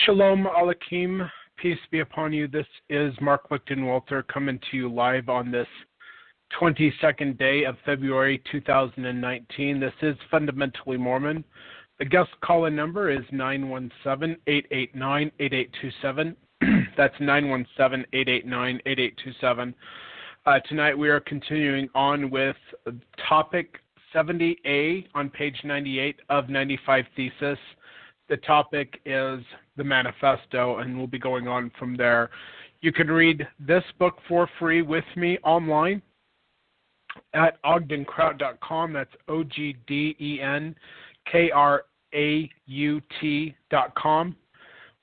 Shalom Aleichem, peace be upon you. This is Mark Lichtenwalter coming to you live on this 22nd day of February 2019. This is Fundamentally Mormon. The guest call-in number is 917-889-8827. That's 917-889-8827. Tonight we are continuing on with topic 70A on page 98 of 95 Thesis. The topic is the Manifesto, and we'll be going on from there. You can read this book for free with me online at ogdenkraut.com. That's OGDENKRAUT.com.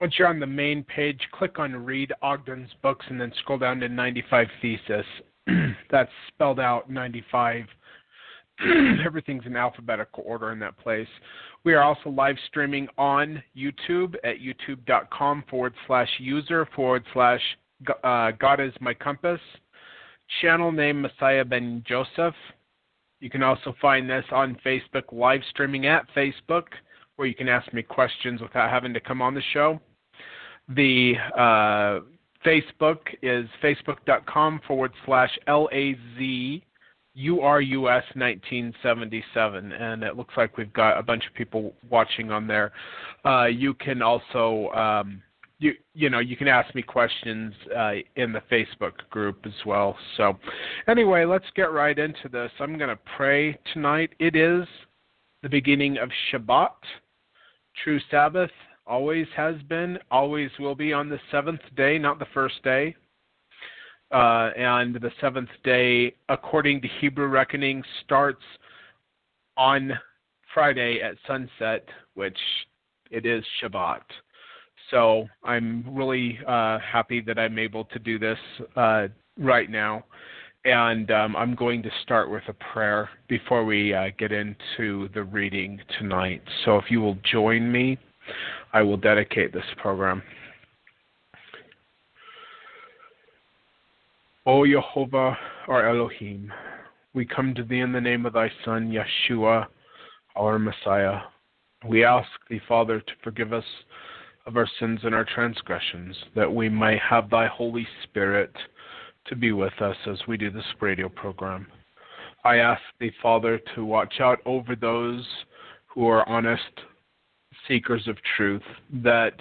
Once you're on the main page, click on Read Ogden's Books and then scroll down to 95 Thesis. That's spelled out 95. Everything's in alphabetical order in that place. We are also live streaming on YouTube at youtube.com/user/God is my compass. Channel name Messiah Ben Joseph. You can also find this on Facebook, live streaming at Facebook, where you can ask me questions without having to come on the show. The Facebook is facebook.com/LAZURUS1977, and it looks like we've got a bunch of people watching on there. You can also, you can ask me questions in the Facebook group as well. So anyway, let's get right into this. I'm going to pray tonight. It is the beginning of Shabbat, true Sabbath. Always has been, always will be on the seventh day, not the first day. And the seventh day, according to Hebrew reckoning, starts on Friday at sunset, which it is Shabbat. So I'm really happy that I'm able to do this right now. And I'm going to start with a prayer before we get into the reading tonight. So if you will join me, I will dedicate this program. O Yehovah, our Elohim, we come to thee in the name of thy Son, Yeshua, our Messiah. We ask thee, Father, to forgive us of our sins and our transgressions, that we might have thy Holy Spirit to be with us as we do this radio program. I ask thee, Father, to watch out over those who are honest seekers of truth, that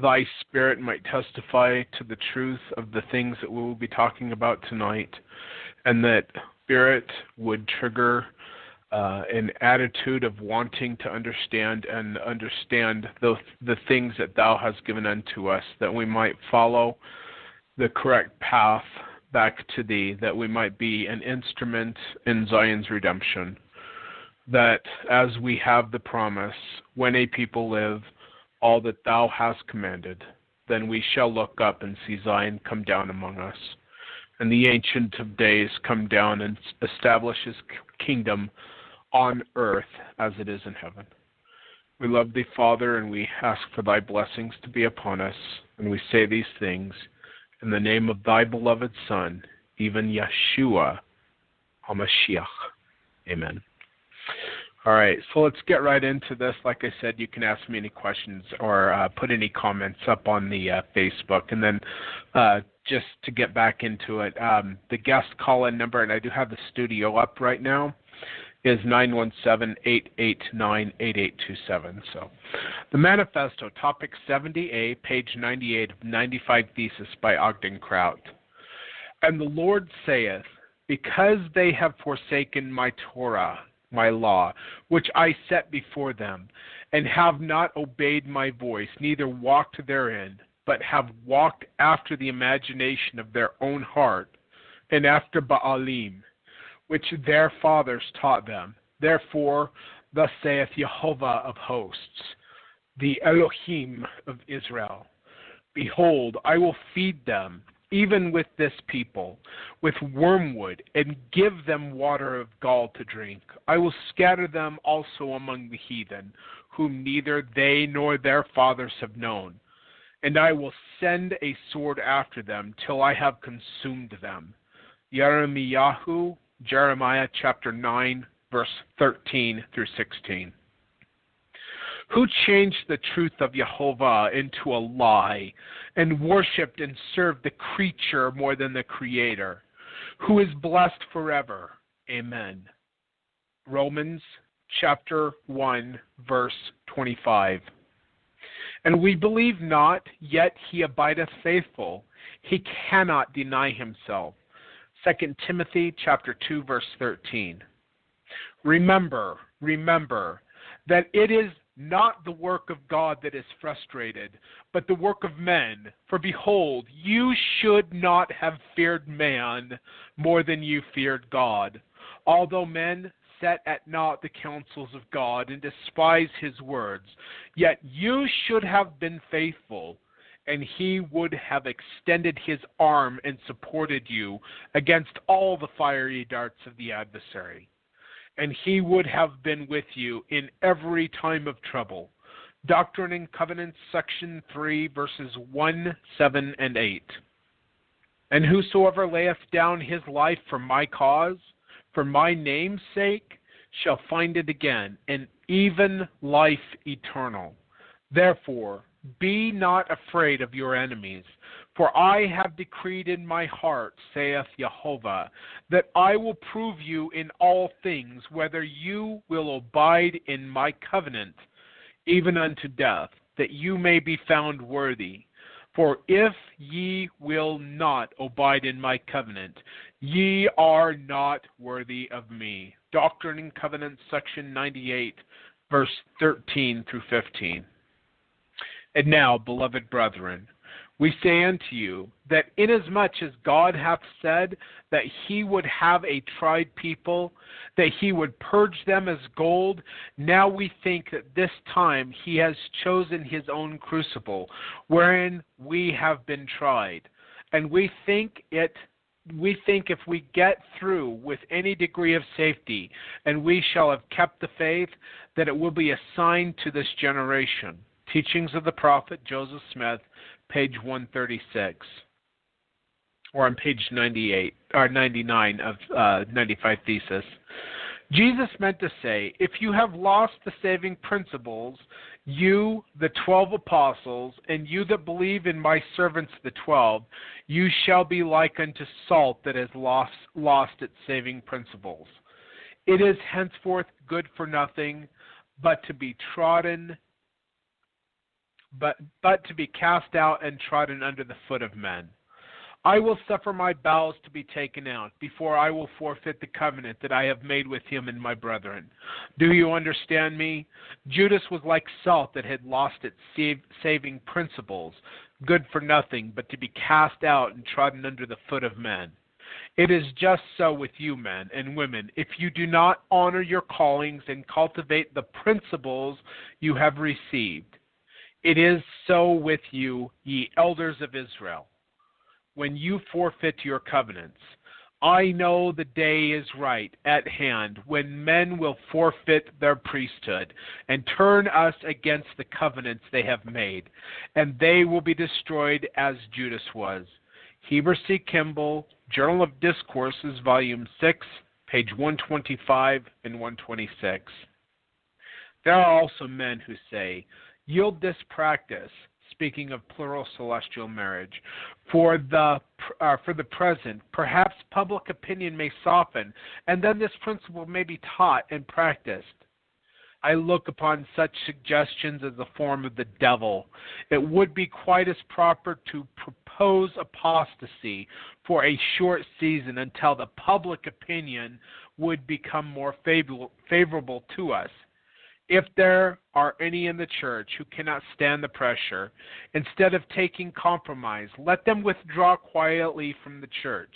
thy Spirit might testify to the truth of the things that we will be talking about tonight, and that Spirit would trigger an attitude of wanting to understand the things that thou hast given unto us, that we might follow the correct path back to thee, that we might be an instrument in Zion's redemption, that as we have the promise, when a people live all that thou hast commanded, then we shall look up and see Zion come down among us, and the Ancient of Days come down and establish his kingdom on earth as it is in heaven. We love thee, Father, and we ask for thy blessings to be upon us, and we say these things in the name of thy beloved Son, even Yeshua HaMashiach. Amen. All right, so let's get right into this. Like I said, you can ask me any questions or put any comments up on the Facebook. And then just to get back into it, the guest call-in number, and I do have the studio up right now, is 917-889-8827. So the Manifesto, topic 70A, page 98 of 95 Thesis by Ogden Kraut. And the Lord saith, because they have forsaken my Torah, my law, which I set before them, and have not obeyed my voice, neither walked therein, but have walked after the imagination of their own heart, and after Baalim, which their fathers taught them. Therefore, thus saith Jehovah of hosts, the Elohim of Israel, behold, I will feed them, even with this people, with wormwood, and give them water of gall to drink. I will scatter them also among the heathen, whom neither they nor their fathers have known. And I will send a sword after them, till I have consumed them. Jeremiah chapter 9, verse 13 through 16. Who changed the truth of Jehovah into a lie and worshipped and served the creature more than the Creator, who is blessed forever. Amen. Romans chapter 1, verse 25. And we believe not, yet he abideth faithful. He cannot deny himself. 2 Timothy chapter 2, verse 13. Remember that it is not the work of God that is frustrated, but the work of men. For behold, you should not have feared man more than you feared God, although men set at naught the counsels of God and despise his words. Yet you should have been faithful, and he would have extended his arm and supported you against all the fiery darts of the adversary. And he would have been with you in every time of trouble. Doctrine and Covenants, section 3, verses 1, 7, and 8. And whosoever layeth down his life for my cause, for my name's sake, shall find it again, and even life eternal. Therefore, be not afraid of your enemies, for I have decreed in my heart, saith Jehovah, that I will prove you in all things, whether you will abide in my covenant, even unto death, that you may be found worthy. For if ye will not abide in my covenant, ye are not worthy of me. Doctrine and Covenants, section 98, verse 13 through 15. And now, beloved brethren, we say unto you, that inasmuch as God hath said that he would have a tried people, that he would purge them as gold, now we think that this time he has chosen his own crucible, wherein we have been tried. And we think if we get through with any degree of safety, and we shall have kept the faith, that it will be a sign to this generation. Teachings of the Prophet Joseph Smith, page 136, or on page 98 or 99 of 95 Thesis. Jesus meant to say, if you have lost the saving principles, you, the 12 apostles, and you that believe in my servants the 12, you shall be like unto salt that has lost its saving principles. It is henceforth good for nothing, but to be trodden, but to be cast out and trodden under the foot of men. I will suffer my bowels to be taken out, before I will forfeit the covenant that I have made with him and my brethren. Do you understand me? Judas was like salt that had lost its saving principles, good for nothing, but to be cast out and trodden under the foot of men. It is just so with you men and women, if you do not honor your callings and cultivate the principles you have received. It is so with you, ye elders of Israel, when you forfeit your covenants. I know the day is right at hand when men will forfeit their priesthood and turn us against the covenants they have made, and they will be destroyed as Judas was. Heber C. Kimball, Journal of Discourses, Volume 6, page 125 and 126. There are also men who say, yield this practice, speaking of plural celestial marriage, for the present. Perhaps public opinion may soften, and then this principle may be taught and practiced. I look upon such suggestions as a form of the devil. It would be quite as proper to propose apostasy for a short season until the public opinion would become more favorable to us. If there are any in the church who cannot stand the pressure, instead of taking compromise, let them withdraw quietly from the church.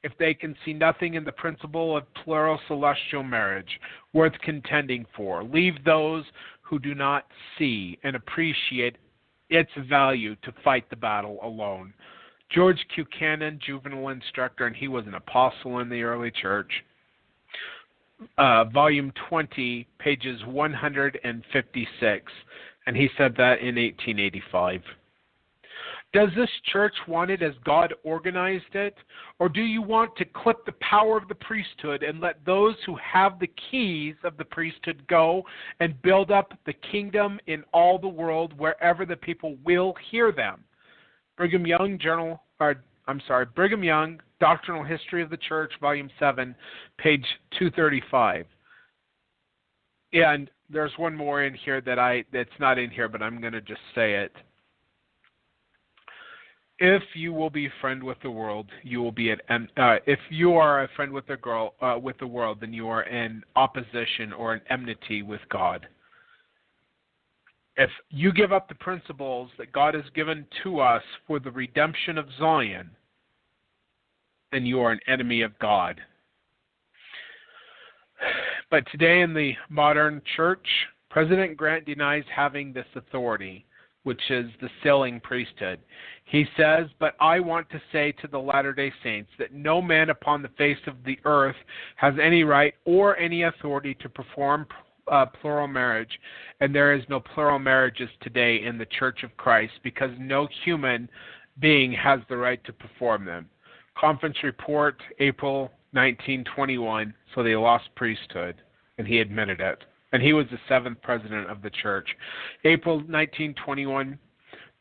If they can see nothing in the principle of plural celestial marriage worth contending for, leave those who do not see and appreciate its value to fight the battle alone. George Q. Cannon, juvenile instructor, and he was an apostle in the early church. Volume 20, pages 156, and he said that in 1885. Does this church want it as God organized it? Or do you want to clip the power of the priesthood and let those who have the keys of the priesthood go and build up the kingdom in all the world wherever the people will hear them? Brigham Young, Doctrinal History of the Church, Volume 7, page 235. And there's one more in here that's not in here, but I'm going to just say it. If you will be a friend with the world, you will be if you are a friend with the world, then you are in opposition or in enmity with God. If you give up the principles that God has given to us for the redemption of Zion, then you are an enemy of God. But today in the modern church, President Grant denies having this authority, which is the sealing priesthood. He says, "But I want to say to the Latter-day Saints that no man upon the face of the earth has any right or any authority to perform plural marriage, and there is no plural marriages today in the Church of Christ because no human being has the right to perform them." Conference report, April 1921, so they lost priesthood, and he admitted it. And he was the 7th president of the church. April 1921,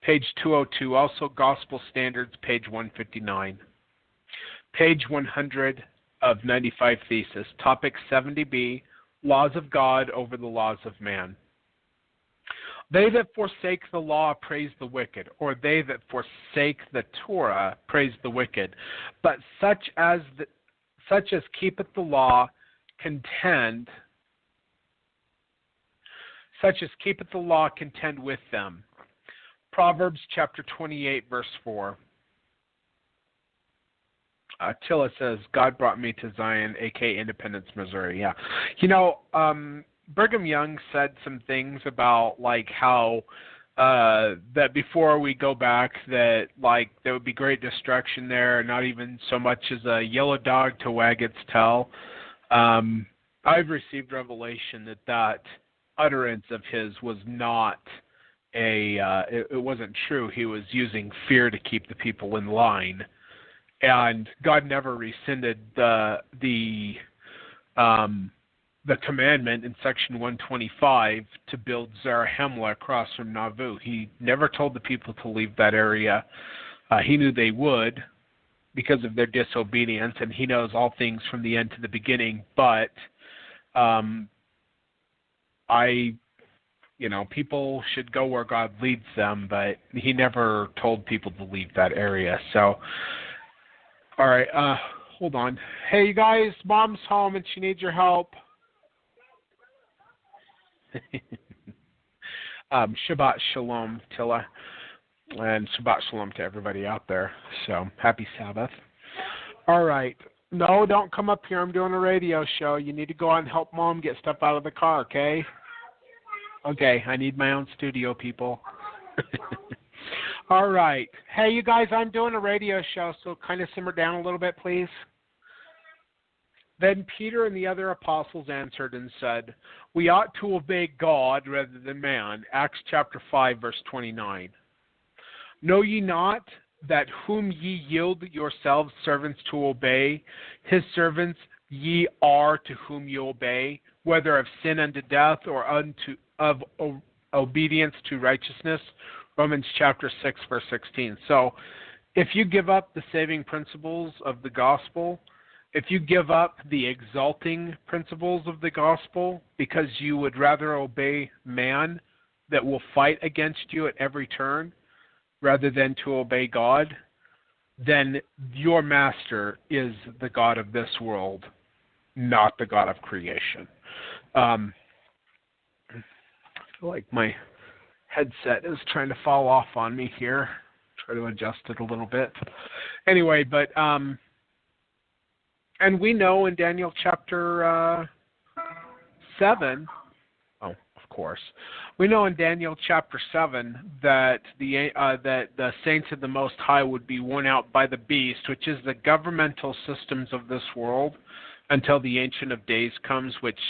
page 202, also Gospel Standards, page 159. Page 100 of 95 Thesis, topic 70b, Laws of God over the laws of man. They that forsake the law praise the wicked, or they that forsake the Torah praise the wicked. But such as keepeth the law contend with them. Proverbs chapter 28, verse 4. Tilla says, God brought me to Zion, a.k.a. Independence, Missouri. Yeah. Brigham Young said some things about how that before we go back that there would be great destruction there, not even so much as a yellow dog to wag its tail. I've received revelation that utterance of his was not it wasn't true. He was using fear to keep the people in line, and God never rescinded the commandment in section 125 to build Zarahemla across from Nauvoo. He never told the people to leave that area. He knew they would because of their disobedience, and he knows all things from the end to the beginning. But people should go where God leads them, but he never told people to leave that area. So, all right, hold on. Hey, you guys, Mom's home and she needs your help. Shabbat Shalom, Tilla, and Shabbat Shalom to everybody out there. So, happy Sabbath. All right. No, don't come up here. I'm doing a radio show. You need to go out and help Mom get stuff out of the car, okay? Okay, I need my own studio, people. All right. Hey, you guys, I'm doing a radio show, so kind of simmer down a little bit, please. Then Peter and the other apostles answered and said, we ought to obey God rather than man. Acts chapter 5, verse 29. Know ye not that whom ye yield yourselves servants to obey, his servants ye are to whom ye obey, whether of sin unto death or of obedience to righteousness? Romans chapter 6, verse 16. So if you give up the saving principles of the gospel, if you give up the exalting principles of the gospel because you would rather obey man that will fight against you at every turn rather than to obey God, then your master is the God of this world, not the God of creation. I feel like my headset is trying to fall off on me here. Try to adjust it a little bit. Anyway, but and we know in Daniel chapter 7, of course, we know in Daniel chapter 7 that the saints of the Most High would be worn out by the beast, which is the governmental systems of this world, until the Ancient of Days comes, which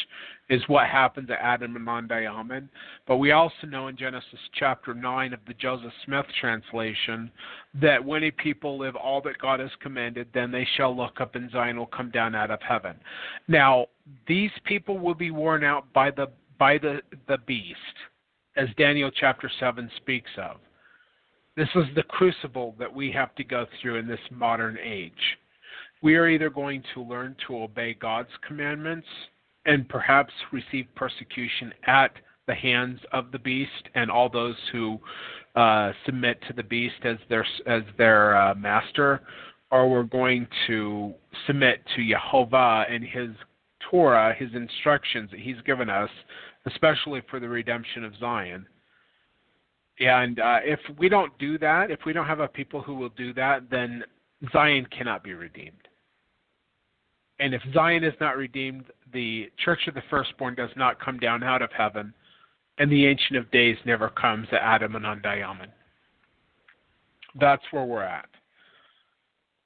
is what happens to Adam and Mondiaman. But we also know in Genesis chapter 9 of the Joseph Smith translation that when a people live all that God has commanded, then they shall look up and Zion will come down out of heaven. Now, these people will be worn out by the beast, as Daniel chapter 7 speaks of. This is the crucible that we have to go through in this modern age. We are either going to learn to obey God's commandments and perhaps receive persecution at the hands of the beast and all those who submit to the beast as their master, or we're going to submit to Jehovah and his Torah, his instructions that he's given us, especially for the redemption of Zion. And if we don't do that, if we don't have a people who will do that, then Zion cannot be redeemed. And if Zion is not redeemed, the Church of the Firstborn does not come down out of heaven, and the Ancient of Days never comes to Adam and Undiaman. That's where we're at.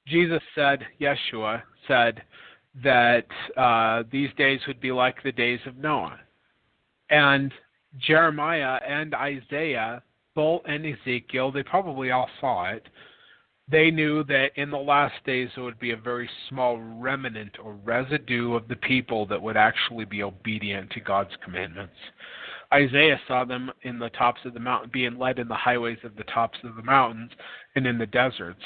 Jesus said, Yeshua said, that these days would be like the days of Noah. And Jeremiah and Isaiah, both, and Ezekiel, they probably all saw it. They knew that in the last days there would be a very small remnant or residue of the people that would actually be obedient to God's commandments. Isaiah saw them in the tops of the mountain, being led in the highways of the tops of the mountains and in the deserts.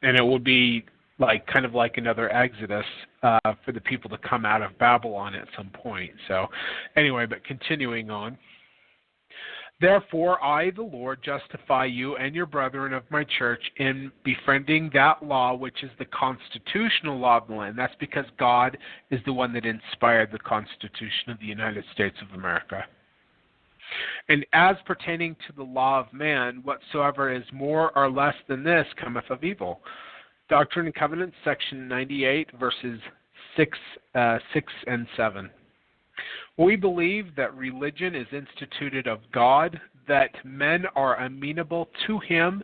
And it would be kind of like another Exodus for the people to come out of Babylon at some point. So anyway, but continuing on. Therefore, I, the Lord, justify you and your brethren of my church in befriending that law which is the constitutional law of the land. That's because God is the one that inspired the Constitution of the United States of America. And as pertaining to the law of man, whatsoever is more or less than this cometh of evil. Doctrine and Covenants, section 98, verses 6 and 7. We believe that religion is instituted of God, that men are amenable to him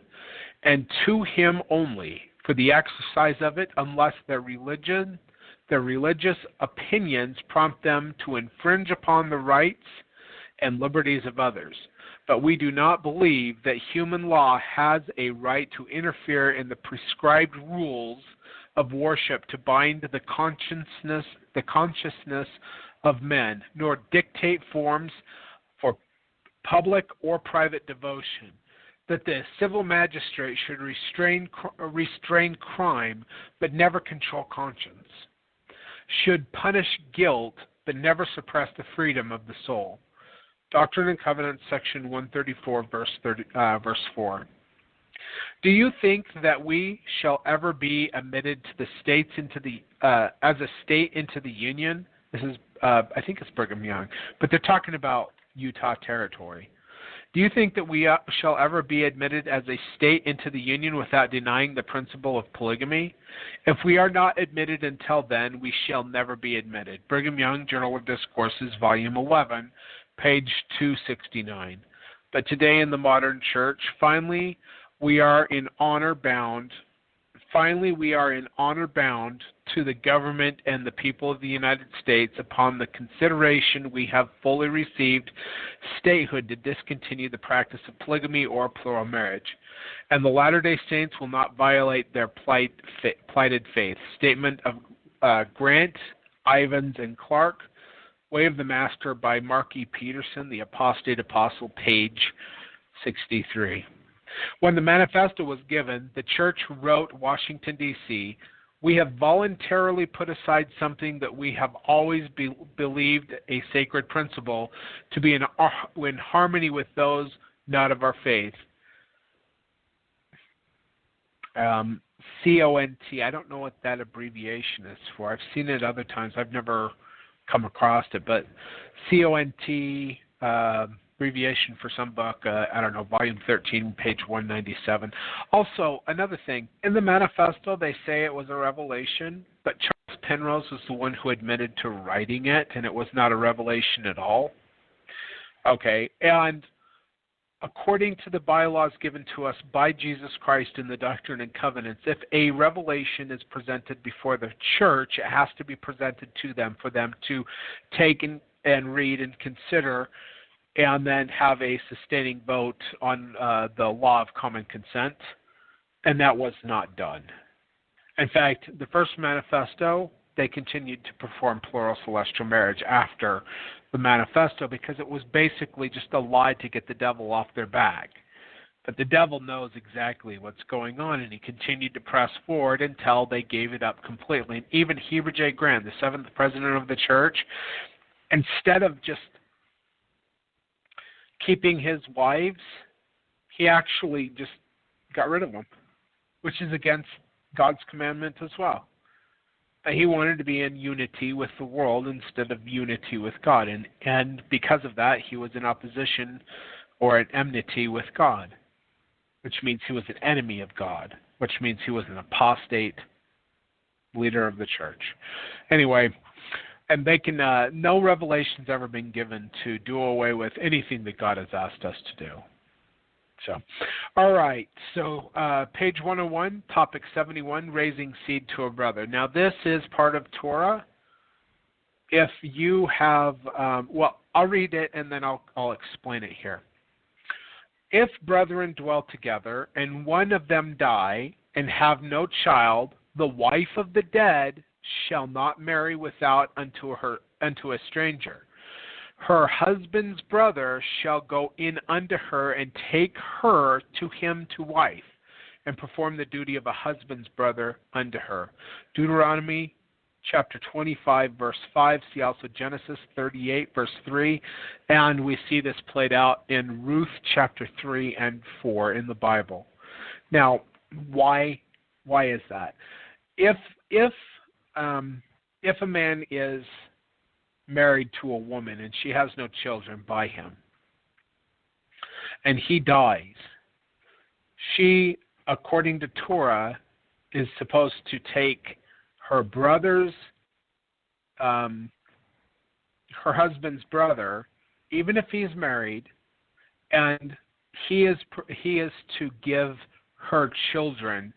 and to him only for the exercise of it, unless their religious opinions prompt them to infringe upon the rights and liberties of others. But we do not believe that human law has a right to interfere in the prescribed rules of worship to bind the consciousness of men, nor dictate forms for public or private devotion, that the civil magistrate should restrain crime but never control conscience, should punish guilt but never suppress the freedom of the soul. Doctrine and Covenants, section 134, verse 4. Do you think that we shall ever be admitted to the states as a state into the Union? This is, I think it's Brigham Young, but they're talking about Utah Territory. Do you think that we shall ever be admitted as a state into the Union without denying the principle of polygamy? If we are not admitted until then, we shall never be admitted. Brigham Young, Journal of Discourses, Volume 11, page 269. But today in the modern church, finally we are in honor bound to the government and the people of the United States upon the consideration we have fully received statehood to discontinue the practice of polygamy or plural marriage. And the Latter-day Saints will not violate their plighted faith. Statement of Grant, Ivins, and Clark, Way of the Master by Mark E. Peterson, The Apostate Apostle, page 63. When the manifesto was given, the church wrote Washington, D.C., we have voluntarily put aside something that we have always believed a sacred principle to be in harmony with those not of our faith. CONT, I don't know what that abbreviation is for. I've seen it other times. I've never come across it, but CONT, abbreviation for some book, I don't know, volume 13, page 197. Also, another thing, in the manifesto they say it was a revelation, but Charles Penrose was the one who admitted to writing it, and it was not a revelation at all. Okay, and according to the bylaws given to us by Jesus Christ in the Doctrine and Covenants, if a revelation is presented before the church, it has to be presented to them for them to take and read and consider and then have a sustaining vote on the law of common consent, and that was not done. In fact, the first manifesto, they continued to perform plural celestial marriage after the manifesto because it was basically just a lie to get the devil off their back. But the devil knows exactly what's going on, and he continued to press forward until they gave it up completely. And even Heber J. Grant, the seventh president of the church, instead of just keeping his wives, he actually just got rid of them, which is against God's commandment as well. He wanted to be in unity with the world instead of unity with God. And because of that, he was in opposition or at enmity with God, which means he was an enemy of God, which means he was an apostate leader of the church. Anyway, and they can, no revelation's ever been given to do away with anything that God has asked us to do. So, all right. So, page 101, topic 71, raising seed to a brother. Now, this is part of Torah. If you have, well, I'll read it and then I'll explain it here. If brethren dwell together and one of them die and have no child, the wife of the dead shall not marry without unto a stranger. Her husband's brother shall go in unto her and take her to him to wife, and perform the duty of a husband's brother unto her. Deuteronomy chapter 25, verse 5. See also Genesis 38, verse 3. And we see this played out in Ruth chapter 3 and 4 in the Bible. Now, why is that? If a man is married to a woman and she has no children by him, and he dies, she, according to Torah, is supposed to take her brother's, her husband's brother, even if he's married, and he is to give her children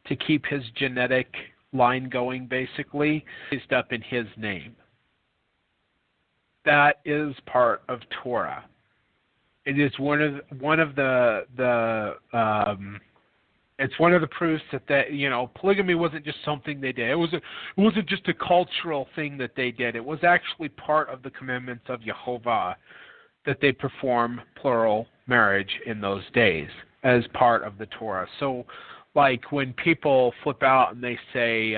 to keep his genetic line going, basically, raised up in his name. That is part of Torah. It is one of the it's one of the proofs that polygamy wasn't just something they did. It wasn't just a cultural thing that they did. It was actually part of the commandments of Jehovah that they perform plural marriage in those days as part of the Torah. So, like when people flip out and they say.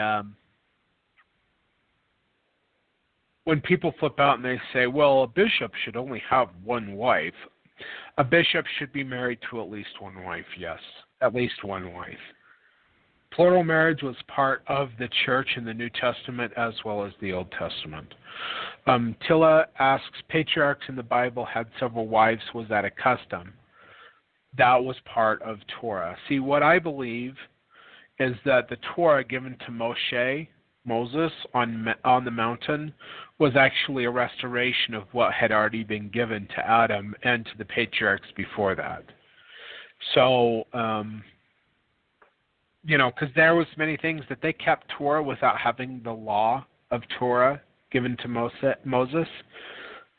When people flip out and they say, well, a bishop should only have one wife, a bishop should be married to at least one wife, yes, at least one wife. Plural marriage was part of the church in the New Testament as well as the Old Testament. Tilla asks, patriarchs in the Bible had several wives. Was that a custom? That was part of Torah. See, what I believe is that the Torah given to Moses on the mountain was actually a restoration of what had already been given to Adam and to the patriarchs before that. So, because there was many things that they kept Torah without having the law of Torah given to Moses,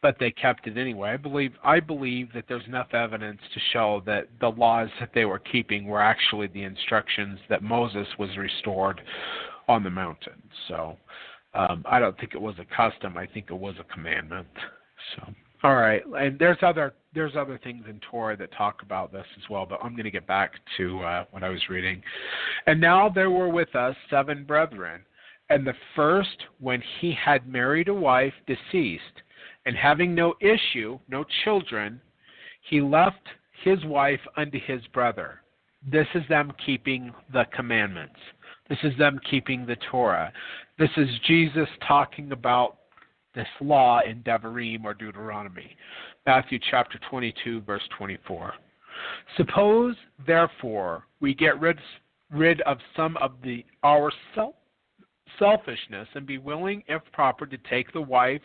but they kept it anyway. I believe that there's enough evidence to show that the laws that they were keeping were actually the instructions that Moses was restored on the mountain. So I don't think it was a custom. I think it was a commandment. So, all right. And there's other things in Torah that talk about this as well, but I'm going to get back to what I was reading. And now there were with us 7 brethren, and the first, when he had married a wife, deceased, and having no issue, no children, he left his wife unto his brother. This is them keeping the commandments. This is them keeping the Torah. This is Jesus talking about this law in Therein or Deuteronomy. Matthew chapter 22, verse 24. Suppose, therefore, we get rid of some of our selfishness and be willing, if proper, to take the wife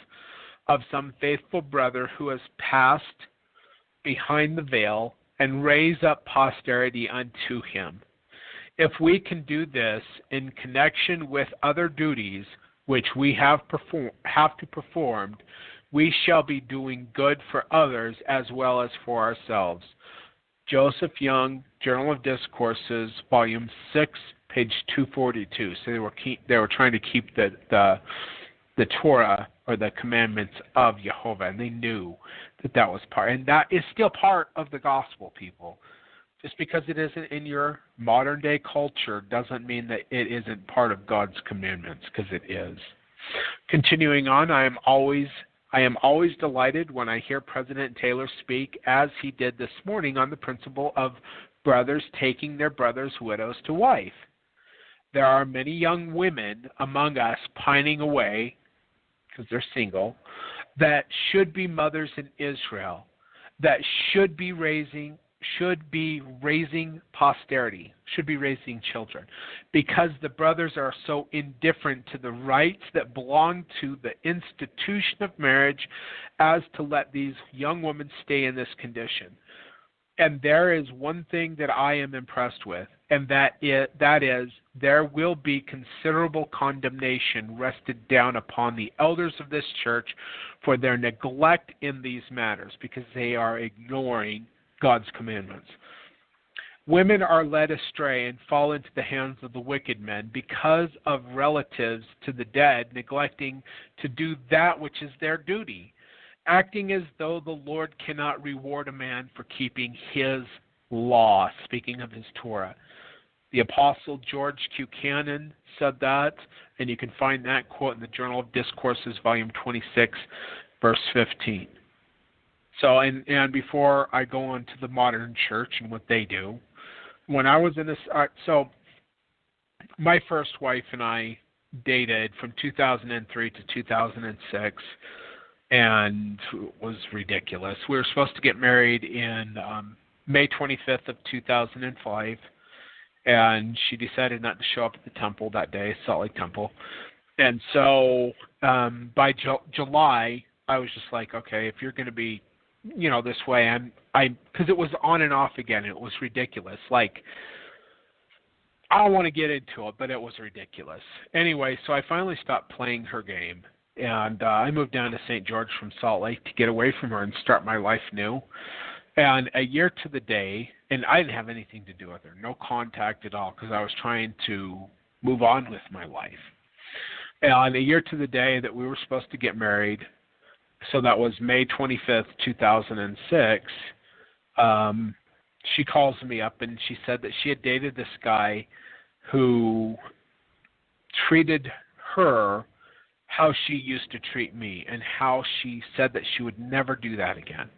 of some faithful brother who has passed behind the veil and raise up posterity unto him. If we can do this in connection with other duties which we have to perform, we shall be doing good for others as well as for ourselves. Joseph Young, Journal of Discourses, Volume 6, page 242. So they were trying to keep the Torah or the commandments of Jehovah, and they knew that was part, and that is still part of the gospel, people. Just because it isn't in your modern day culture doesn't mean that it isn't part of God's commandments, because it is. Continuing on, I am always delighted when I hear President Taylor speak, as he did this morning, on the principle of brothers taking their brothers' widows to wife. There are many young women among us pining away, because they're single, that should be mothers in Israel, that should be raising posterity, should be raising children, because the brothers are so indifferent to the rights that belong to the institution of marriage as to let these young women stay in this condition. And there is one thing that I am impressed with, and that is there will be considerable condemnation rested down upon the elders of this church for their neglect in these matters, because they are ignoring God's commandments. Women are led astray and fall into the hands of the wicked men because of relatives to the dead neglecting to do that which is their duty, acting as though the Lord cannot reward a man for keeping his law, speaking of his Torah. The Apostle George Q. Cannon said that, and you can find that quote in the Journal of Discourses, Volume 26, verse 15. So, and before I go on to the modern church and what they do, when I was in this, so my first wife and I dated from 2003 to 2006, and it was ridiculous. We were supposed to get married in May 25th of 2005, and she decided not to show up at the temple that day, Salt Lake Temple. And so by July, I was just like, okay, if you're going to be, this way, because it was on and off again. It was ridiculous. Like, I don't want to get into it, but it was ridiculous. Anyway, so I finally stopped playing her game, and I moved down to St. George from Salt Lake to get away from her and start my life new. And a year to the day, and I didn't have anything to do with her, no contact at all, because I was trying to move on with my life. And a year to the day that we were supposed to get married, so that was May 25th, 2006, she calls me up and she said that she had dated this guy who treated her how she used to treat me, and how she said that she would never do that again.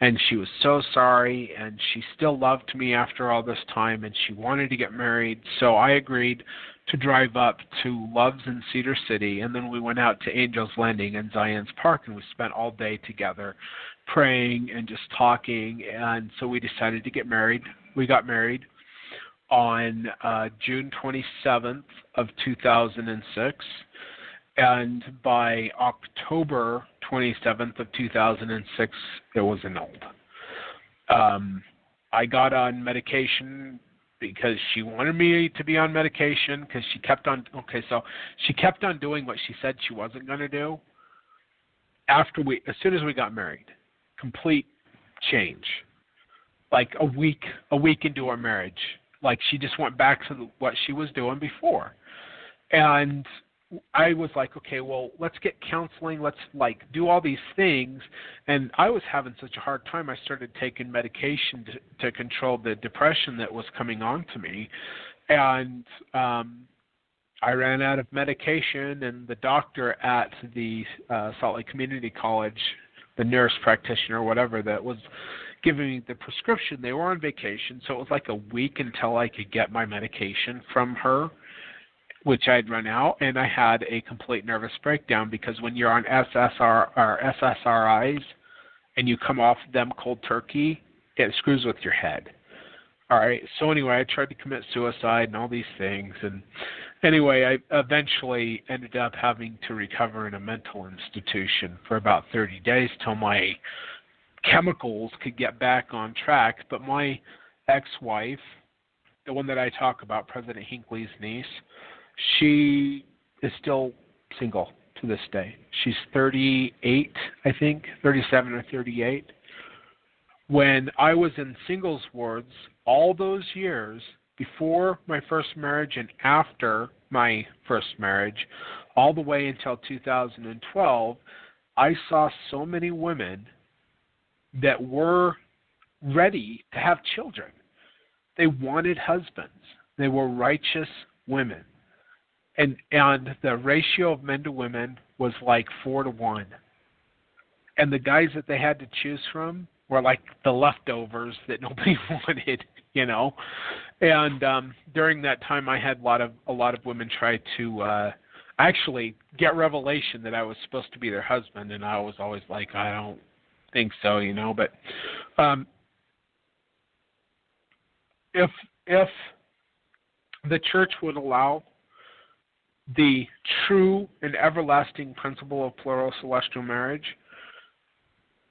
And she was so sorry, and she still loved me after all this time, and she wanted to get married. So I agreed to drive up to Love's in Cedar City, and then we went out to Angel's Landing and Zion's Park, and we spent all day together praying and just talking. And so we decided to get married. We got married on June 27th of 2006. And by October 27th of 2006, it was annulled. I got on medication because she wanted me to be on medication, because she kept on doing what she said she wasn't going to do. As soon as we got married, complete change. Like a week into our marriage, like she just went back to what she was doing before. And I was like, okay, well, let's get counseling. Let's do all these things. And I was having such a hard time. I started taking medication to control the depression that was coming on to me. And I ran out of medication, and the doctor at the Salt Lake Community College, the nurse practitioner or whatever that was giving me the prescription, they were on vacation. So it was like a week until I could get my medication from her, which I'd run out, and I had a complete nervous breakdown, because when you're on SSRIs and you come off them cold turkey, it screws with your head. All right, so anyway, I tried to commit suicide and all these things, and anyway, I eventually ended up having to recover in a mental institution for about 30 days till my chemicals could get back on track. But my ex-wife, the one that I talk about, President Hinckley's niece, she is still single to to this day. She's 38, I think, 37 or 38. When I was in singles wards all those years, before my first marriage and after my first marriage, all the way until 2012, I saw so many women that were ready to have children. They wanted husbands. They were righteous women. And the ratio of men to women was like 4-1. And the guys that they had to choose from were like the leftovers that nobody wanted, you know. And during that time, I had a lot of women try to actually get revelation that I was supposed to be their husband, and I was always like, I don't think so, you know. But if the church would allow the true and everlasting principle of plural celestial marriage,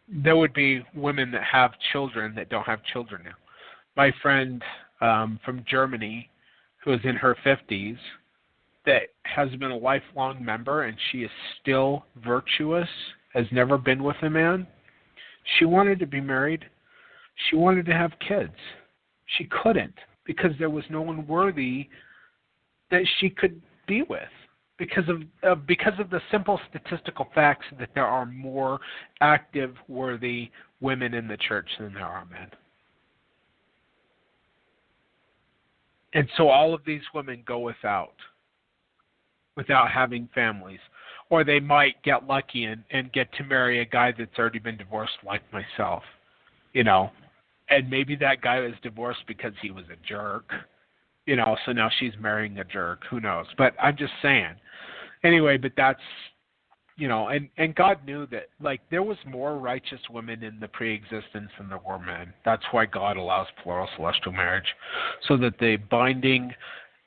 there would be women that have children that don't have children now. My friend from Germany, who is in her 50s, that has been a lifelong member, and she is still virtuous, has never been with a man. She wanted to be married. She wanted to have kids. She couldn't because there was no one worthy that she could be with because of the simple statistical facts that there are more active, worthy women in the church than there are men. And so all of these women go without having families. Or they might get lucky and get to marry a guy that's already been divorced like myself, you know. And maybe that guy was divorced because he was a jerk, you know, so now she's marrying a jerk. Who knows? But I'm just saying. Anyway, but that's, you know, and God knew that, like, there was more righteous women in the pre-existence than there were men. That's why God allows plural celestial marriage, so that the binding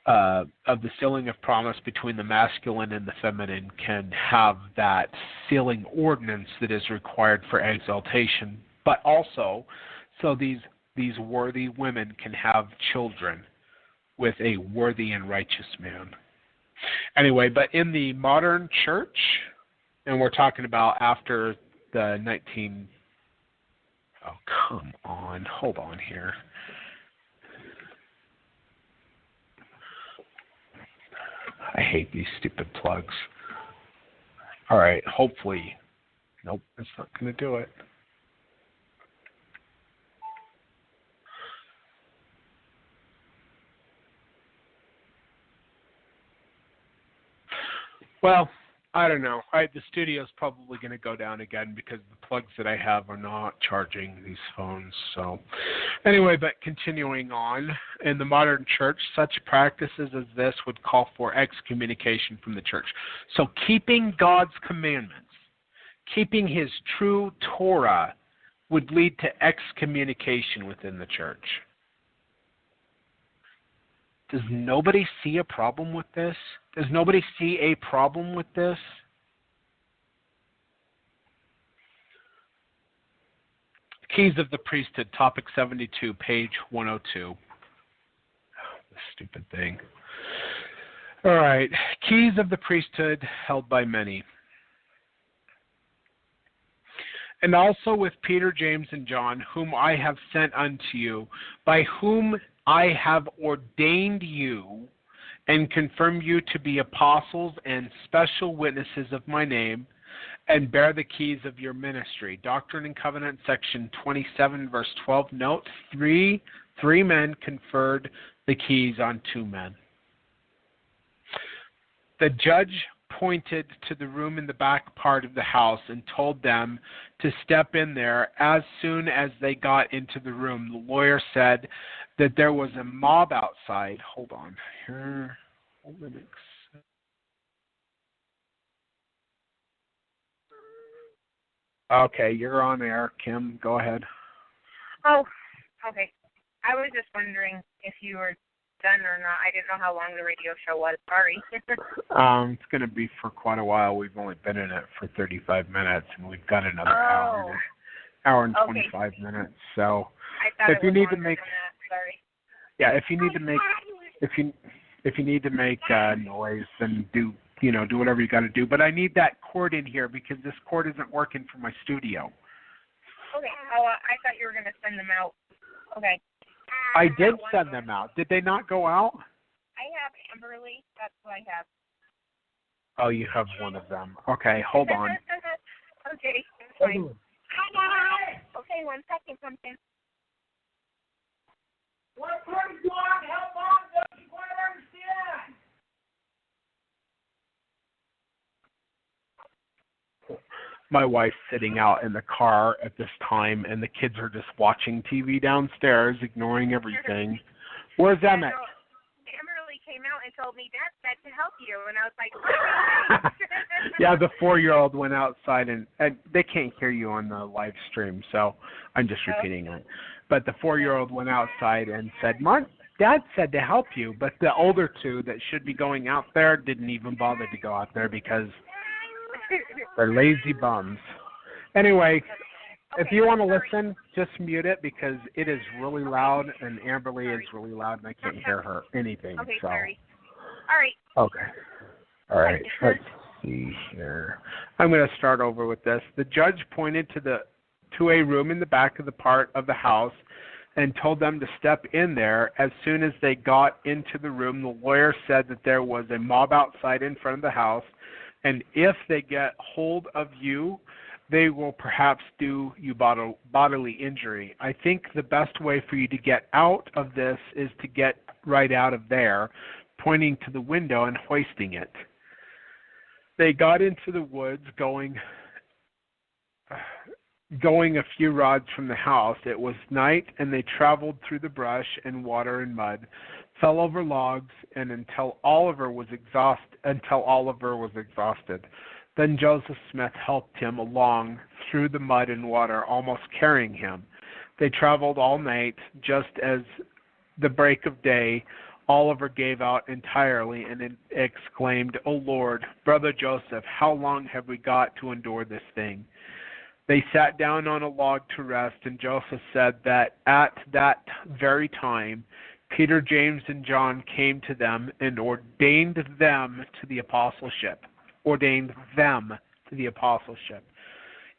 of the sealing of promise between the masculine and the feminine can have that sealing ordinance that is required for exaltation, but also so these worthy women can have children with a worthy and righteous man. Anyway, but in the modern church, and we're talking about after the oh, come on, hold on here. I hate these stupid plugs. All right, hopefully. Nope, it's not going to do it. Well, I don't know. The studio's probably going to go down again because the plugs that I have are not charging these phones. So anyway, but continuing on, in the modern church, such practices as this would call for excommunication from the church. So keeping God's commandments, keeping his true Torah would lead to excommunication within the church. Does nobody see a problem with this? Does nobody see a problem with this? Keys of the Priesthood, topic 72, page 102. This stupid thing. All right. Keys of the Priesthood held by many. And also with Peter, James, and John, whom I have sent unto you, by whom I have ordained you and confirmed you to be apostles and special witnesses of my name, and bear the keys of your ministry. Doctrine and Covenant, section 27, verse 12. Note, three men conferred the keys on 2 men. The judge pointed to the room in the back part of the house and told them to step in there. As soon as they got into the room, the lawyer said that there was a mob outside. Hold on here. Okay, you're on air, Kim. Go ahead. Oh, okay. I was just wondering if you were done or not. I didn't know how long the radio show was. Sorry. It's going to be for quite a while. We've only been in it for 35 minutes, and we've got another hour and 25 minutes. So if you need to make, if you need to make noise, then do do whatever you got to do. But I need that cord in here because this cord isn't working for my studio. Okay. Oh, I thought you were going to send them out. Okay. I did send them out. Did they not go out? I have Amberly. That's what I have. Oh, you have one of them. Okay, hold on. Okay. Fine. Okay, 1 second, something. What part do you want to help on? Don't you quite understand? My wife's sitting out in the car at this time, and the kids are just watching TV downstairs, ignoring everything. Where's Emmett? Amberly came out and told me Dad said to help you, and I was like, yeah, the 4-year-old went outside, and they can't hear you on the live stream, so I'm just repeating it. But the 4-year-old went outside and said, Mom, Dad said to help you, but the older two that should be going out there didn't even bother to go out there because they're lazy bums. Anyway, if you want to listen, just mute it because it is really loud, and Amberly is really loud, and I can't hear her anything. Okay, so. sorry. All right. Okay. All right. Let's see here. I'm going to start over with this. The judge pointed to a room in the back of the part of the house and told them to step in there. As soon as they got into the room, the lawyer said that there was a mob outside in front of the house, and if they get hold of you, they will perhaps do you bodily injury. I think the best way for you to get out of this is to get right out of there, pointing to the window and hoisting it. They got into the woods, going a few rods from the house. It was night, and they traveled through the brush and water and mud, fell over logs, and until Oliver was exhausted. Then Joseph Smith helped him along through the mud and water, almost carrying him. They traveled all night. Just as the break of day, Oliver gave out entirely and exclaimed, "O Lord, Brother Joseph, how long have we got to endure this thing?" They sat down on a log to rest, and Joseph said that at that very time, Peter, James, and John came to them and ordained them to the apostleship.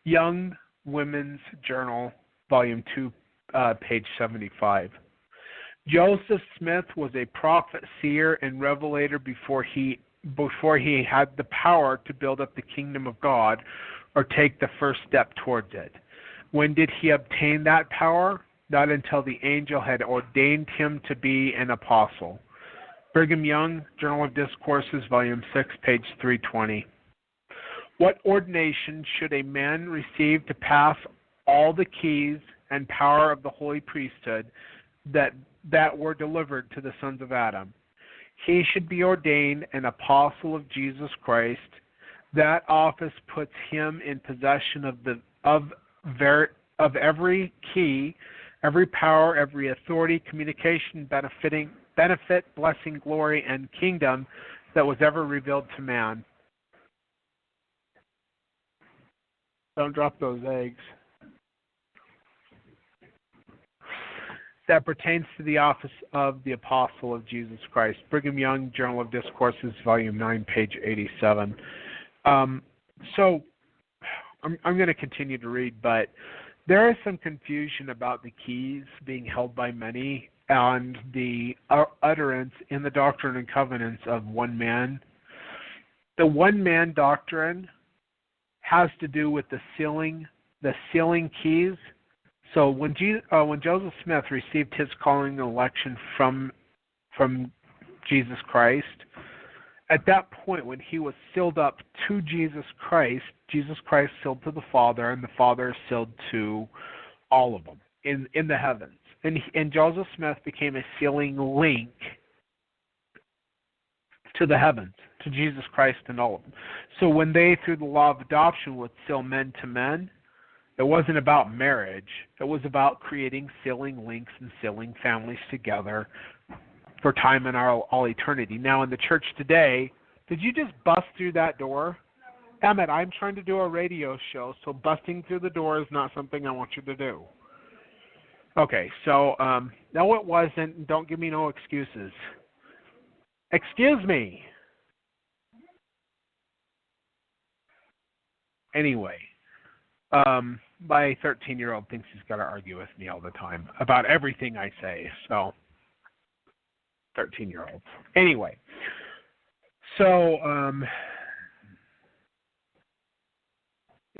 Young Women's Journal, Volume 2, page 75. Joseph Smith was a prophet, seer, and revelator before he had the power to build up the kingdom of God or take the first step towards it. When did he obtain that power? Not until the angel had ordained him to be an apostle. Brigham Young, Journal of Discourses, Volume 6, page 320. What ordination should a man receive to pass all the keys and power of the holy priesthood that were delivered to the sons of Adam? He should be ordained an apostle of Jesus Christ. That office puts him in possession of every key, every power, every authority, communication, benefit, blessing, glory, and kingdom that was ever revealed to man. Don't drop those eggs. That pertains to the office of the Apostle of Jesus Christ. Brigham Young, Journal of Discourses, Volume 9, page 87. So I'm going to continue to read, but there is some confusion about the keys being held by many and the utterance in the Doctrine and Covenants of one man. The one-man doctrine has to do with the sealing keys. So when Joseph Smith received his calling and election from Jesus Christ, at that point when he was sealed up to Jesus Christ sealed to the Father, and the Father sealed to all of them in the heavens. And Joseph Smith became a sealing link to the heavens, to Jesus Christ and all of them. So when they, through the law of adoption, would seal men to men, it wasn't about marriage. It was about creating sealing links and sealing families together for time and all eternity. Now, in the church today, did you just bust through that door? Emmett, I'm trying to do a radio show, so busting through the door is not something I want you to do. Okay, so no, it wasn't. Don't give me no excuses. Excuse me. Anyway, my 13-year-old thinks he's got to argue with me all the time about everything I say. So, 13-year-olds. Anyway, so,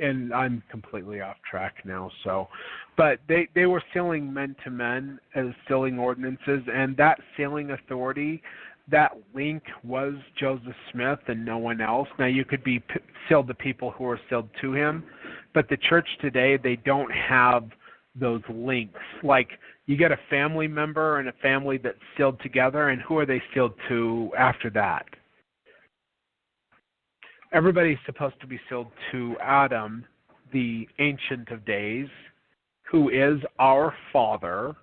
and I'm completely off track now. So, but they were sealing men to men as sealing ordinances, and that sealing authority, that link was Joseph Smith and no one else. Now, you could be sealed to people who are sealed to him, but the church today, they don't have those links. Like, you get a family member and a family that's sealed together, and who are they sealed to after that? Everybody's supposed to be sealed to Adam, the Ancient of Days, who is our Father.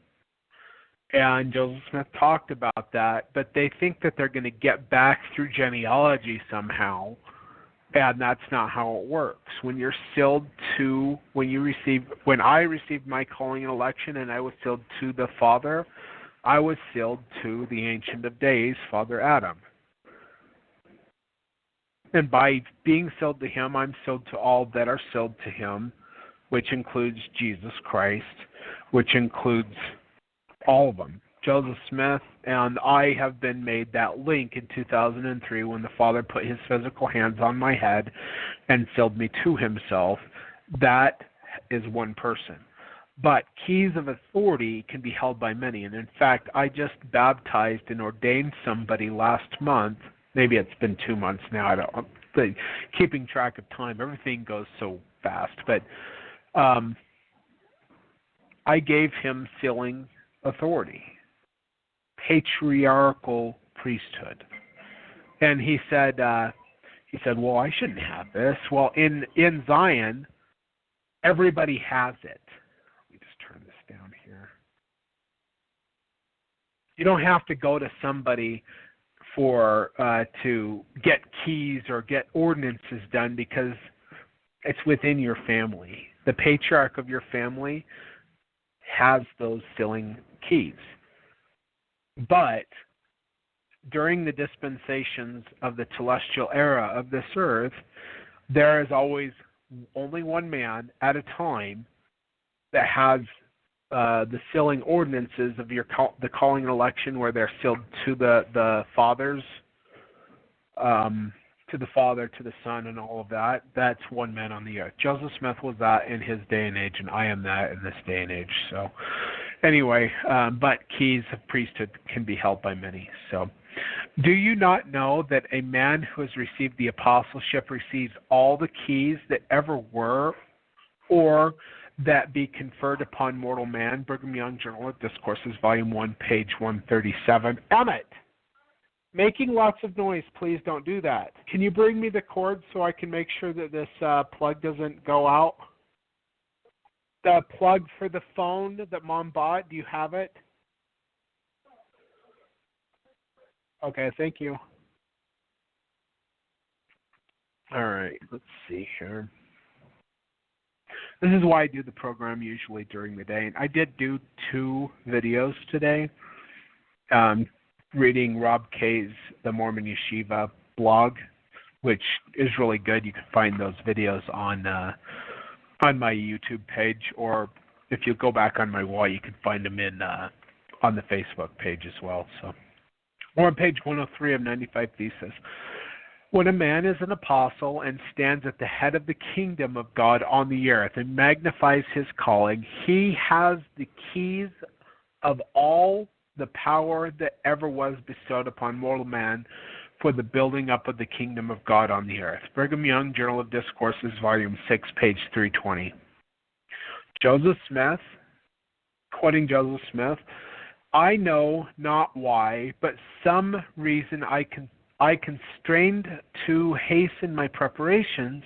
And Joseph Smith talked about that, but they think that they're going to get back through genealogy somehow, and that's not how it works. When you're sealed to, when I received my calling and election and I was sealed to the Father, I was sealed to the Ancient of Days, Father Adam. And by being sealed to him, I'm sealed to all that are sealed to him, which includes Jesus Christ, which includes all of them. Joseph Smith and I have been made that link in 2003 when the Father put his physical hands on my head and sealed me to himself. That is one person. But keys of authority can be held by many. And in fact, I just baptized and ordained somebody last month. Maybe it's been 2 months now. I don't. Keeping track of time, everything goes so fast. But I gave him sealing authority, patriarchal priesthood, and he said, well, I shouldn't have this. Well, in Zion, everybody has it. Let me just turn this down here. You don't have to go to somebody for to get keys or get ordinances done because it's within your family. The patriarch of your family has those sealing keys. But during the dispensations of the celestial era of this earth, there is always only one man at a time that has the sealing ordinances of the calling and election, where they're sealed to the fathers, to the Father, to the Son, and all of that. That's one man on the earth. Joseph Smith was that in his day and age, and I am that in this day and age. So, anyway, but keys of priesthood can be held by many. So, do you not know that a man who has received the apostleship receives all the keys that ever were, or that be conferred upon mortal man? Brigham Young Journal of Discourses, Volume 1, page 137. Emmett, making lots of noise, please don't do that. Can you bring me the cord so I can make sure that this plug doesn't go out? The plug for the phone that Mom bought, do you have it? Okay, thank you. All right, let's see here. This is why I do the program usually during the day. And I did do 2 videos today, reading Rob Kay's The Mormon Yeshiva blog, which is really good. You can find those videos on my YouTube page, or if you go back on my wall, you can find them on the Facebook page as well. So, or on page 103 of 95 Thesis. When a man is an apostle and stands at the head of the kingdom of God on the earth and magnifies his calling, he has the keys of all the power that ever was bestowed upon mortal man for the building up of the kingdom of God on the earth. Brigham Young, Journal of Discourses, Volume 6, page 320. Joseph Smith, quoting Joseph Smith, I know not why, but some reason I constrained to hasten my preparations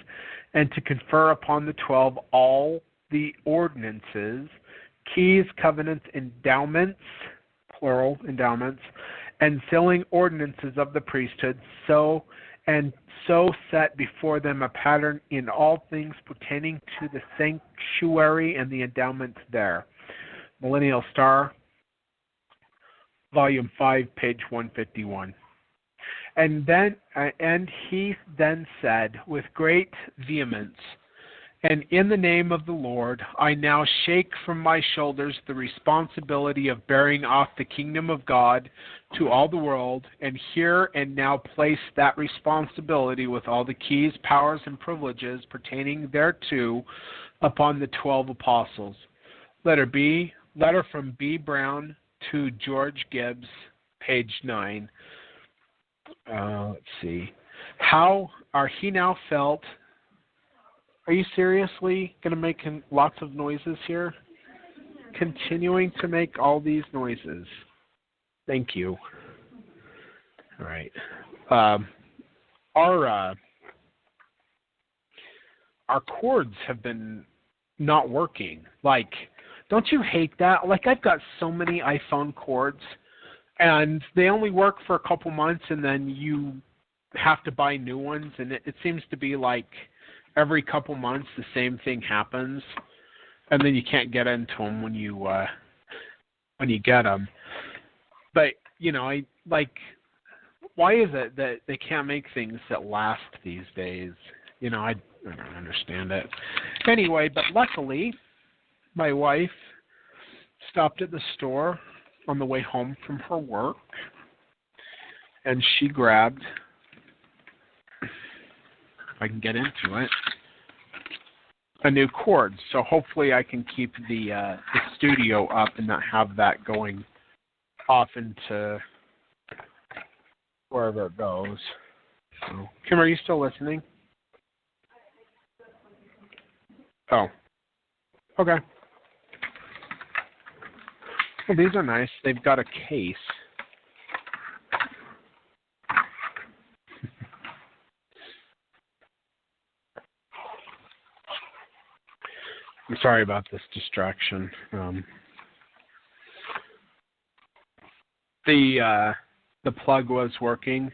and to confer upon the 12 all the ordinances, keys, covenants, endowments, plural endowments, and sealing ordinances of the priesthood, so set before them a pattern in all things pertaining to the sanctuary and the endowments there. Millennial Star, Volume 5, page 151. And he then said with great vehemence, And in the name of the Lord, I now shake from my shoulders the responsibility of bearing off the kingdom of God to all the world, and here and now place that responsibility with all the keys, powers, and privileges pertaining thereto upon the 12 apostles. Letter from B. Brown to George Gibbs, page 9. Let's see. How are he now felt? Are you seriously going to make lots of noises here? Continuing to make all these noises. Thank you. All right. Our cords have been not working. Like, don't you hate that? Like, I've got so many iPhone cords, and they only work for a couple months, and then you have to buy new ones, and it seems to be like every couple months the same thing happens, and then you can't get into them when you get them. But I like, why is it that they can't make things that last these days? I don't understand it. Anyway, but luckily, my wife stopped at the store on the way home from her work, and she grabbed, if I can get into it, a new cord. So hopefully I can keep the studio up and not have that going off into wherever it goes. So, Kim, are you still listening? Oh. Okay. Well, these are nice. They've got a case. I'm sorry about this distraction. The plug was working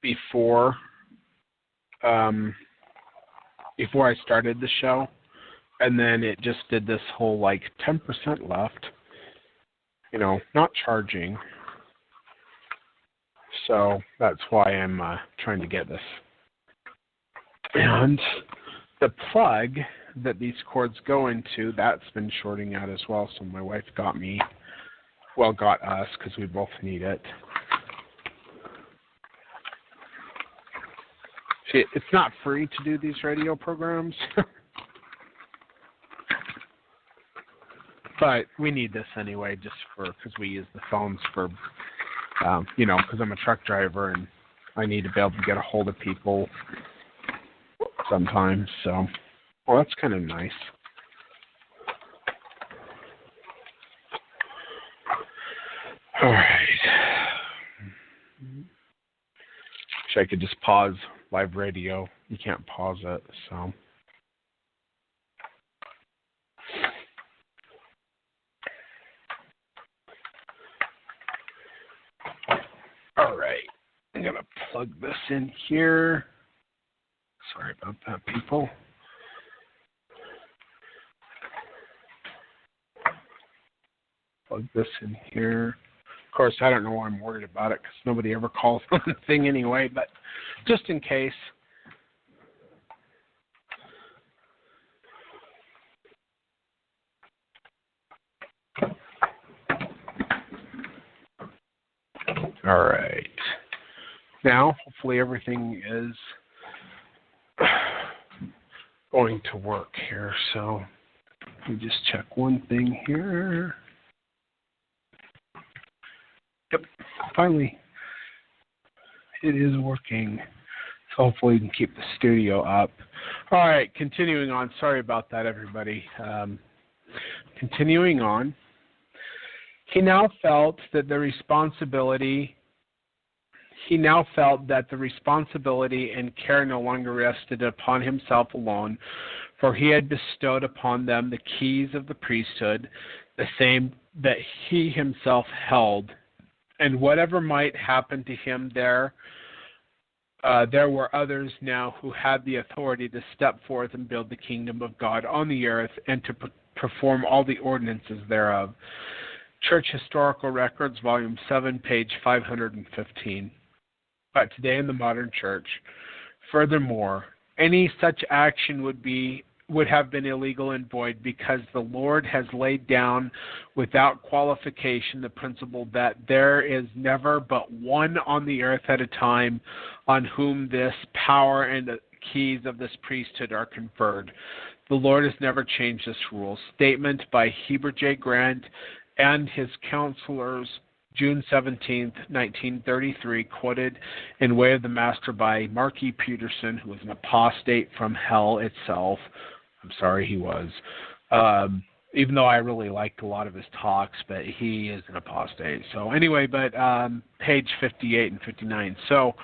before I started the show, and then it just did this whole 10% left. Not charging. So that's why I'm trying to get this. And the plug that these cords go into, that's been shorting out as well. So my wife got us, because we both need it. See, it's not free to do these radio programs. But we need this anyway, just because we use the phones for, because I'm a truck driver and I need to be able to get a hold of people sometimes. So, well, that's kind of nice. All right. Wish I could just pause live radio. You can't pause it, so. All right. I'm going to plug this in here. Sorry about that, people. Plug this in here. Of course, I don't know why I'm worried about it, because nobody ever calls on the thing anyway, but just in case. All right. Now, hopefully everything is going to work here. So let me just check one thing here. Yep, finally it is working. So hopefully we can keep the studio up. All right, continuing on. Sorry about that, everybody. Continuing on. He now felt that the responsibility and care no longer rested upon himself alone, for he had bestowed upon them the keys of the priesthood, the same that he himself held. And whatever might happen to him there were others now who had the authority to step forth and build the kingdom of God on the earth and to perform all the ordinances thereof. Church Historical Records, Volume 7, page 515. But today in the modern church, furthermore, Any such action would have been illegal and void, because the Lord has laid down without qualification the principle that there is never but one on the earth at a time on whom this power and the keys of this priesthood are conferred. The Lord has never changed this rule. Statement by T.P.J.S and his counselors, June 17, 1933, quoted in Way of the Master by Marquis Peterson, who was an apostate from hell itself. I'm sorry, he was. Even though I really liked a lot of his talks, but he is an apostate. So anyway, but page 58 and 59. So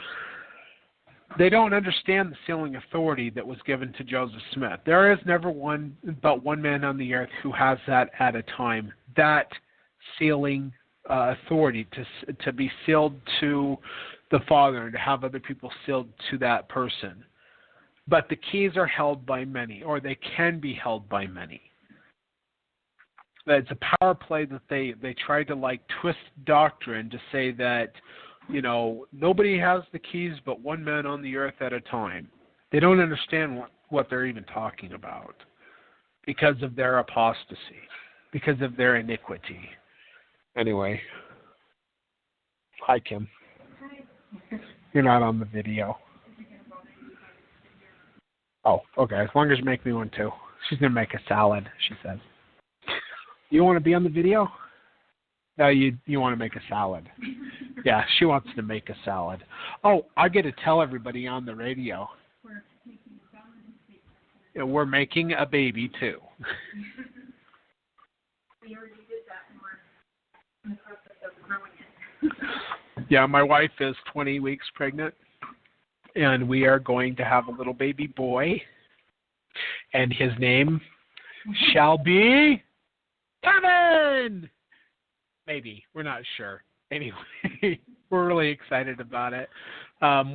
they don't understand the sealing authority that was given to Joseph Smith. There is never but one man on the earth who has that at a time. That sealing authority to be sealed to the Father and to have other people sealed to that person. But the keys are held by many, or they can be held by many. It's a power play that they try to like twist doctrine to say that, you know, nobody has the keys but one man on the earth at a time. They don't understand what they're even talking about because of their apostasy, because of their iniquity. Anyway. Hi, Kim. Hi. You're not on the video. Oh, okay. As long as you make me one too. She's going to make a salad, she says. You want to be on the video? No, you want to make a salad. Yeah, she wants to make a salad. Oh, I get to tell everybody on the radio. We're making a baby too. We already did that, and we're in the process of growing it. Yeah, my wife is 20 weeks pregnant, and we are going to have a little baby boy, and his name shall be Kevin! Maybe. We're not sure. Anyway, we're really excited about it.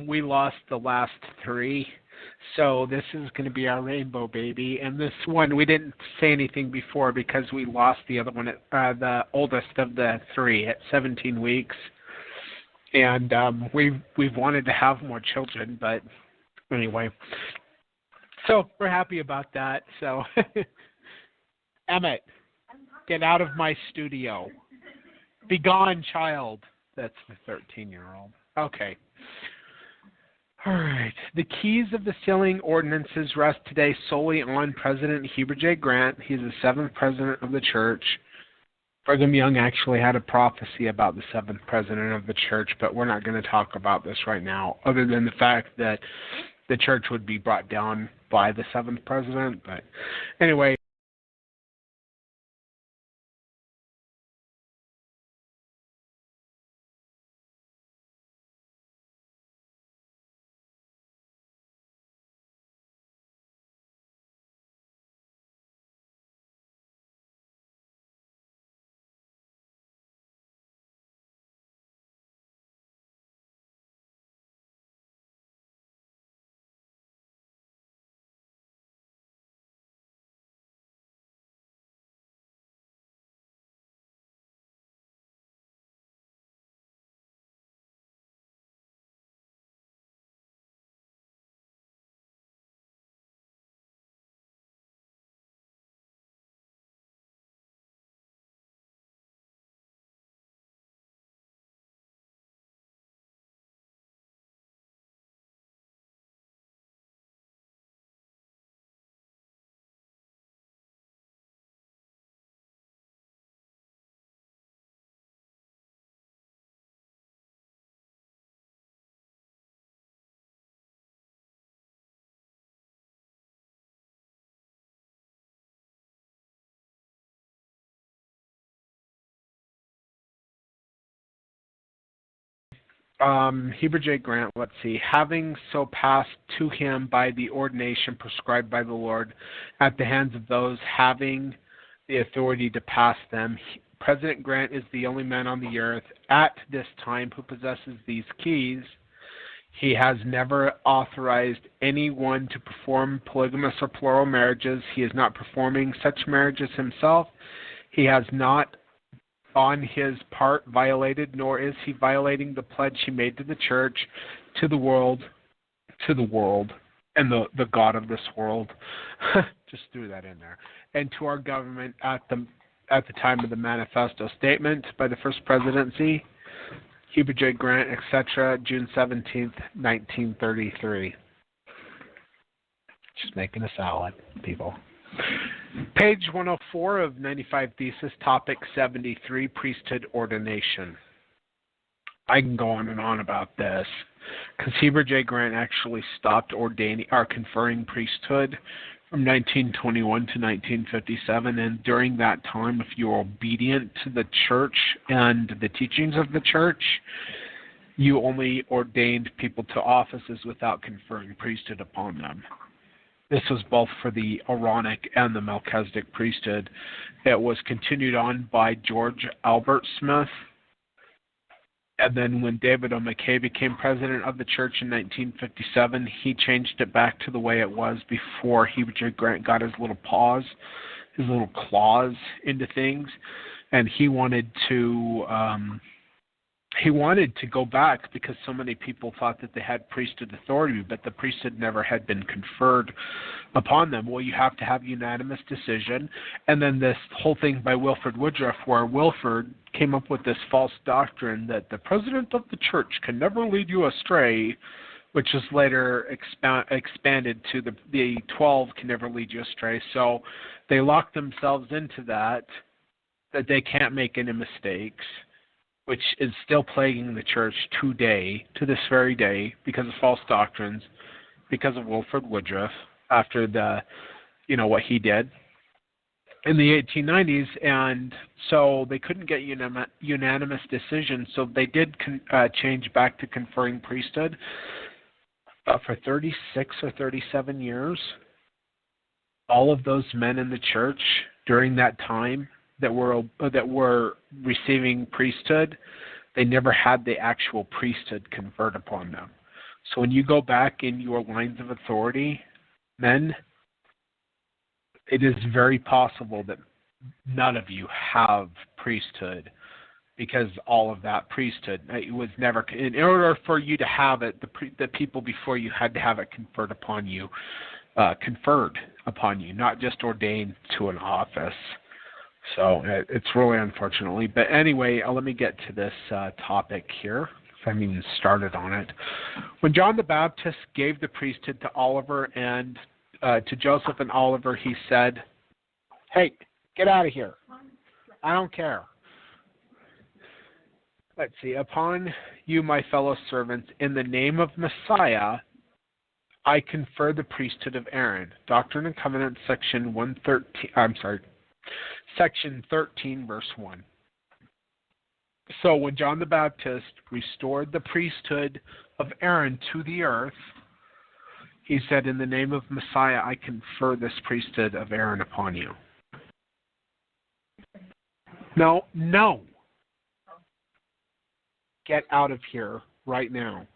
We lost the last 3, so this is going to be our rainbow baby. And this one, we didn't say anything before because we lost the other one, the oldest of the 3 at 17 weeks. And we've wanted to have more children, but anyway. So we're happy about that. So, Emmett, get out of my studio. Be gone, child. That's the 13-year-old. Okay. All right. The keys of the sealing ordinances rest today solely on President Heber J. Grant. He's the 7th president of the church. Brigham Young actually had a prophecy about the 7th president of the church, but we're not going to talk about this right now, other than the fact that the church would be brought down by the 7th president. But anyway. Heber J. Grant, let's see. Having so passed to him by the ordination prescribed by the Lord at the hands of those having the authority to pass them, President Grant is the only man on the earth at this time who possesses these keys. He has never authorized anyone to perform polygamous or plural marriages. He is not performing such marriages himself. He has not on his part violated, nor is he violating the pledge he made to the church, to the world, and the God of this world. Just threw that in there. And to our government at the time of the manifesto statement by the first presidency, T.P.J. Grant, etc., June 17th, 1933. Just making a salad, people. Page 104 of 95 Thesis, topic 73, priesthood ordination. I can go on and on about this, because T.P.J. Grant actually stopped conferring priesthood from 1921 to 1957, and during that time, if you were obedient to the church and the teachings of the church, you only ordained people to offices without conferring priesthood upon them. This was both for the Aaronic and the Melchizedek priesthood. It was continued on by George Albert Smith. And then when David O. McKay became president of the church in 1957, he changed it back to the way it was before T.P.J. Grant got his little claws into things. And he wanted to go back because so many people thought that they had priesthood authority, but the priesthood never had been conferred upon them. Well, you have to have unanimous decision. And then this whole thing by Wilford Woodruff, where Wilford came up with this false doctrine that the president of the church can never lead you astray, which was later expanded to the 12 can never lead you astray. So they locked themselves into that they can't make any mistakes, which is still plaguing the church today, to this very day, because of false doctrines, because of Wilford Woodruff, after what he did in the 1890s. And so they couldn't get unanimous decisions, so they did change back to conferring priesthood for 36 or 37 years. All of those men in the church during that time that were receiving priesthood, they never had the actual priesthood conferred upon them. So when you go back in your lines of authority, men, it is very possible that none of you have priesthood, because all of that priesthood, it was never, in order for you to have it, the people before you had to have it conferred upon you, not just ordained to an office. So it's really unfortunately. But anyway, let me get to this topic here. I haven't even started on it. When John the Baptist gave the priesthood to Oliver and to Joseph and Oliver, he said, "Hey, get out of here. I don't care. Let's see. Upon you, my fellow servants, in the name of Messiah, I confer the priesthood of Aaron." Doctrine and Covenants, section 13, verse 1. So when John the Baptist restored the priesthood of Aaron to the earth, he said, "In the name of Messiah, I confer this priesthood of Aaron upon you." No. Get out of here right now.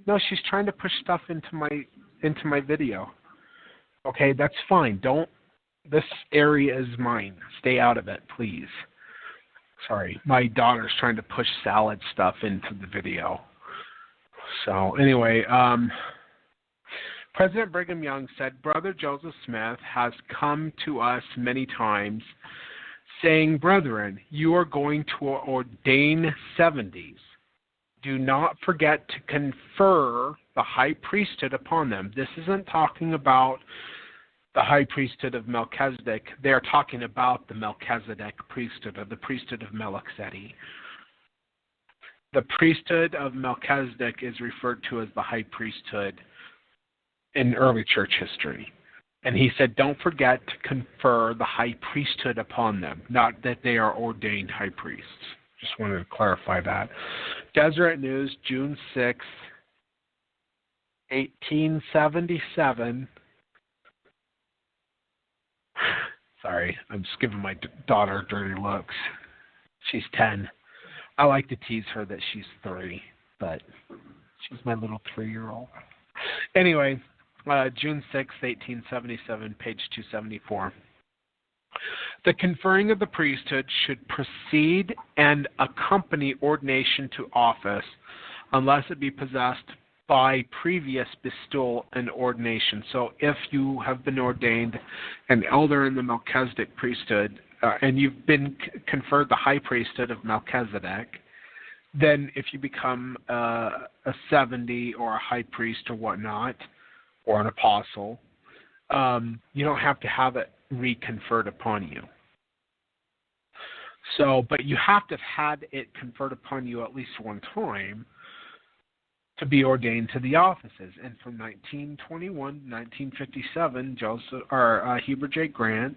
No, she's trying to push stuff into my video. Okay, that's fine. This area is mine. Stay out of it, please. Sorry, my daughter's trying to push salad stuff into the video. So anyway, President Brigham Young said, "Brother Joseph Smith has come to us many times, saying, 'Brethren, you are going to ordain 70s. Do not forget to confer the high priesthood upon them.'" This isn't talking about the high priesthood of Melchizedek. They are talking about the Melchizedek priesthood, or the priesthood of Melchizedek. The priesthood of Melchizedek is referred to as the high priesthood in early church history. And he said, don't forget to confer the high priesthood upon them, not that they are ordained high priests. Just wanted to clarify that. Deseret News, June 6, 1877. Sorry, I'm just giving my daughter dirty looks. She's 10. I like to tease her that she's 3, but she's my little 3-year-old. Anyway, June 6, 1877, page 274. The conferring of the priesthood should precede and accompany ordination to office, unless it be possessed by previous bestowal and ordination. So if you have been ordained an elder in the Melchizedek priesthood, and you've been conferred the high priesthood of Melchizedek, then if you become a 70 or a high priest or whatnot, or an apostle, you don't have to have it reconferred upon you. So, but you have to have had it conferred upon you at least one time to be ordained to the offices. And from 1921 to 1957, Heber J. Grant,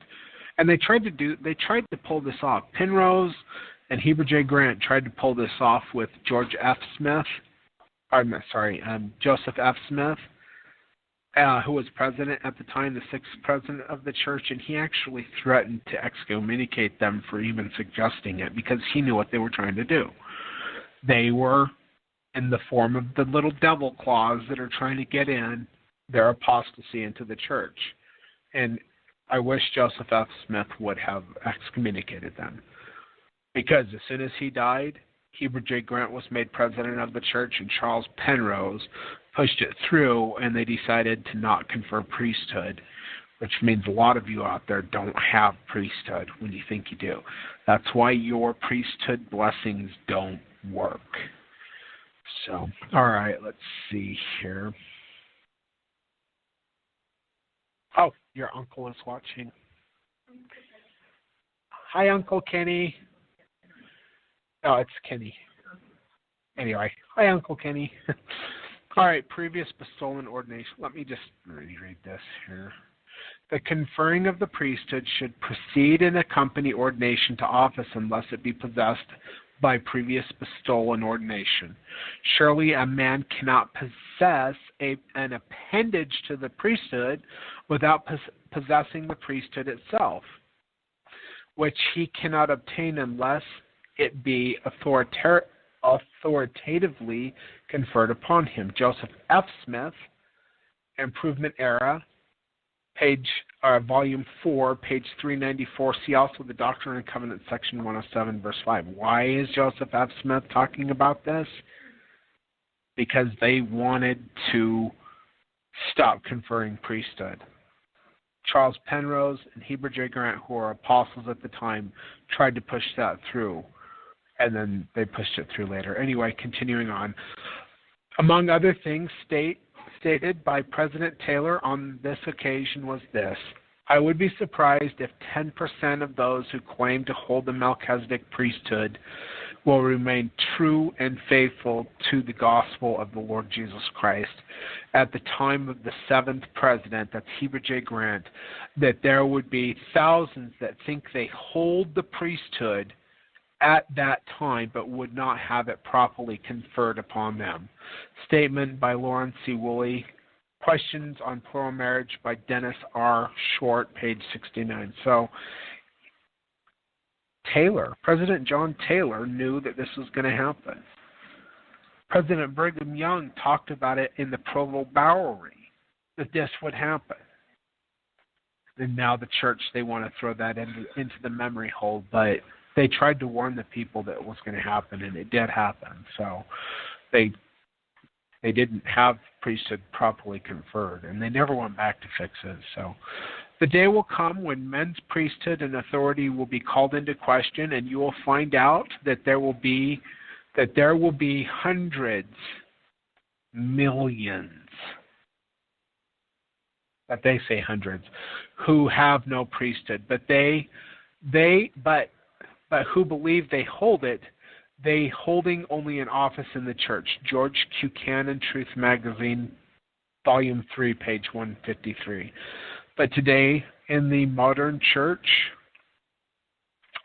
and they tried to pull this off. Penrose and Heber J. Grant tried to pull this off with Joseph F. Smith, who was president at the time, the sixth president of the church, and he actually threatened to excommunicate them for even suggesting it because he knew what they were trying to do. They were in the form of the little devil claws that are trying to get in their apostasy into the church. And I wish Joseph F. Smith would have excommunicated them. Because as soon as he died, Heber J. Grant was made president of the church, and Charles Penrose pushed it through, and they decided to not confer priesthood, which means a lot of you out there don't have priesthood when you think you do. That's why your priesthood blessings don't work. So, all right, let's see here. Oh, your uncle is watching. Hi, Uncle Kenny. Oh, it's Kenny. Anyway, hi, Uncle Kenny. All right, previous bestowal and ordination. Let me just reread this here. The conferring of the priesthood should precede and accompany ordination to office unless it be possessed by previous bestowal and ordination. Surely a man cannot possess an appendage to the priesthood without possessing the priesthood itself, which he cannot obtain unless it be authoritatively conferred upon him. Joseph F. Smith, Improvement Era, Volume 4, page 394. See also the Doctrine and Covenants, section 107, verse 5. Why is Joseph F. Smith talking about this? Because they wanted to stop conferring priesthood. Charles Penrose and Heber J. Grant, who were apostles at the time, tried to push that through, and then they pushed it through later. Anyway, continuing on. Among other things stated by President Taylor on this occasion was this: I would be surprised if 10% of those who claim to hold the Melchizedek priesthood will remain true and faithful to the gospel of the Lord Jesus Christ at the time of the seventh president, that's Heber J. Grant, that there would be thousands that think they hold the priesthood at that time but would not have it properly conferred upon them. Statement by Lawrence C. Woolley. Questions on Plural Marriage by Dennis R. Short, page 69. So President John Taylor knew that this was going to happen. President Brigham Young talked about it in the Provo Bowery, that this would happen. And now the church, they want to throw that into the memory hole, but they tried to warn the people that it was going to happen, and it did happen. So they didn't have priesthood properly conferred, and they never went back to fix it. So the day will come when men's priesthood and authority will be called into question, and you will find out that there will be hundreds, millions, but they say hundreds, who have no priesthood, but who believe they hold it, they holding only an office in the church. George Buchanan, Truth Magazine, Volume 3, page 153. But today, in the modern church,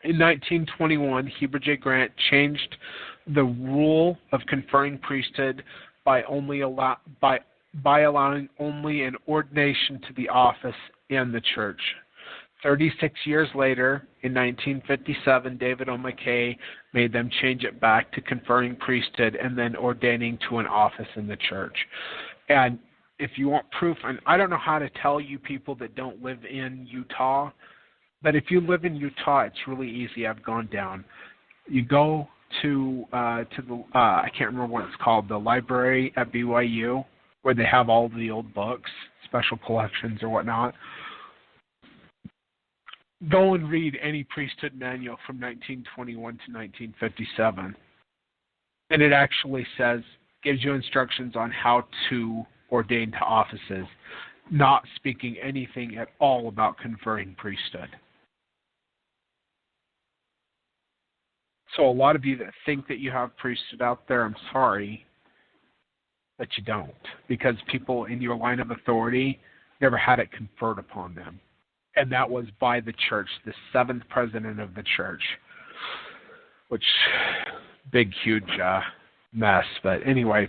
in 1921, Heber J. Grant changed the rule of conferring priesthood by allowing only an ordination to the office in the church. 36 years later, in 1957, David O. McKay made them change it back to conferring priesthood and then ordaining to an office in the church. And if you want proof, and I don't know how to tell you people that don't live in Utah, but if you live in Utah, it's really easy. I've gone down. You go to the I can't remember what it's called, the library at BYU, where they have all the old books, special collections or whatnot, go and read any priesthood manual from 1921 to 1957. And it actually gives you instructions on how to ordain to offices, not speaking anything at all about conferring priesthood. So a lot of you that think that you have priesthood out there, I'm sorry, but you don't. Because people in your line of authority never had it conferred upon them. And that was by the church, the seventh president of the church. Which, big, huge mess. But anyway,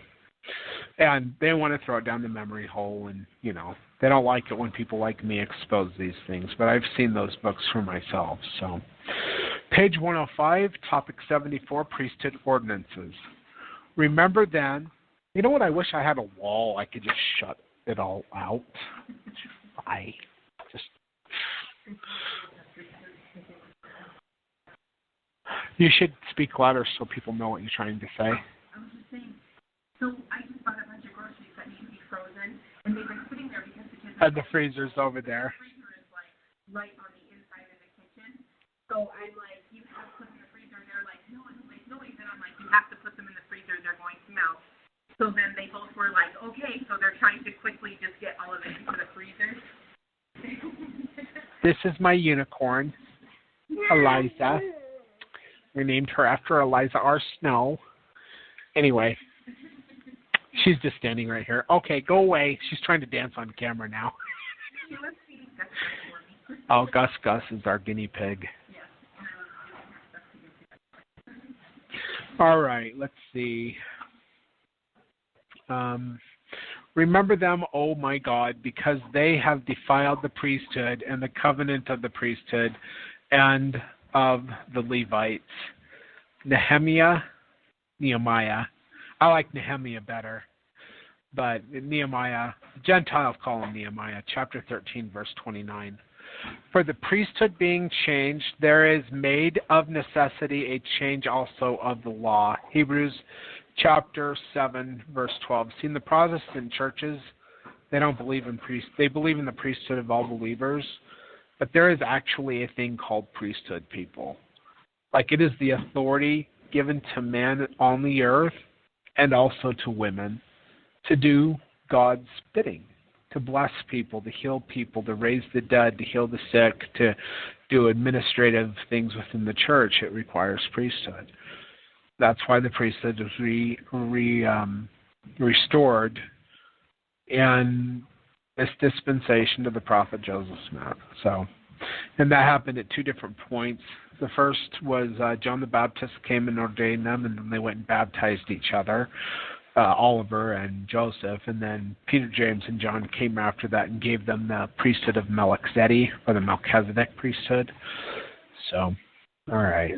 and they want to throw it down the memory hole. And, they don't like it when people like me expose these things. But I've seen those books for myself. So, page 105, topic 74, priesthood ordinances. Remember then, you know what? I wish I had a wall. I could just shut it all out. You should speak louder so people know what you're trying to say. I was just saying, so I just bought a bunch of groceries that need to be frozen, and they've been sitting there because the kids And the freezer's over there. The freezer is right on the inside of the kitchen. So I'm like, you have to put them in the freezer. They're like, no, I don't make noise. And I'm like, you have to put them in the freezer. They're going to melt. So then they both were like, okay. So they're trying to quickly just get all of it into the freezer. This is my unicorn, Eliza. We named her after Eliza R. Snow. Anyway, she's just standing right here. Okay, go away. She's trying to dance on camera now. She was feeding Gus for me. Oh, Gus is our guinea pig. All right, let's see. Remember them, O my God, because they have defiled the priesthood and the covenant of the priesthood and of the Levites. Nehemiah. I like Nehemiah better. But Nehemiah, Gentiles call him Nehemiah, chapter 13, verse 29. For the priesthood being changed, there is made of necessity a change also of the law. Hebrews chapter 7, verse 12. See, in the Protestant churches, they don't believe in they believe in the priesthood of all believers, but there is actually a thing called priesthood, people. Like, it is the authority given to men on the earth and also to women to do God's bidding, to bless people, to heal people, to raise the dead, to heal the sick, to do administrative things within the church. It requires priesthood. That's why the priesthood was restored in this dispensation to the prophet Joseph Smith. So, and that happened at two different points. The first was John the Baptist came and ordained them, and then they went and baptized each other, Oliver and Joseph, and then Peter, James, and John came after that and gave them the priesthood of Melchizedek, or the Melchizedek priesthood. So, all right.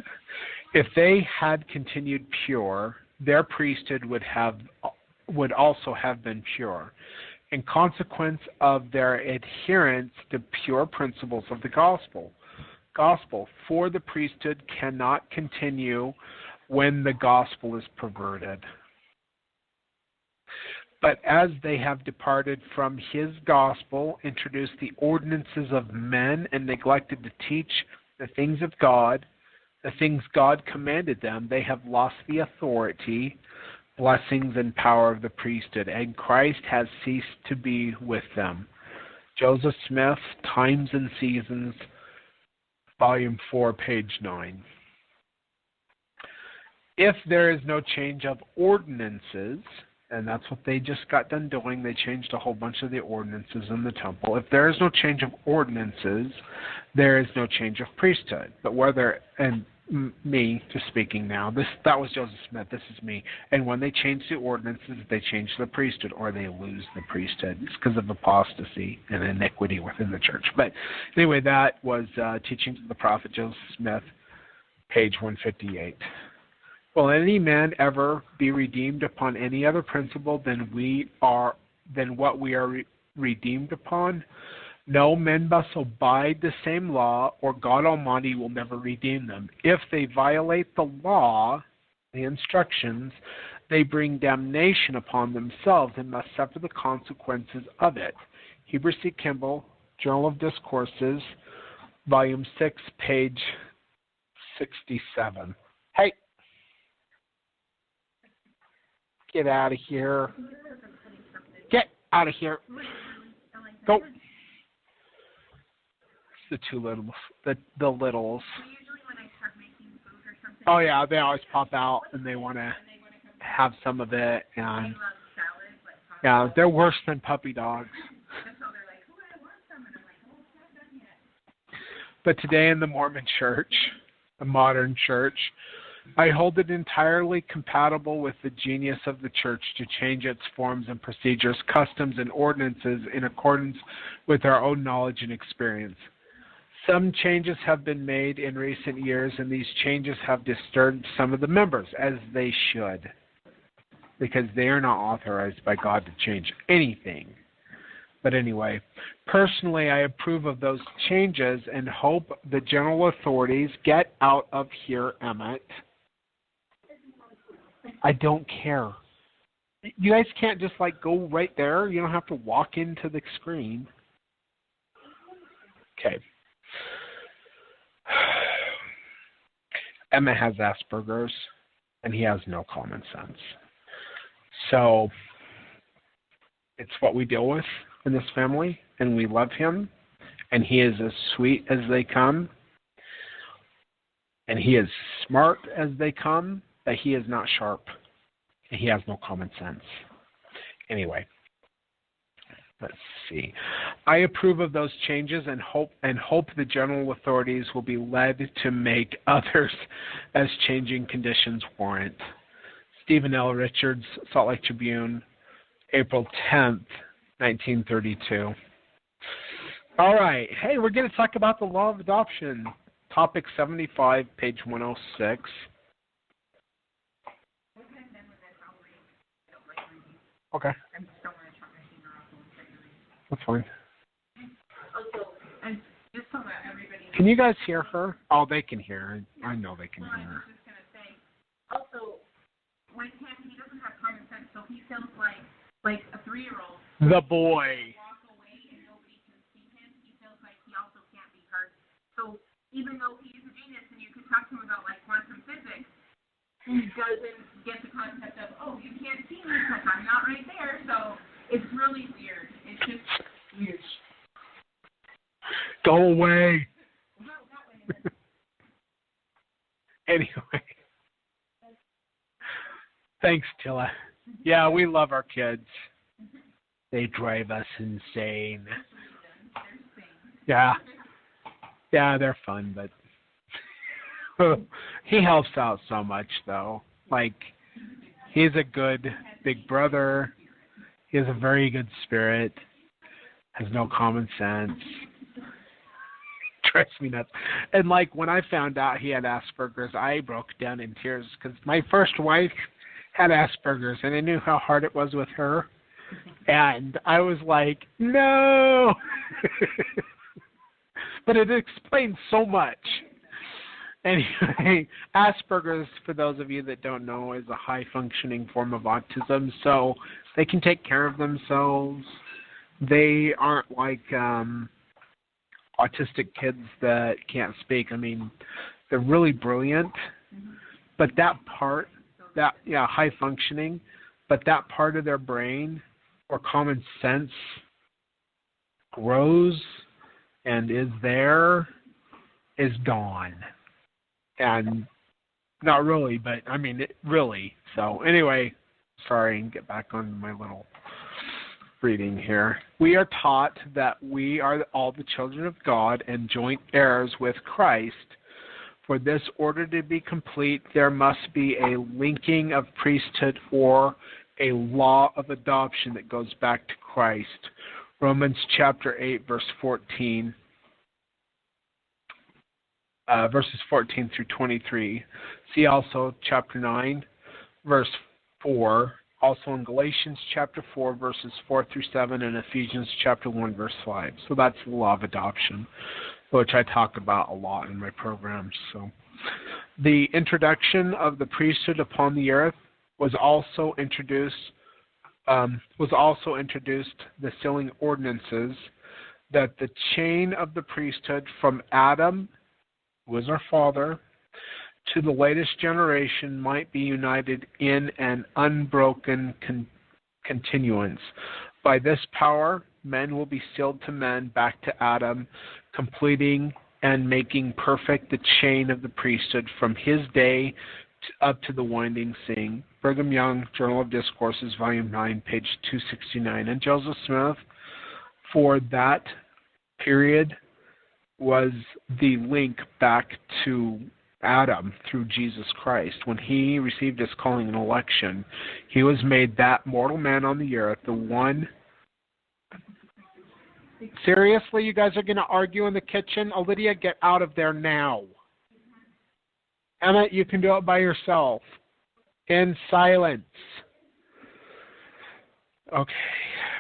If they had continued pure, their priesthood would also have been pure, in consequence of their adherence to pure principles of the gospel. For the priesthood cannot continue when the gospel is perverted. But as they have departed from his gospel, introduced the ordinances of men, and neglected to teach the things of God, the things God commanded them, they have lost the authority, blessings, and power of the priesthood, and Christ has ceased to be with them. Joseph Smith, Times and Seasons, Volume 4, page 9. If there is no change of ordinances, and that's what they just got done doing, they changed a whole bunch of the ordinances in the temple. If there is no change of ordinances, there is no change of priesthood. But whether, and me just speaking now, that was Joseph Smith, this is me. And when they change the ordinances, they change the priesthood, or they lose the priesthood. It's because of apostasy and iniquity within the church. But anyway, that was Teachings of the Prophet Joseph Smith, page 158. Will any man ever be redeemed upon any other principle than what we are redeemed upon? No, men must abide the same law, or God Almighty will never redeem them. If they violate the law, the instructions, they bring damnation upon themselves and must suffer the consequences of it. Heber C. Kimball, Journal of Discourses, Volume 6, page 67. Hey! Get out of here. Get out of here. Go. It's the two littles. The littles. Oh, yeah, they always pop out and they want to have some of it. And yeah, they're worse than puppy dogs. But today in the Mormon church, the modern church, I hold it entirely compatible with the genius of the church to change its forms and procedures, customs, and ordinances in accordance with our own knowledge and experience. Some changes have been made in recent years, and these changes have disturbed some of the members, as they should, because they are not authorized by God to change anything. But anyway, personally, I approve of those changes and hope the general authorities get out of here, Emmett. I don't care. You guys can't just go right there. You don't have to walk into the screen. Okay. Emmett has Asperger's, and he has no common sense. So it's what we deal with in this family, and we love him, and he is as sweet as they come, and he is smart as they come, but he is not sharp, and he has no common sense. Anyway, let's see. I approve of those changes and hope the general authorities will be led to make others as changing conditions warrant. Stephen L. Richards, Salt Lake Tribune, April 10th, 1932. All right. Hey, we're going to talk about the law of adoption. Topic 75, page 106. Okay. That's fine. Can you guys hear her? Oh, they can hear her. I know they can hear her. I was just going to say, also, with him, he doesn't have common sense, so he sounds like a 3-year-old. The boy. Walk away and nobody can see him. He feels like he also can't be heard. So even though he's a genius and you can talk to him about quantum physics, he doesn't get the concept of, oh, you can't see me because I'm not right there. So it's really weird. It's just weird. Go away. Anyway. Thanks, Tilla. Yeah, we love our kids. They drive us insane. Yeah. Yeah, they're fun, but he helps out so much, though. He's a good big brother. He has a very good spirit. Has no common sense. Drives me nuts. And when I found out he had Asperger's, I broke down in tears because my first wife had Asperger's, and I knew how hard it was with her. And I was like, no! But it explains so much. Anyway, Asperger's, for those of you that don't know, is a high-functioning form of autism, so they can take care of themselves. They aren't like autistic kids that can't speak. I mean, they're really brilliant, but that part, high-functioning, but that part of their brain where common sense grows and is there is gone. And not really, but I mean, it really. So anyway, sorry, and get back on my little reading here. We are taught that we are all the children of God and joint heirs with Christ. For this order to be complete, there must be a linking of priesthood or a law of adoption that goes back to Christ. Romans chapter 8, verse 14. Verses 14 through 23. See also chapter 9, verse 4. Also in Galatians chapter 4, verses 4 through 7, and Ephesians chapter 1, verse 5. So that's the law of adoption, which I talk about a lot in my programs. So The introduction of the priesthood upon the earth was also introduced the sealing ordinances that the chain of the priesthood from Adam, who was our father, to the latest generation might be united in an unbroken continuance. By this power, men will be sealed to men back to Adam, completing and making perfect the chain of the priesthood from his day up to the winding scene. Brigham Young, Journal of Discourses, Volume 9, page 269. And Joseph Smith, for that period, was the link back to Adam through Jesus Christ. When he received his calling and election, he was made that mortal man on the earth, the one. Seriously, you guys are going to argue in the kitchen? Lydia, get out of there now. Emma, you can do it by yourself. In silence. Okay.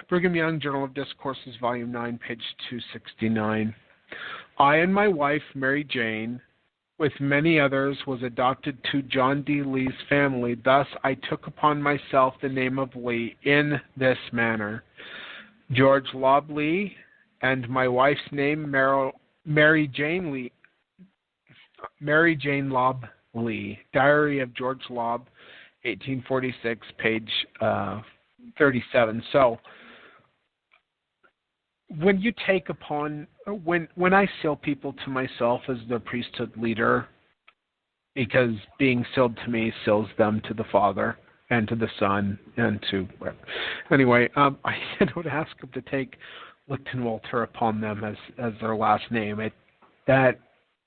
Brigham Young, Journal of Discourses, Volume 9, page 269. I and my wife, Mary Jane, with many others, was adopted to John D. Lee's family. Thus, I took upon myself the name of Lee in this manner. George Lobb Lee, and my wife's name, Mary Jane Lobb Lee. Diary of George Lobb, 1846, page 37. So, when you take upon, when I seal people to myself as the priesthood leader, because being sealed to me seals them to the Father and to the Son and to, anyway, I would ask them to take Lichtenwalter upon them as their last name. That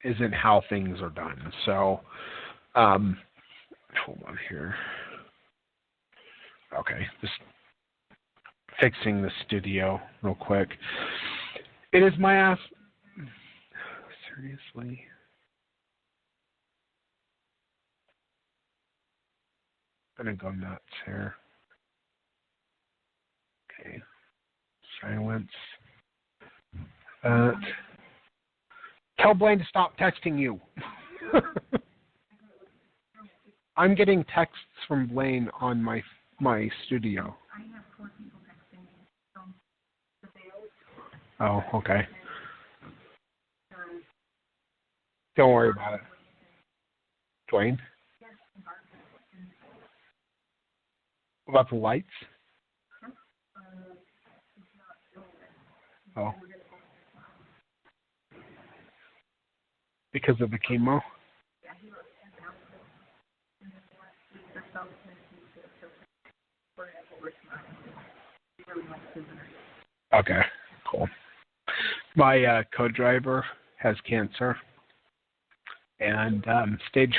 isn't how things are done. So, hold on here. Okay, just fixing the studio real quick. It is my seriously. I'm gonna go nuts here. Okay. Silence. Tell Blaine to stop texting you. I'm getting texts from Blaine on my studio. I have 4 people texting me. Oh, okay. Don't worry about it. Dwayne? About the lights? Oh. Because of the chemo? Okay, cool. My co-driver has cancer and stage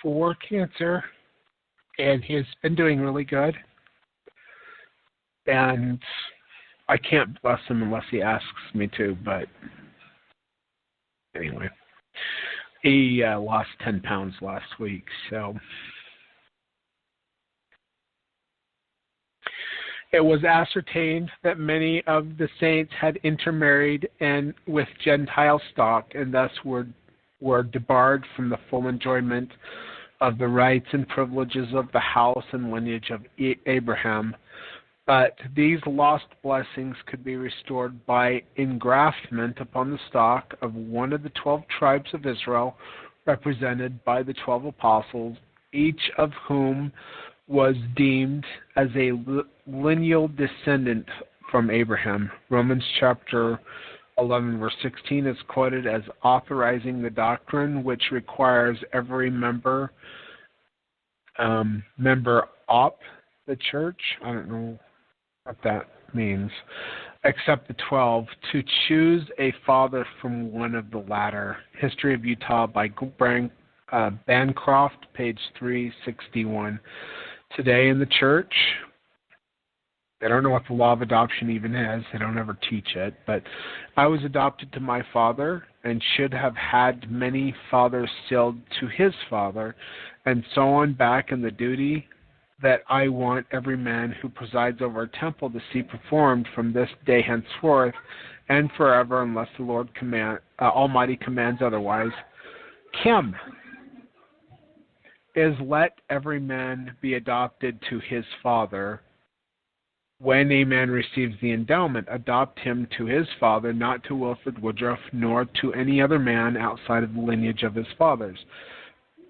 4 cancer, and he's been doing really good. And I can't bless him unless he asks me to, but anyway. He lost 10 pounds last week, so it was ascertained that many of the saints had intermarried and with Gentile stock, and thus were debarred from the full enjoyment of the rights and privileges of the house and lineage of Abraham. But these lost blessings could be restored by engraftment upon the stock of one of the 12 tribes of Israel, represented by the 12 apostles, each of whom was deemed as a lineal descendant from Abraham. Romans chapter 11, verse 16 is quoted as authorizing the doctrine which requires every member op the church. I don't know what that means, except the 12, to choose a father from one of the latter. History of Utah by Bancroft, page 361. Today in the church, they don't know what the law of adoption even is. They don't ever teach it. But I was adopted to my father and should have had many fathers sealed to his father, and so on back in the duty that I want every man who presides over a temple to see performed from this day henceforth, and forever, unless the Lord Almighty commands otherwise. Kim is let every man be adopted to his father. When a man receives the endowment, adopt him to his father, not to Wilford Woodruff, nor to any other man outside of the lineage of his fathers.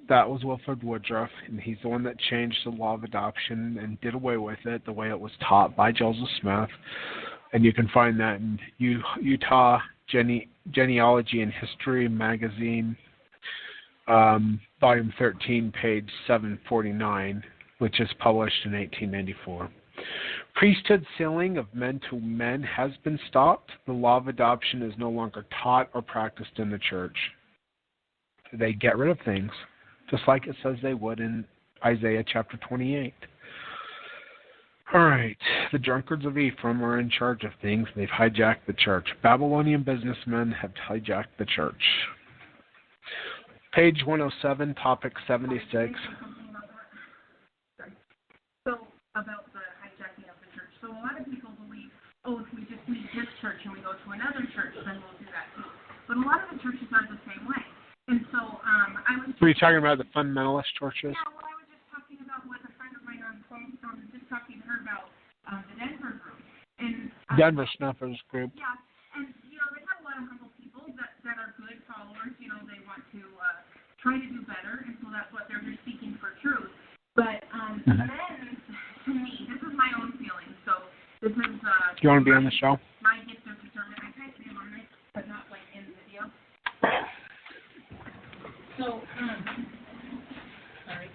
That was Wilford Woodruff, and he's the one that changed the law of adoption and did away with it the way it was taught by Joseph Smith. And you can find that in Utah Genealogy and History magazine, volume 13, page 749, which is published in 1894. Priesthood sealing of men to men has been stopped. The law of adoption is no longer taught or practiced in the church. They get rid of things, just like it says they would in Isaiah chapter 28. All right, the drunkards of Ephraim are in charge of things. They've hijacked the church. Babylonian businessmen have hijacked the church. Page 107, topic 76. So, about the hijacking of the church. So a lot of people believe, if we just leave this church and we go to another church, then we'll do that too. But a lot of the churches are the same way. And so I was... Were you talking about the fundamentalist churches? Yeah, well, I was just talking about with a friend of mine on phone, just talking to her about the Denver group. And Denver Snuffers group. Yeah, and, they have a lot of humble people that are good followers. They want to try to do better, and so that's what they're just seeking for truth. But then, to me, this is my own feeling. So this is... Do you want to be on the show? My gift of discernment. I tried to be on this, but not like in the video. So, sorry.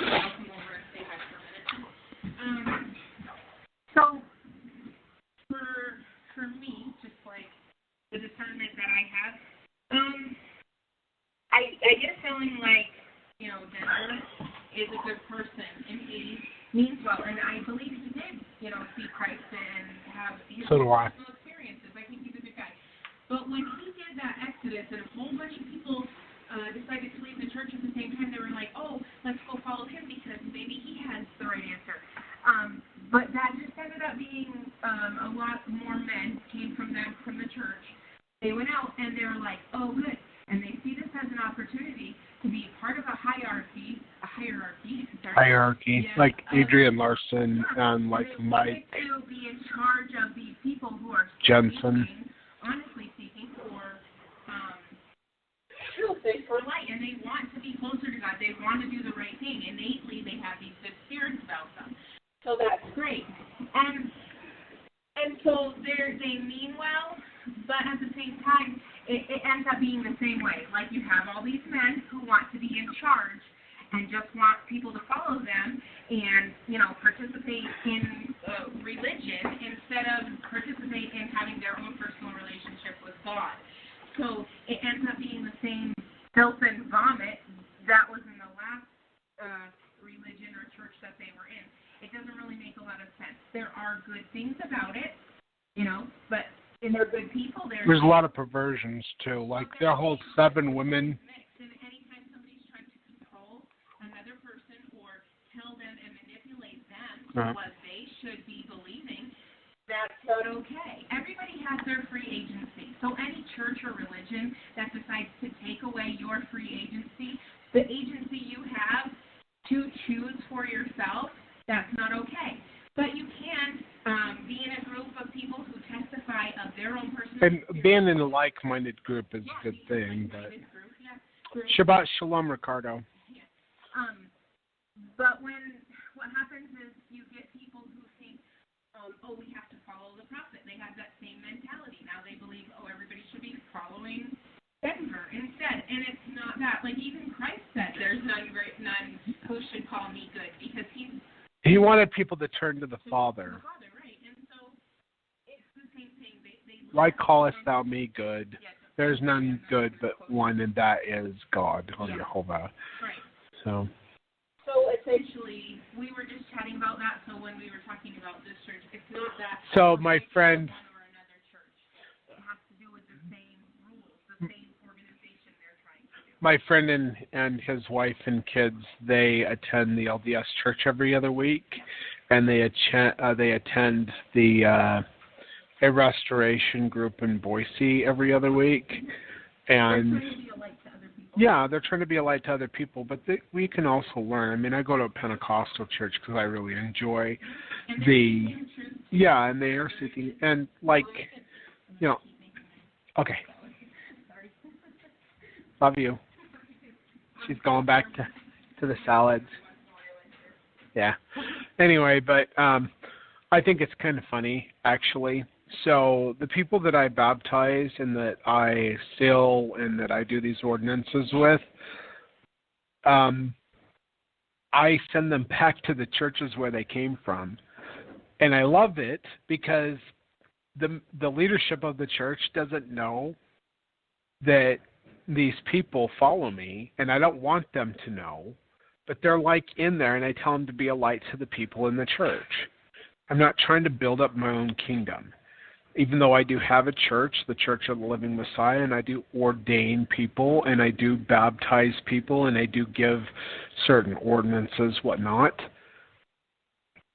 I'll come over and say hi for a minute. So, for me, just like the discernment that I have, I get a feeling like, Denver is a good person and he means well, and I believe he did, see Christ and have his personal experiences. I think he's a good guy. But when he did that Exodus and a whole bunch of people decided to leave the church at the same time, they were like, let's go follow him because maybe he has the right answer. But that just ended up being a lot more men came from the church. They went out and they were like, good. And they see this as an opportunity to be part of a hierarchy, yeah, like Adrian Larson and like Mike. To be in charge of these people who are Jensen. Honestly speaking, for truth, for light, and they want to be closer to God. They want to do the right thing. Innately, they have these good spirits about them. So that's great. And so they mean well, but at the same time, it ends up being the same way. Like you have all these men who want to be in charge and just want people to follow them and, participate in religion instead of participate in having their own personal relationship with God. So it ends up being the same filth and vomit that was in the last religion or church that they were in. It doesn't really make a lot of sense. There are good things about it, but and they're good people. There's a lot of perversions too, like the whole 7 women. And anytime somebody's trying to control another person or tell them and manipulate them to what they should be believing, that's not okay. Everybody has their free agency. So any church or religion that decides to take away your free agency, the agency you have to choose for yourself, that's not okay. But you can be in a group of people who testify of their own personal experience. And being in a like-minded group is a good thing. But Shabbat Shalom, Ricardo. Yeah. But what happens is you get people who think, we have to follow the prophet. They have that same mentality. Now they believe, everybody should be following Denver instead. And it's not that. Like even Christ said, there's none who should call me good because he wanted people to turn to the Father. Right. And so it's the same thing. Why callest thou me good? There's none good but one, and that is God, or Jehovah. Right. So essentially, we were just chatting about that. So when we were talking about this church, it's not that. So my friend. One or another church. It has to do with the same rules, the same organization they're trying to do. My friend and his wife and kids, they attend the LDS church every other week, and they attend the a restoration group in Boise every other week, and yeah, they're trying to be a light to other people, but we can also learn. I mean, I go to a Pentecostal church because I really enjoy and the air seeking, and like, you know, okay. Love you. She's going back to the salads. Yeah. Anyway, but I think it's kind of funny, actually. So the people that I baptize and that I seal and that I do these ordinances with, I send them back to the churches where they came from. And I love it because the leadership of the church doesn't know that these people follow me, and I don't want them to know, but they're like in there, and I tell them to be a light to the people in the church. I'm not trying to build up my own kingdom. Even though I do have a church, the Church of the Living Messiah, and I do ordain people, and I do baptize people, and I do give certain ordinances, whatnot,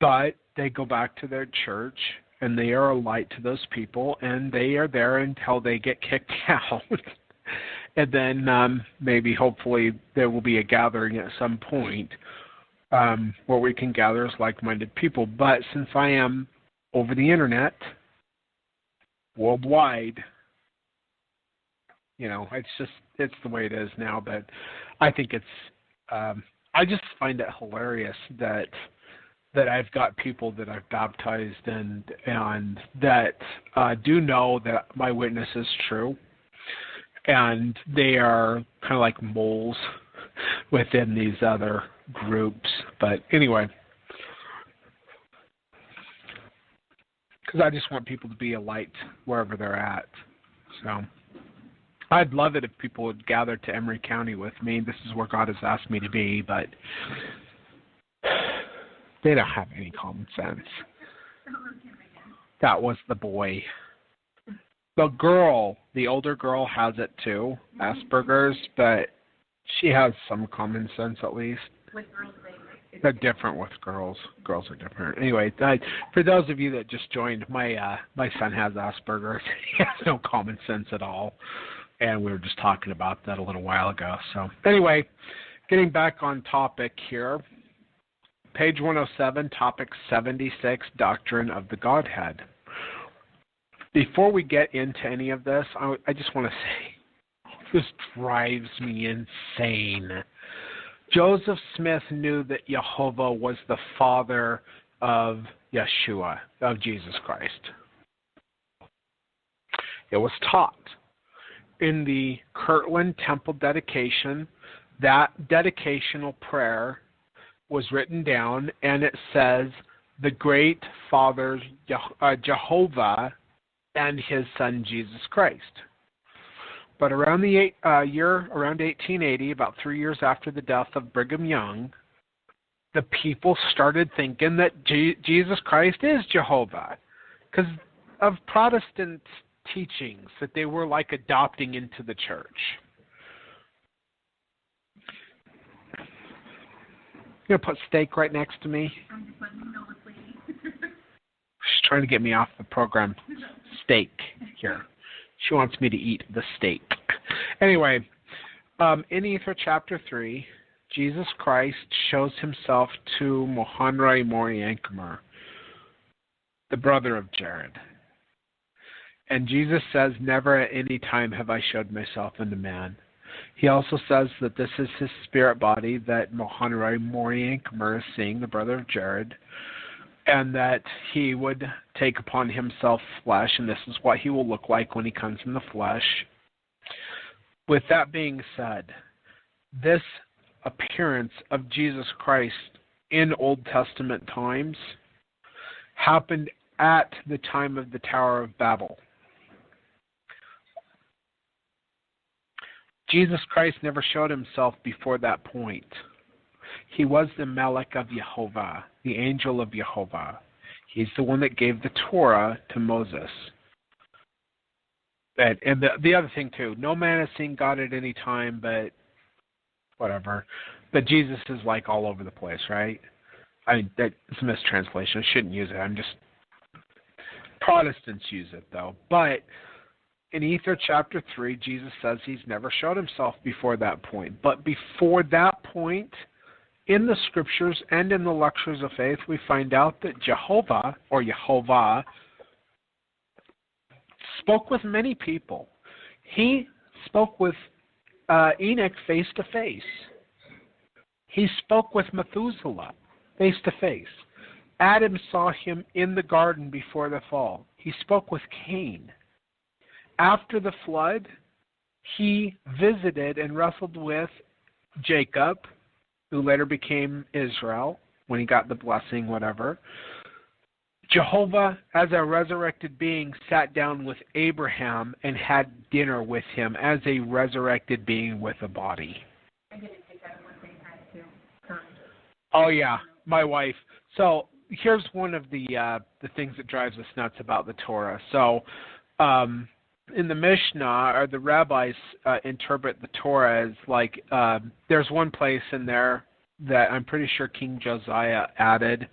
but they go back to their church, and they are a light to those people, and they are there until they get kicked out. And then maybe, hopefully, there will be a gathering at some point where we can gather as like-minded people. But since I am over the internet, worldwide, you know, it's the way it is now. But I think it's I just find it hilarious that I've got people that I've baptized and that do know that my witness is true, and they are kind of like moles within these other groups. But anyway, because I just want people to be a light wherever they're at. So I'd love it if people would gather to Emery County with me. This is where God has asked me to be, but they don't have any common sense. That was the boy. The girl, the older girl, has it too, Asperger's, but she has some common sense at least. With girls, they're different with girls. Girls are different. Anyway, for those of you that just joined, my son has Asperger's. He has no common sense at all, and we were just talking about that a little while ago. So anyway, getting back on topic here. Page 107, topic 76, Doctrine of the Godhead. Before we get into any of this, I just want to say, this drives me insane. Joseph Smith knew that Jehovah was the father of Yeshua, of Jesus Christ. It was taught. In the Kirtland Temple dedication, that dedicational prayer was written down, and it says, the great Father Jehovah and his Son Jesus Christ. But around the around 1880, about 3 years after the death of Brigham Young, the people started thinking that Jesus Christ is Jehovah, because of Protestant teachings that they were like adopting into the church. You're going to put steak right next to me? I'm just letting you know what's waiting. She's trying to get me off the program. Steak here. She wants me to eat the steak. Anyway, in Ether chapter 3, Jesus Christ shows himself to Mohanrai Moriankamer, the brother of Jared. And Jesus says, never at any time have I showed myself unto man. He also says that this is his spirit body that Mohanrai Moriankamer is seeing, the brother of Jared, and that he would take upon himself flesh, and this is what he will look like when he comes in the flesh. With that being said, this appearance of Jesus Christ in Old Testament times happened at the time of the Tower of Babel. Jesus Christ never showed himself before that point. He was the Melech of Jehovah, the angel of Jehovah. He's the one that gave the Torah to Moses. And the other thing, too, no man has seen God at any time, but whatever. But Jesus is like all over the place, right? I mean, that's a mistranslation. I shouldn't use it. I'm just Protestants use it, though. But in Ether chapter 3, Jesus says he's never showed himself before that point. But before that point, in the scriptures and in the lectures of faith, we find out that Jehovah, or Yehovah, spoke with many people. He spoke with Enoch face to face. He spoke with Methuselah face to face. Adam saw him in the garden before the fall. He spoke with Cain. After the flood, he visited and wrestled with Jacob, who later became Israel when he got the blessing, whatever. Jehovah, as a resurrected being, sat down with Abraham and had dinner with him as a resurrected being with a body. I didn't take that one thing too. Oh, yeah, my wife. So here's one of the things that drives us nuts about the Torah. So in the Mishnah, or the rabbis interpret the Torah as like, there's one place in there that I'm pretty sure King Josiah added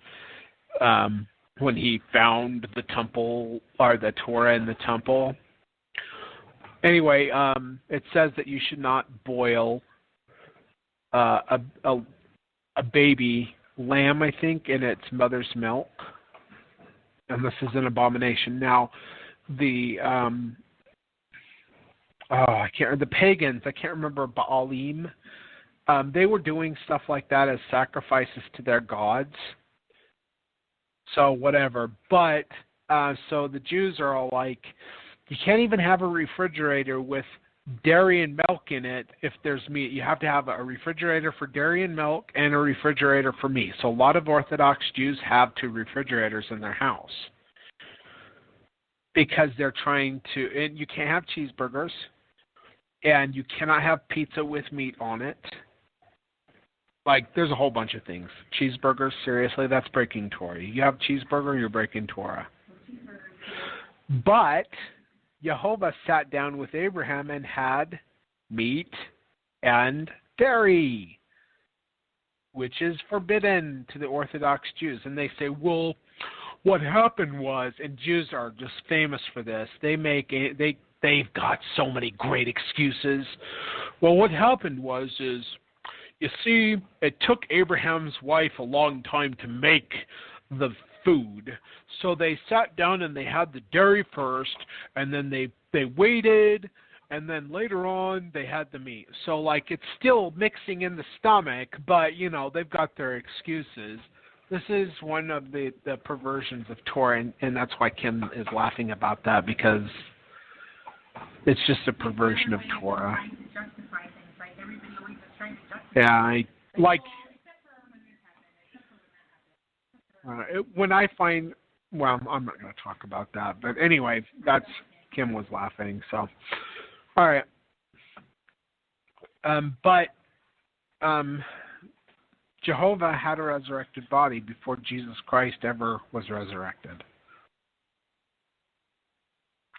when he found the temple, or the Torah in the temple. Anyway, it says that you should not boil a baby lamb, I think, in its mother's milk, and this is an abomination. Now, the pagans, I can't remember, Baalim, they were doing stuff like that as sacrifices to their gods. So whatever. But so the Jews are all like, you can't even have a refrigerator with dairy and milk in it if there's meat. You have to have a refrigerator for dairy and milk and a refrigerator for meat. So a lot of Orthodox Jews have 2 refrigerators in their house because they're trying to, and you can't have cheeseburgers, and you cannot have pizza with meat on it. Like, there's a whole bunch of things. Cheeseburgers, seriously, that's breaking Torah. You have cheeseburger, you're breaking Torah. But Jehovah sat down with Abraham and had meat and dairy, which is forbidden to the Orthodox Jews. And they say, well, what happened was, and Jews are just famous for this, they've got so many great excuses. Well, what happened was, you see, it took Abraham's wife a long time to make the food. So they sat down and they had the dairy first, and then they waited, and then later on they had the meat. So, like, it's still mixing in the stomach, but, you know, they've got their excuses. This is one of the perversions of Torah, and that's why Kim is laughing about that, because it's just a perversion of Torah. Yeah, when I find, well, I'm not going to talk about that, but anyway, Kim was laughing, so, all right. But Jehovah had a resurrected body before Jesus Christ ever was resurrected.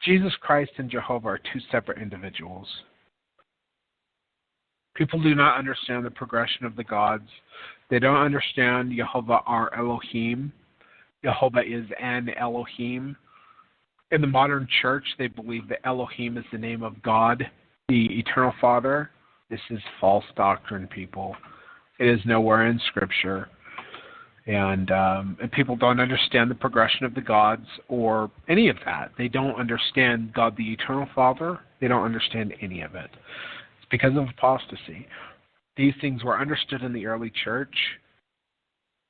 Jesus Christ and Jehovah are 2 separate individuals. People do not understand the progression of the gods. They don't understand Jehovah our Elohim. Jehovah is an Elohim. In the modern church, they believe that Elohim is the name of God, the Eternal Father. This is false doctrine, people. It is nowhere in Scripture. And people don't understand the progression of the gods or any of that. They don't understand God the Eternal Father. They don't understand any of it. It's because of apostasy. These things were understood in the early church.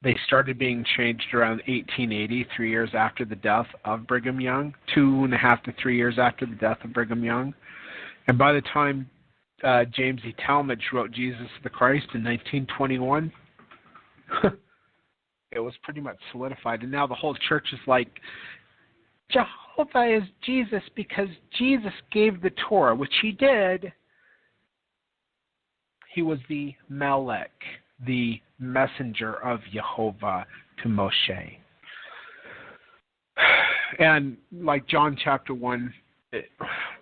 They started being changed around 1880, 3 years after the death of Brigham Young, 2.5 to 3 years after the death of Brigham Young. And by the time James E. Talmage wrote Jesus the Christ in 1921, it was pretty much solidified. And now the whole church is like, Jehovah is Jesus because Jesus gave the Torah, which he did. He was the Melech, the messenger of Jehovah to Moshe. And like John chapter 1,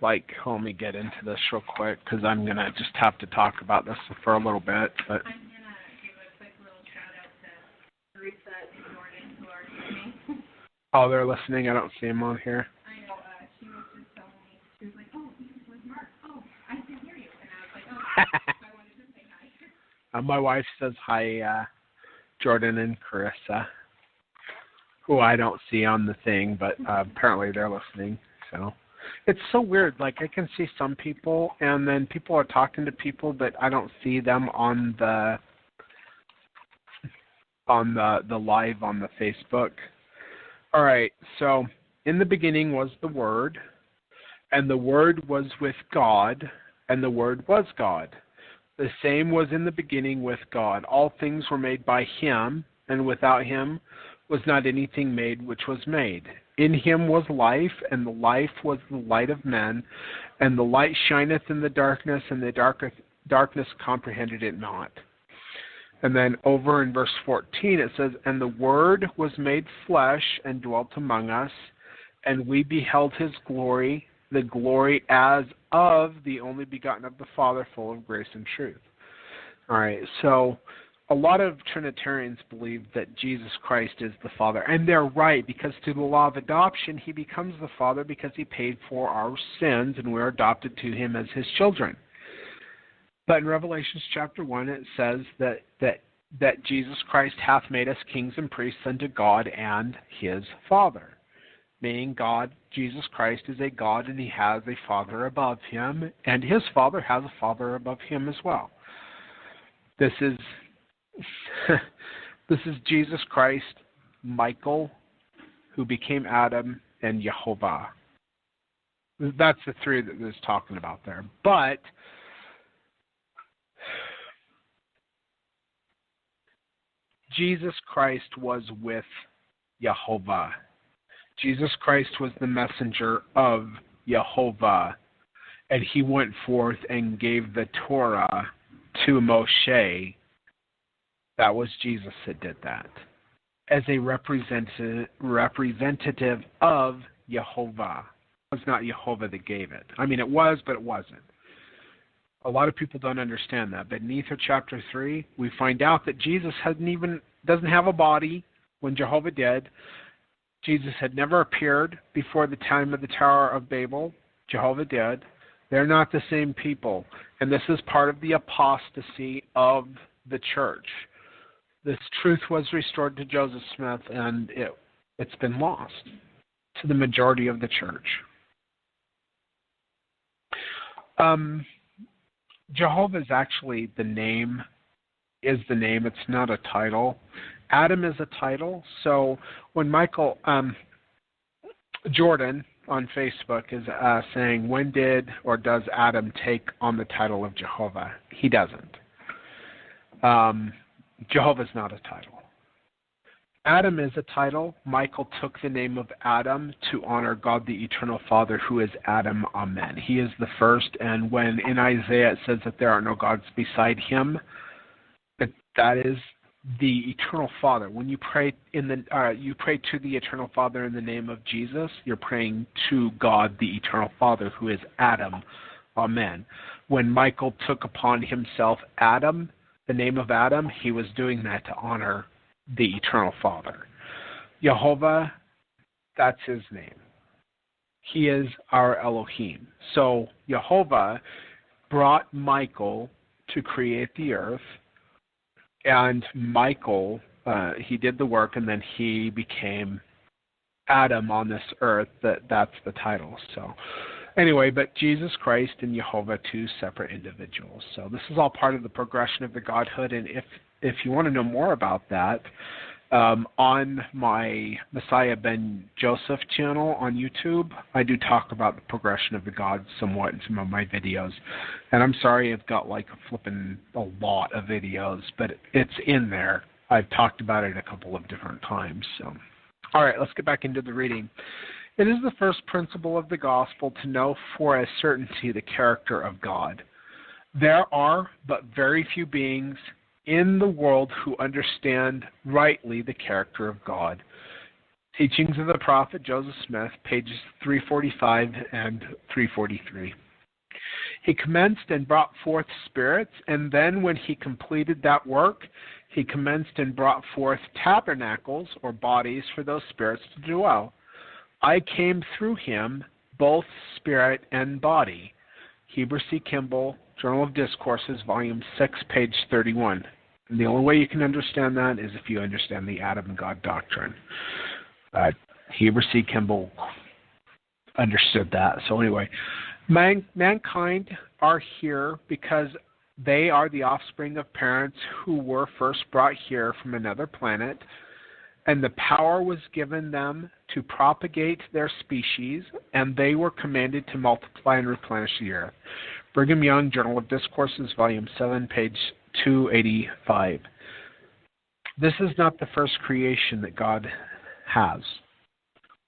let me get into this real quick because I'm going to just have to talk about this for a little bit. But I'm going to give a quick little shout out to Teresa and Jordan who are with me. Oh, they're listening. I don't see them on here. I know. She was just telling me. She was like, "Oh, where's Mark? Oh, I can hear you." And I was like, "Oh, I wanted to say hi." My wife says hi, Jordan and Carissa, who I don't see on the thing, but apparently they're listening. So it's so weird. Like, I can see some people, and then people are talking to people, but I don't see them on the live on the Facebook. All right. So in the beginning was the Word, and the Word was with God, and the Word was God. The same was in the beginning with God. All things were made by Him, and without Him was not anything made which was made. In Him was life, and the life was the light of men. And the light shineth in the darkness, and the darkness comprehended it not. And then over in verse 14 it says, And the Word was made flesh and dwelt among us, and we beheld His glory, the glory as of the only begotten of the Father, full of grace and truth. All right, so a lot of Trinitarians believe that Jesus Christ is the Father, and they're right, because through the law of adoption, He becomes the Father because He paid for our sins, and we're adopted to Him as His children. But in Revelation chapter 1, it says that Jesus Christ hath made us kings and priests unto God and His Father. Meaning God, Jesus Christ, is a God, and He has a Father above Him, and His Father has a Father above Him as well. This is Jesus Christ, Michael, who became Adam, and Jehovah. That's the three that it's talking about there. But Jesus Christ was with Jehovah. Jesus Christ was the messenger of Jehovah, and He went forth and gave the Torah to Moshe. That was Jesus that did that, as a representative of Jehovah. It was not Jehovah that gave it. I mean, it was, but it wasn't. A lot of people don't understand that. But in Ether chapter 3, we find out that Jesus doesn't have a body when Jehovah did. Jesus had never appeared before the time of the Tower of Babel. Jehovah did. They're not the same people. And this is part of the apostasy of the church. This truth was restored to Joseph Smith, and it's been lost to the majority of the church. Jehovah is actually the name. It's not a title. Adam is a title. So when Michael Jordan on Facebook is saying, when did or does Adam take on the title of Jehovah? He doesn't. Jehovah is not a title. Adam is a title. Michael took the name of Adam to honor God the Eternal Father, who is Adam. Amen. He is the first, and when in Isaiah it says that there are no gods beside Him, that is the Eternal Father. When you pray you pray to the Eternal Father in the name of Jesus, you're praying to God the Eternal Father, who is Adam. Amen. When Michael took upon himself Adam, the name of Adam, he was doing that to honor the Eternal Father. Jehovah, that's His name. He is our Elohim. So Jehovah brought Michael to create the earth, and Michael, he did the work, and then he became Adam on this earth. That's the title. So anyway, but Jesus Christ and Jehovah, two separate individuals. So this is all part of the progression of the Godhood, and if you want to know more about that, on my Messiah Ben Joseph channel on YouTube, I do talk about the progression of the gods somewhat in some of my videos. And I'm sorry I've got like a lot of videos, but it's in there. I've talked about it a couple of different times. So, all right, let's get back into the reading. It is the first principle of the gospel to know for a certainty the character of God. There are but very few beings in the world who understand rightly the character of God. Teachings of the Prophet Joseph Smith, pages 345 and 343. He commenced and brought forth spirits, and then when he completed that work, he commenced and brought forth tabernacles, or bodies, for those spirits to dwell. I came through him, both spirit and body. Heber C. Kimball, Journal of Discourses, Volume 6, page 31. And the only way you can understand that is if you understand the Adam and God doctrine. Heber C. Kimball understood that. So anyway, mankind are here because they are the offspring of parents who were first brought here from another planet, and the power was given them to propagate their species, and they were commanded to multiply and replenish the earth. Brigham Young, Journal of Discourses, Volume 7, page 285. This is not the first creation that God has.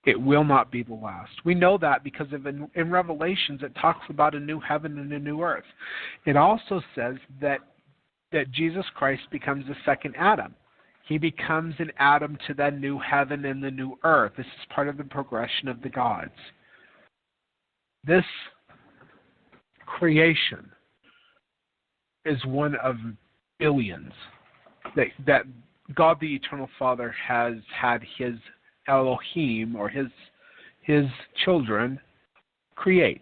It will not be the last. We know that because in Revelations it talks about a new heaven and a new earth. It also says that Jesus Christ becomes the second Adam. He becomes an Adam to the new heaven and the new earth. This is part of the progression of the gods. This creation is one of billions that God the Eternal Father has had his Elohim, or his children, create.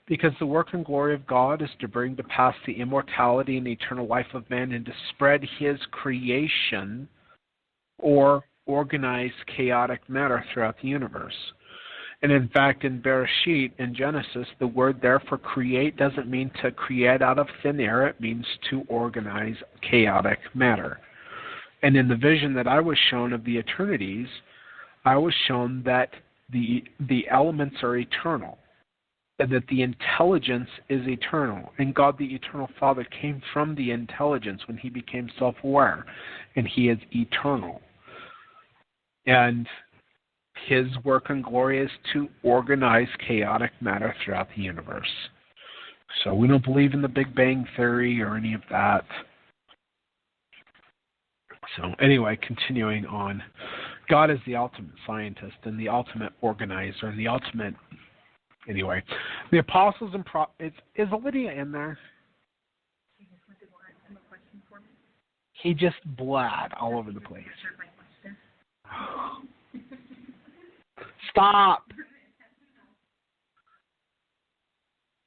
Because the work and glory of God is to bring to pass the immortality and eternal life of man, and to spread his creation, or organized chaotic matter, throughout the universe. And in fact, in Bereshit, in Genesis, the word there for create doesn't mean to create out of thin air. It means to organize chaotic matter. And in the vision that I was shown of the eternities, I was shown that the elements are eternal, and that the intelligence is eternal. And God the Eternal Father came from the intelligence when he became self-aware, and he is eternal. And his work and glory is to organize chaotic matter throughout the universe. So we don't believe in the Big Bang Theory or any of that. So anyway, continuing on. God is the ultimate scientist and the ultimate organizer and the ultimate... Anyway, the apostles and prophets... Is Lydia in there? He just bled all over the place. Stop!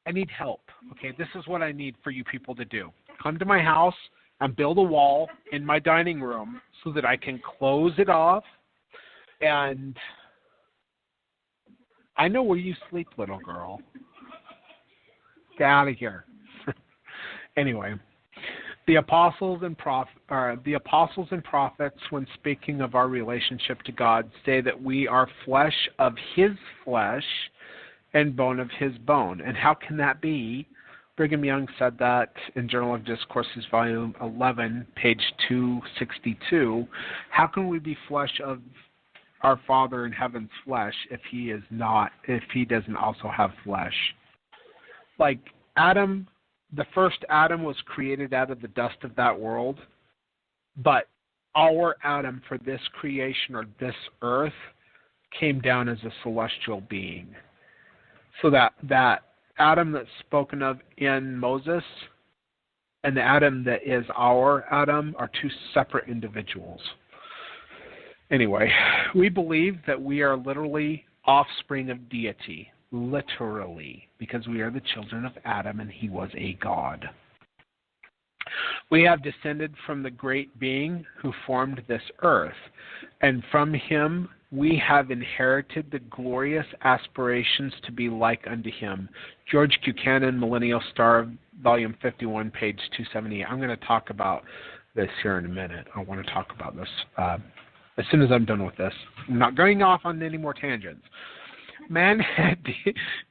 I need help. Okay, this is what I need for you people to do. Come to my house and build a wall in my dining room so that I can close it off. And I know where you sleep, little girl. Get out of here. Anyway, the apostles and prophets, when speaking of our relationship to God, say that we are flesh of his flesh and bone of his bone. And how can that be? Brigham Young said that in Journal of Discourses, Volume 11, page 262. How can we be flesh of our Father in heaven's flesh if he doesn't also have flesh? Like Adam, the first Adam was created out of the dust of that world, but our Adam for this creation, or this earth, came down as a celestial being. So that Adam that's spoken of in Moses and the Adam that is our Adam are two separate individuals. Anyway, we believe that we are literally offspring of deity, literally, because we are the children of Adam and he was a god. We have descended from the great being who formed this earth, and from him we have inherited the glorious aspirations to be like unto him. George Buchanan, Millennial Star, Volume 51, page 278. I'm going to talk about this here in a minute. I want to talk about this as soon as I'm done with this. I'm not going off on any more tangents. Man had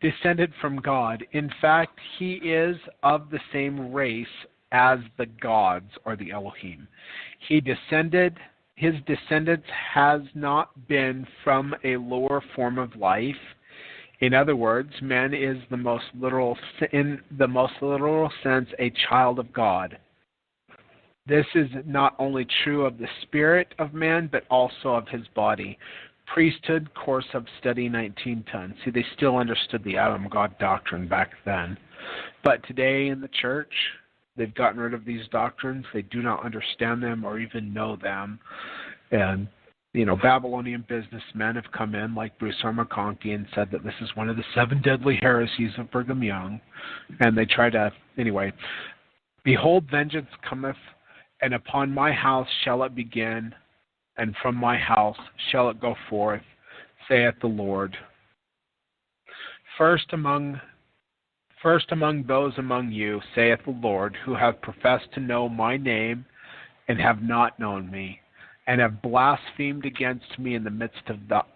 descended from God. In fact, he is of the same race as the gods, or the Elohim. His descendants has not been from a lower form of life. In other words, man is in the most literal sense a child of God. This is not only true of the spirit of man, but also of his body. Priesthood, course of study 1910. See, they still understood the Adam God doctrine back then. But today in the church, they've gotten rid of these doctrines. They do not understand them or even know them. And, Babylonian businessmen have come in like Bruce R. McConkie and said that this is one of the 7 deadly heresies of Brigham Young. And they try to, anyway, behold, vengeance cometh, and upon my house shall it begin, and from my house shall it go forth, saith the Lord. First among those among you, saith the Lord, who have professed to know my name, and have not known me, and have blasphemed against me in the midst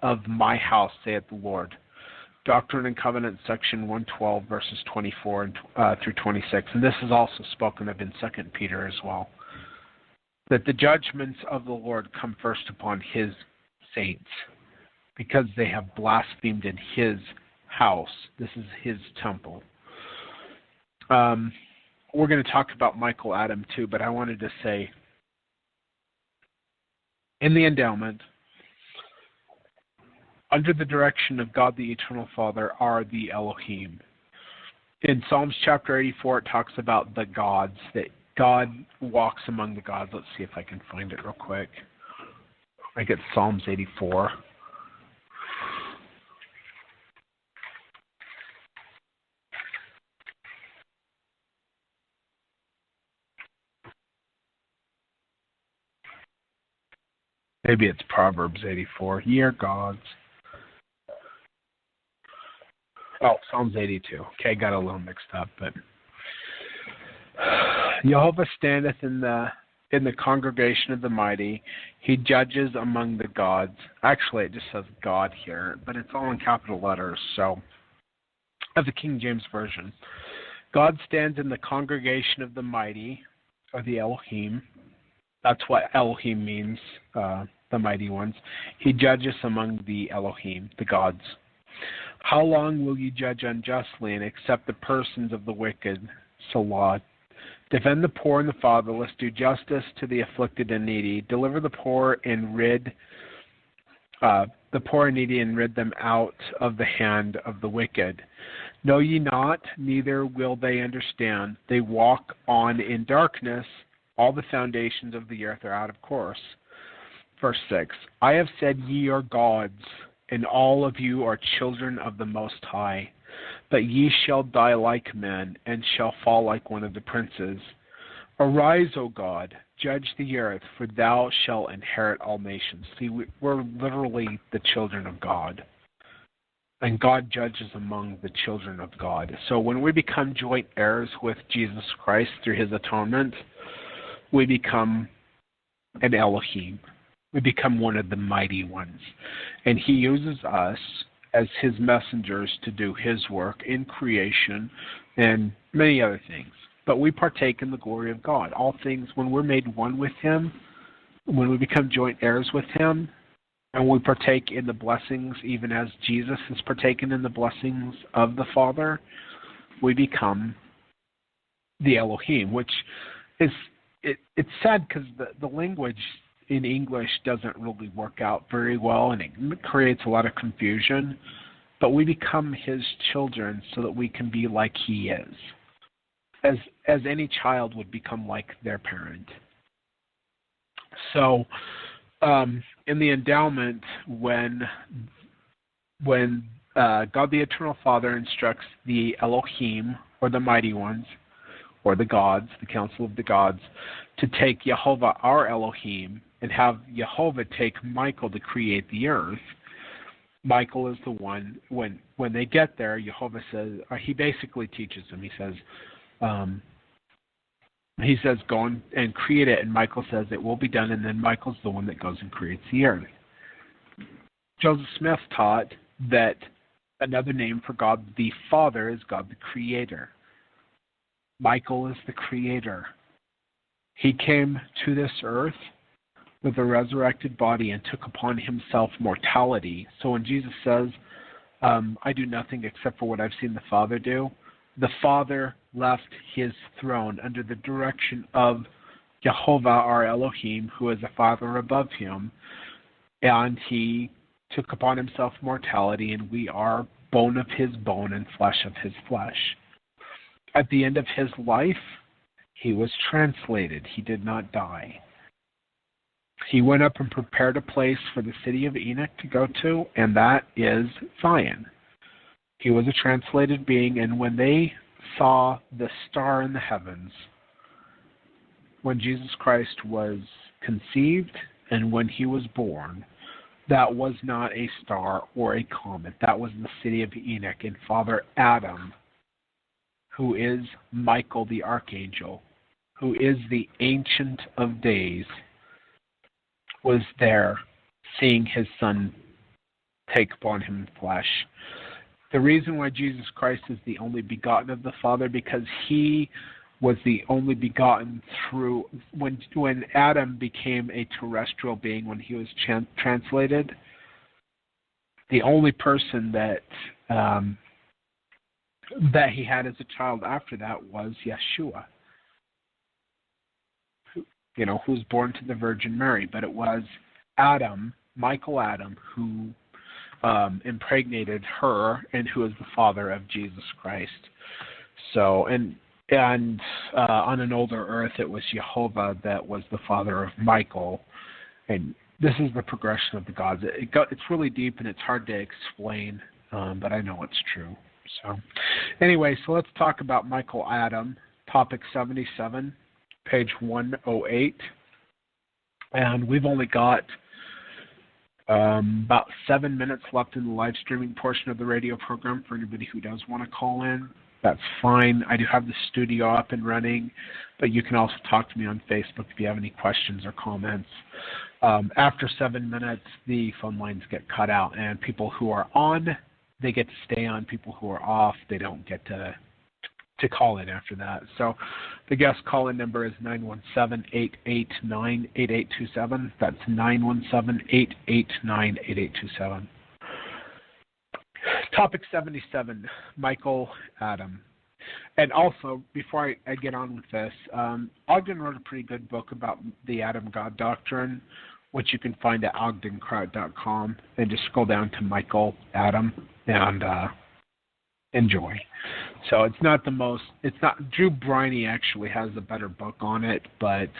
of my house, saith the Lord. Doctrine and Covenants, section 112, verses 24 through 26. And this is also spoken of in 2 Peter as well. That the judgments of the Lord come first upon his saints, because they have blasphemed in his house. This is his temple. We're going to talk about Michael Adam too, but I wanted to say, in the endowment, under the direction of God the Eternal Father are the Elohim. In Psalms chapter 84, it talks about the gods, that God walks among the gods. Let's see if I can find it real quick. I get Psalms 84. Maybe it's Proverbs 84. Ye are gods. Oh, Psalms 82. Okay, got a little mixed up, but Jehovah standeth in the congregation of the mighty. He judges among the gods. Actually, it just says God here, but it's all in capital letters, so of the King James Version. God stands in the congregation of the mighty, or the Elohim. That's what Elohim means, the mighty ones. He judges among the Elohim, the gods. How long will you judge unjustly and accept the persons of the wicked? Salah. Defend the poor and the fatherless. Do justice to the afflicted and needy. Deliver the poor and rid the poor and needy, and rid them out of the hand of the wicked. Know ye not, neither will they understand. They walk on in darkness. All the foundations of the earth are out of course. Verse 6. I have said ye are gods, and all of you are children of the Most High. But ye shall die like men, and shall fall like one of the princes. Arise, O God, judge the earth, for thou shalt inherit all nations. See, we're literally the children of God. And God judges among the children of God. So when we become joint heirs with Jesus Christ through his atonement, we become an Elohim. We become one of the mighty ones. And he uses us as his messengers to do his work in creation and many other things. But we partake in the glory of God. All things, when we're made one with him, when we become joint heirs with him, and we partake in the blessings, even as Jesus has partaken in the blessings of the Father, we become the Elohim, which is, it's sad because the language in English doesn't really work out very well, and it creates a lot of confusion. But we become his children so that we can be like he is, as any child would become like their parent. So, in the endowment, when God the Eternal Father instructs the Elohim, or the mighty ones, or the gods, the council of the gods, to take Jehovah our Elohim and have Jehovah take Michael to create the earth, Michael is the one, when they get there, Jehovah says, he basically teaches them, he says, go and create it, and Michael says it will be done, and then Michael's the one that goes and creates the earth. Joseph Smith taught that another name for God the Father is God the Creator. Michael is the Creator. He came to this earth with a resurrected body and took upon himself mortality. So when Jesus says, I do nothing except for what I've seen the Father do, the Father left his throne under the direction of Jehovah our Elohim, who is a Father above him, and he took upon himself mortality, and we are bone of his bone and flesh of his flesh. At the end of his life, he was translated. He did not die. He went up and prepared a place for the city of Enoch to go to, and that is Zion. He was a translated being, and when they saw the star in the heavens, when Jesus Christ was conceived and when he was born, that was not a star or a comet. That was the city of Enoch, and Father Adam, who is Michael the Archangel, who is the Ancient of Days, was there seeing his Son take upon him flesh. The reason why Jesus Christ is the only begotten of the Father, because he was the only begotten through, when Adam became a terrestrial being, when he was translated, the only person that he had as a child after that was Yeshua, who was born to the Virgin Mary. But it was Adam, Michael Adam, who impregnated her, and who is the father of Jesus Christ. So, and on an older earth, it was Jehovah that was the father of Michael. And this is the progression of the gods. It's really deep and it's hard to explain, but I know it's true. So, anyway, so let's talk about Michael Adam, topic 77, page 108. And we've only got about 7 minutes left in the live streaming portion of the radio program for anybody who does want to call in. That's fine. I do have the studio up and running, but you can also talk to me on Facebook if you have any questions or comments. After 7 minutes, the phone lines get cut out, and people who are on, they get to stay on. People who are off, they don't get to call in after that. So the guest call-in number is 917-889-8827. That's 917-889-8827. Topic 77, Michael Adam. And also, before I get on with this, Ogden wrote a pretty good book about the Adam God doctrine, which you can find at ogdenkraut.com, and just scroll down to Michael Adam and enjoy. So it's not Drew Briney actually has a better book on it, but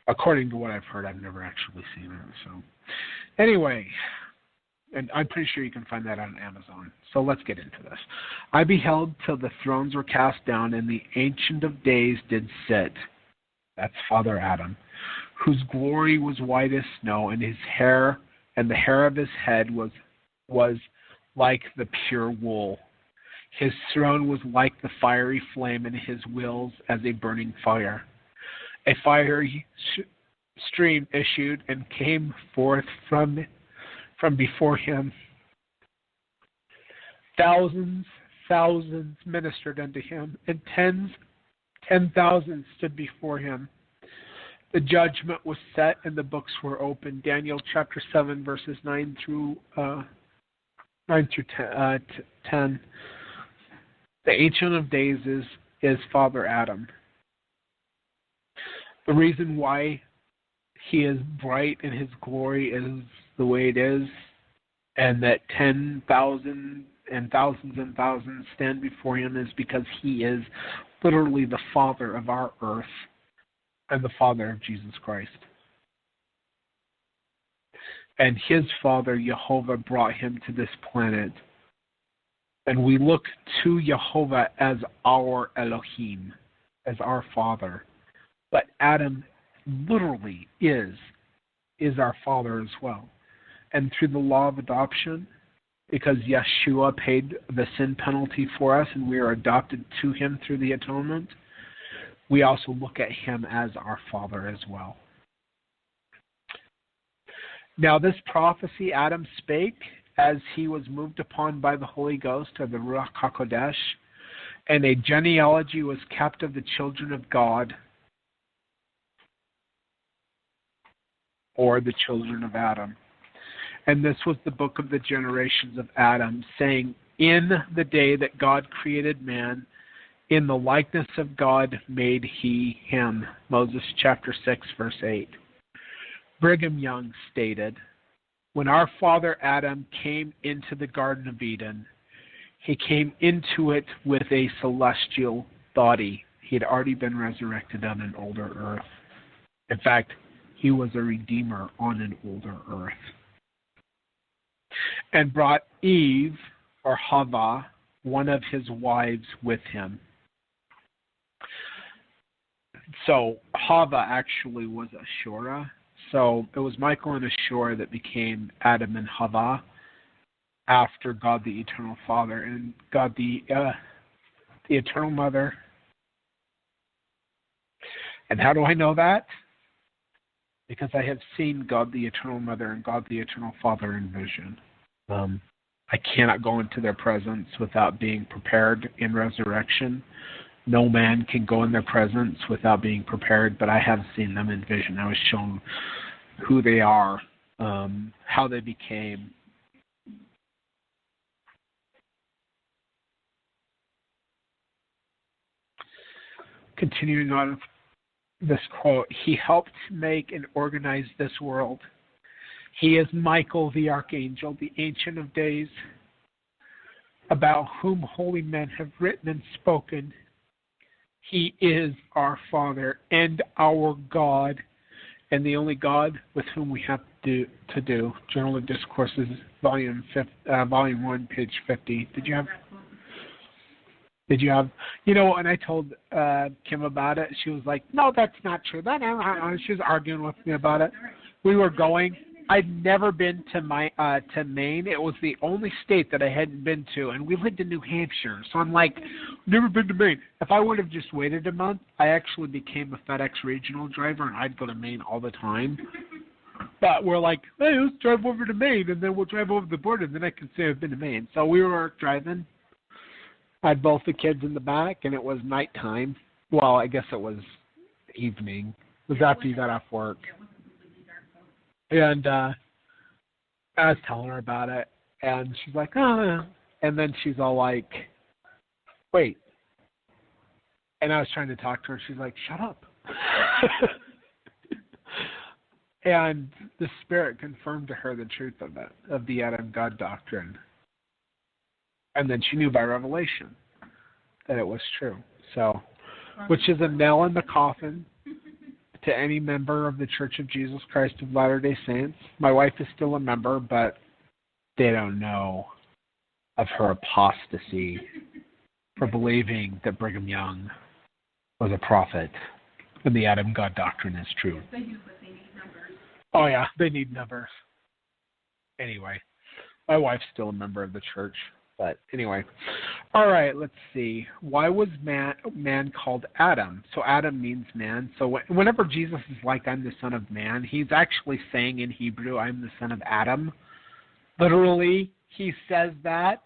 according to what I've heard, I've never actually seen it. So anyway, and I'm pretty sure you can find that on Amazon. So let's get into this. I beheld till the thrones were cast down, and the Ancient of Days did sit. That's Father Adam, whose glory was white as snow, and his hair and the hair of his head was like the pure wool. His throne was like the fiery flame, and his wheels as a burning fire. A fiery stream issued and came forth from before him. Thousands ministered unto him, and 10,000 stood before him. The judgment was set, and the books were opened. Daniel chapter 7, verses 9 through 10. The Ancient of Days is Father Adam. The reason why he is bright and his glory is the way it is, and that 10,000 and thousands stand before him, is because he is literally the father of our earth and the father of Jesus Christ. And his father, Jehovah, brought him to this planet. And we look to Jehovah as our Elohim, as our father. But Adam literally is our father as well. And through the law of adoption, because Yeshua paid the sin penalty for us and we are adopted to him through the atonement, we also look at him as our father as well. Now this prophecy Adam spake as he was moved upon by the Holy Ghost of the Ruach HaKodesh, and a genealogy was kept of the children of God, or the children of Adam. And this was the book of the generations of Adam, saying, in the day that God created man, in the likeness of God made he him. Moses chapter 6, verse 8. Brigham Young stated, when our father Adam came into the Garden of Eden, he came into it with a celestial body. He had already been resurrected on an older earth. In fact, he was a redeemer on an older earth. And brought Eve, or Hava, one of his wives, with him. So Hava actually was Ashura. So it was Michael and Ashura that became Adam and Hava after God the Eternal Father and God the Eternal Mother. And how do I know that? Because I have seen God the Eternal Mother and God the Eternal Father in vision. I cannot go into their presence without being prepared in resurrection. No man can go in their presence without being prepared, but I have seen them in vision. I was shown who they are, how they became. Continuing on this quote, he helped make and organize this world. He is Michael the Archangel, the Ancient of Days, about whom holy men have written and spoken. He is our Father and our God, and the only God with whom we have to do. Journal of Discourses, Volume 1, page 50. Did you have? You know, and I told Kim about it. She was like, "No, that's not true." She was arguing with me about it. We were going. I'd never been to Maine. It was the only state that I hadn't been to, and we lived in New Hampshire. So I'm like, never been to Maine. If I would have just waited a month, I actually became a FedEx regional driver, and I'd go to Maine all the time. But we're like, hey, let's drive over to Maine, and then we'll drive over the border, and then I can say I've been to Maine. So we were driving. I had both the kids in the back, and it was nighttime. Well, I guess it was evening. It was after you got off work. And I was telling her about it, and she's like, oh, and then she's all like, wait. And I was trying to talk to her, and she's like, shut up. And the Spirit confirmed to her the truth of it, of the Adam God doctrine. And then she knew by revelation that it was true. So, which is a nail in the coffin to any member of the Church of Jesus Christ of Latter-day Saints. My wife is still a member, but they don't know of her apostasy for believing that Brigham Young was a prophet and the Adam God doctrine is true. They do, but they need numbers. Oh, yeah, they need numbers. Anyway, my wife's still a member of the church. But anyway, all right, let's see. Why was man called Adam? So Adam means man. So whenever Jesus is like, I'm the son of man, he's actually saying in Hebrew, I'm the son of Adam. Literally, he says that.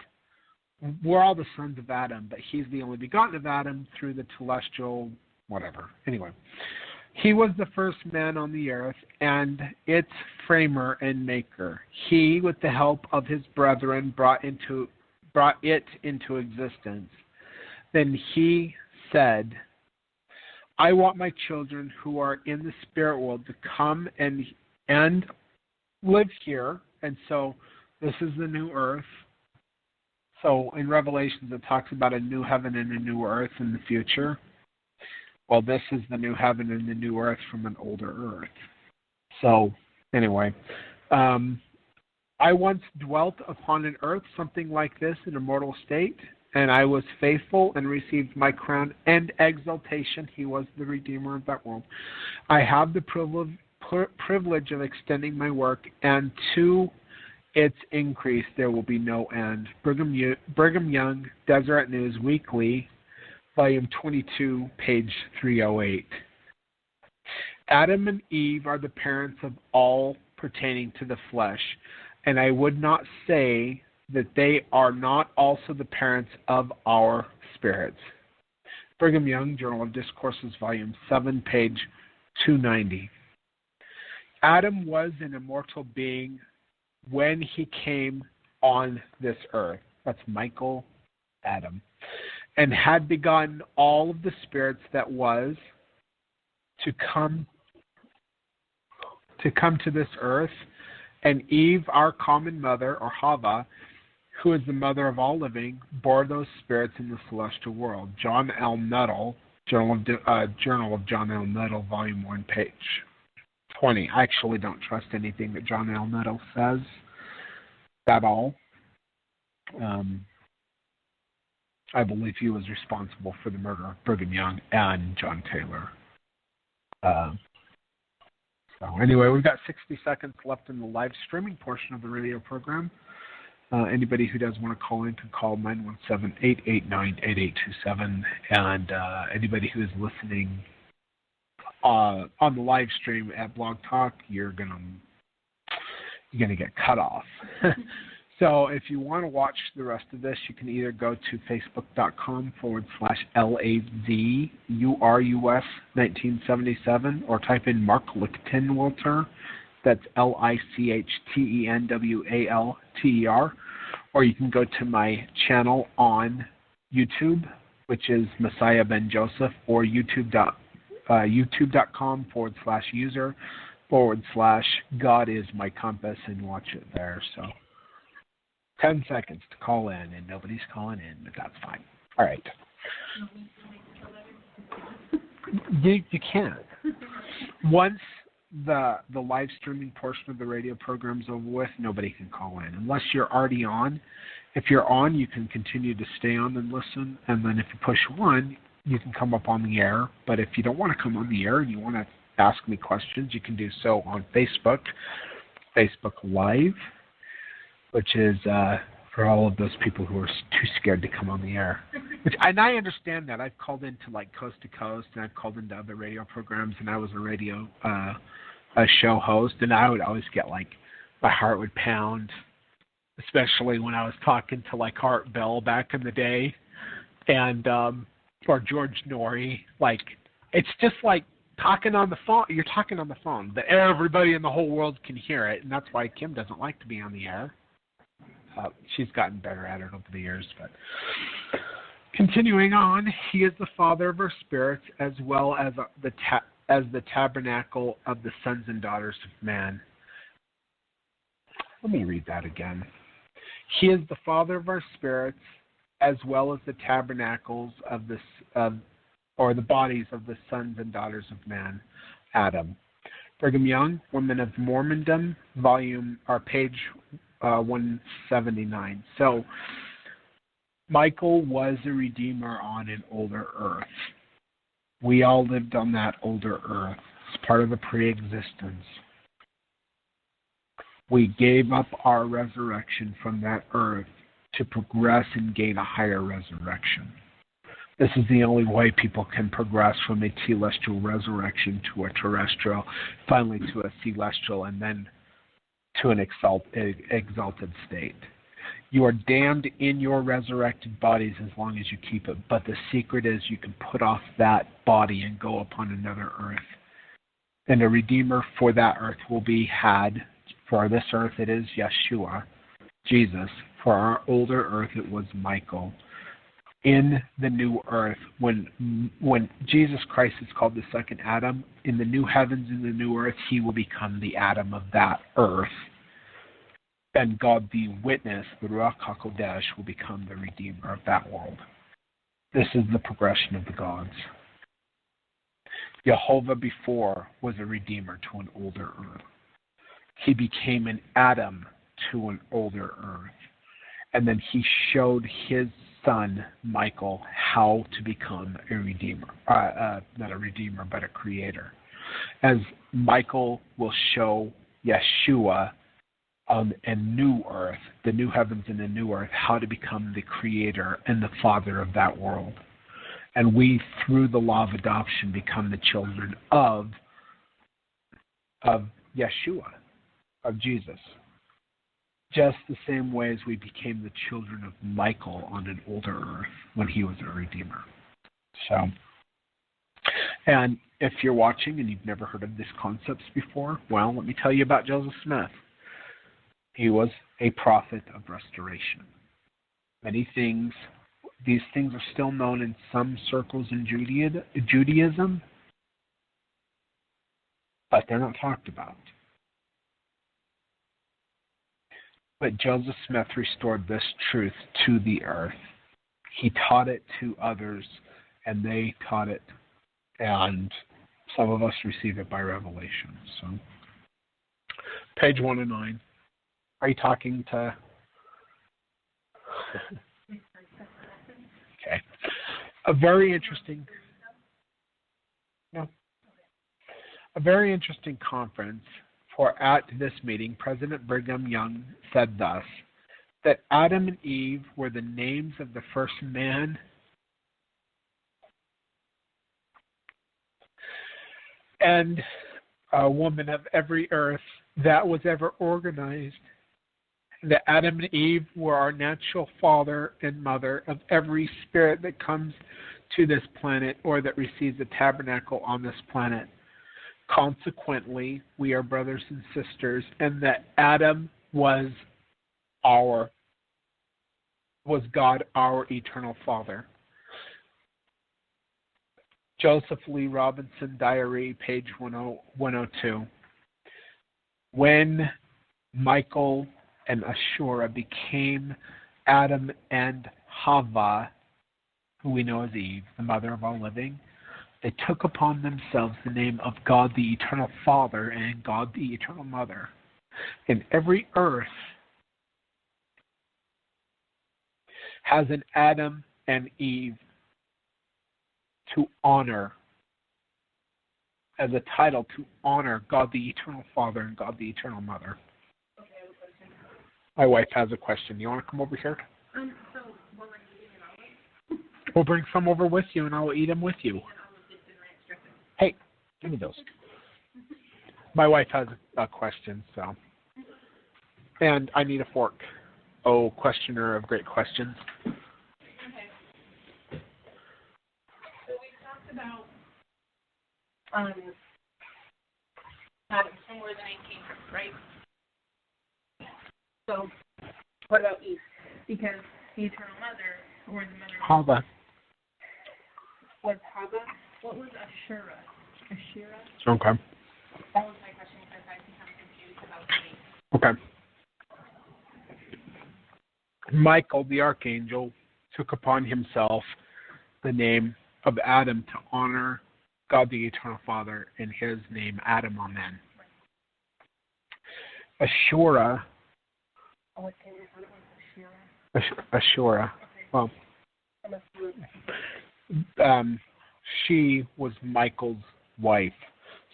We're all the sons of Adam, but he's the only begotten of Adam through the celestial whatever. Anyway, he was the first man on the earth and its framer and maker. He, with the help of his brethren, brought it into existence. Then he said, I want my children who are in the spirit world to come and live here. And so this is the new earth. So in Revelations it talks about a new heaven and a new earth in the future. Well, this is the new heaven and the new earth from an older earth. So anyway, I once dwelt upon an earth something like this in a mortal state, and I was faithful and received my crown and exaltation. He was the Redeemer of that world. I have the privilege of extending my work, and to its increase there will be no end. Brigham Young, Deseret News Weekly, Volume 22, page 308. Adam and Eve are the parents of all pertaining to the flesh, and I would not say that they are not also the parents of our spirits. Brigham Young, Journal of Discourses, Volume 7, page 290. Adam was an immortal being when he came on this earth. That's Michael, Adam. And had begotten all of the spirits that was to come to this earth And Eve, our common mother, or Hava, who is the mother of all living, bore those spirits in the celestial world. John L. Nuttall, Journal of John L. Nuttall, Volume 1, page 20. I actually don't trust anything that John L. Nuttall says at all. I believe he was responsible for the murder of Brigham Young and John Taylor. So anyway, we've got 60 seconds left in the live streaming portion of the radio program. Anybody who does want to call in can call 917-889-8827. And anybody who is listening on the live stream at Blog Talk, you're gonna get cut off. So if you want to watch the rest of this, you can either go to facebook.com/LAZURUS1977 or type in Mark Lichtenwalter. That's Lichtenwalter. Or you can go to my channel on YouTube, which is Messiah Ben Joseph, or youtube.com/user/God is my compass, and watch it there. So 10 seconds to call in, and nobody's calling in, but that's fine. All right. You can. Once the live streaming portion of the radio program is over with, nobody can call in unless you're already on. If you're on, you can continue to stay on and listen, and then if you push 1, you can come up on the air. But if you don't want to come on the air and you want to ask me questions, you can do so on Facebook Live, which is for all of those people who are too scared to come on the air. And I understand that. I've called into like Coast to Coast, and I've called into other radio programs, and I was a radio show host, and I would always get like, my heart would pound, especially when I was talking to like Art Bell back in the day, and or George Norrie. Like, it's just like talking on the phone. You're talking on the phone, but everybody in the whole world can hear it, and that's why Kim doesn't like to be on the air. She's gotten better at it over the years, but continuing on, he is the father of our spirits, as well as the tabernacle of the sons and daughters of man. Let me read that again. He is the father of our spirits, as well as the tabernacles of the bodies of the sons and daughters of man. Adam. Brigham Young, Women of Mormondom, page 179. So, Michael was a redeemer on an older earth. We all lived on that older earth. It's part of the pre-existence. We gave up our resurrection from that earth to progress and gain a higher resurrection. This is the only way people can progress from a telestial resurrection to a terrestrial, finally to a celestial, and then to an exalted state. You are damned in your resurrected bodies as long as you keep it, but the secret is you can put off that body and go upon another earth. And a redeemer for that earth will be had. For this earth it is Yeshua, Jesus. For our older earth it was Michael. In the new earth, when Jesus Christ is called the second Adam, in the new heavens and the new earth, he will become the Adam of that earth. And God the witness, the Ruach HaKodesh, will become the Redeemer of that world. This is the progression of the gods. Jehovah before was a Redeemer to an older earth. He became an Adam to an older earth. And then he showed his son, Michael, how to become a Redeemer. Not a Redeemer, but a Creator. As Michael will show Yeshua on a new earth, the new heavens and the new earth, how to become the Creator and the Father of that world. And we, through the law of adoption, become the children of Yeshua, of Jesus. Just the same way as we became the children of Michael on an older earth when he was a Redeemer. So, and if you're watching and you've never heard of these concepts before, well, let me tell you about Joseph Smith. He was a prophet of restoration. Many things, these things are still known in some circles in Judaism, but they're not talked about. But Joseph Smith restored this truth to the earth. He taught it to others, and they taught it, and some of us receive it by revelation. So, page 109. Are you talking to... Okay. A very interesting conference, for at this meeting, President Brigham Young said thus, that Adam and Eve were the names of the first man and a woman of every earth that was ever organized. That Adam and Eve were our natural father and mother of every spirit that comes to this planet or that receives a tabernacle on this planet. Consequently, we are brothers and sisters, and that Adam was God, our eternal Father. Joseph Lee Robinson Diary, page 102. When Michael and Ashura became Adam and Hava, who we know as Eve, the mother of all living, they took upon themselves the name of God the Eternal Father and God the Eternal Mother. And every earth has an Adam and Eve to honor, as a title to honor God the Eternal Father and God the Eternal Mother. Okay, I have a question. My wife has a question. You want to come over here? So, while I'm eating it, We'll bring some over with you, and I'll eat them with you. Hey, give me those. My wife has a question, so. And I need a fork. Oh, questioner of great questions. Okay. So we talked about Adam, somewhere the name came from, right? So, what about Eve? Because the eternal mother, or the mother Hava. was Hava. What was Ashura? Ashura? Okay. That was my question because I become confused about the name. Okay. Michael, the archangel, took upon himself the name of Adam to honor God the Eternal Father in his name, Adam, amen. Ashura. Oh, what came before it was Ashura. Well, she was Michael's wife.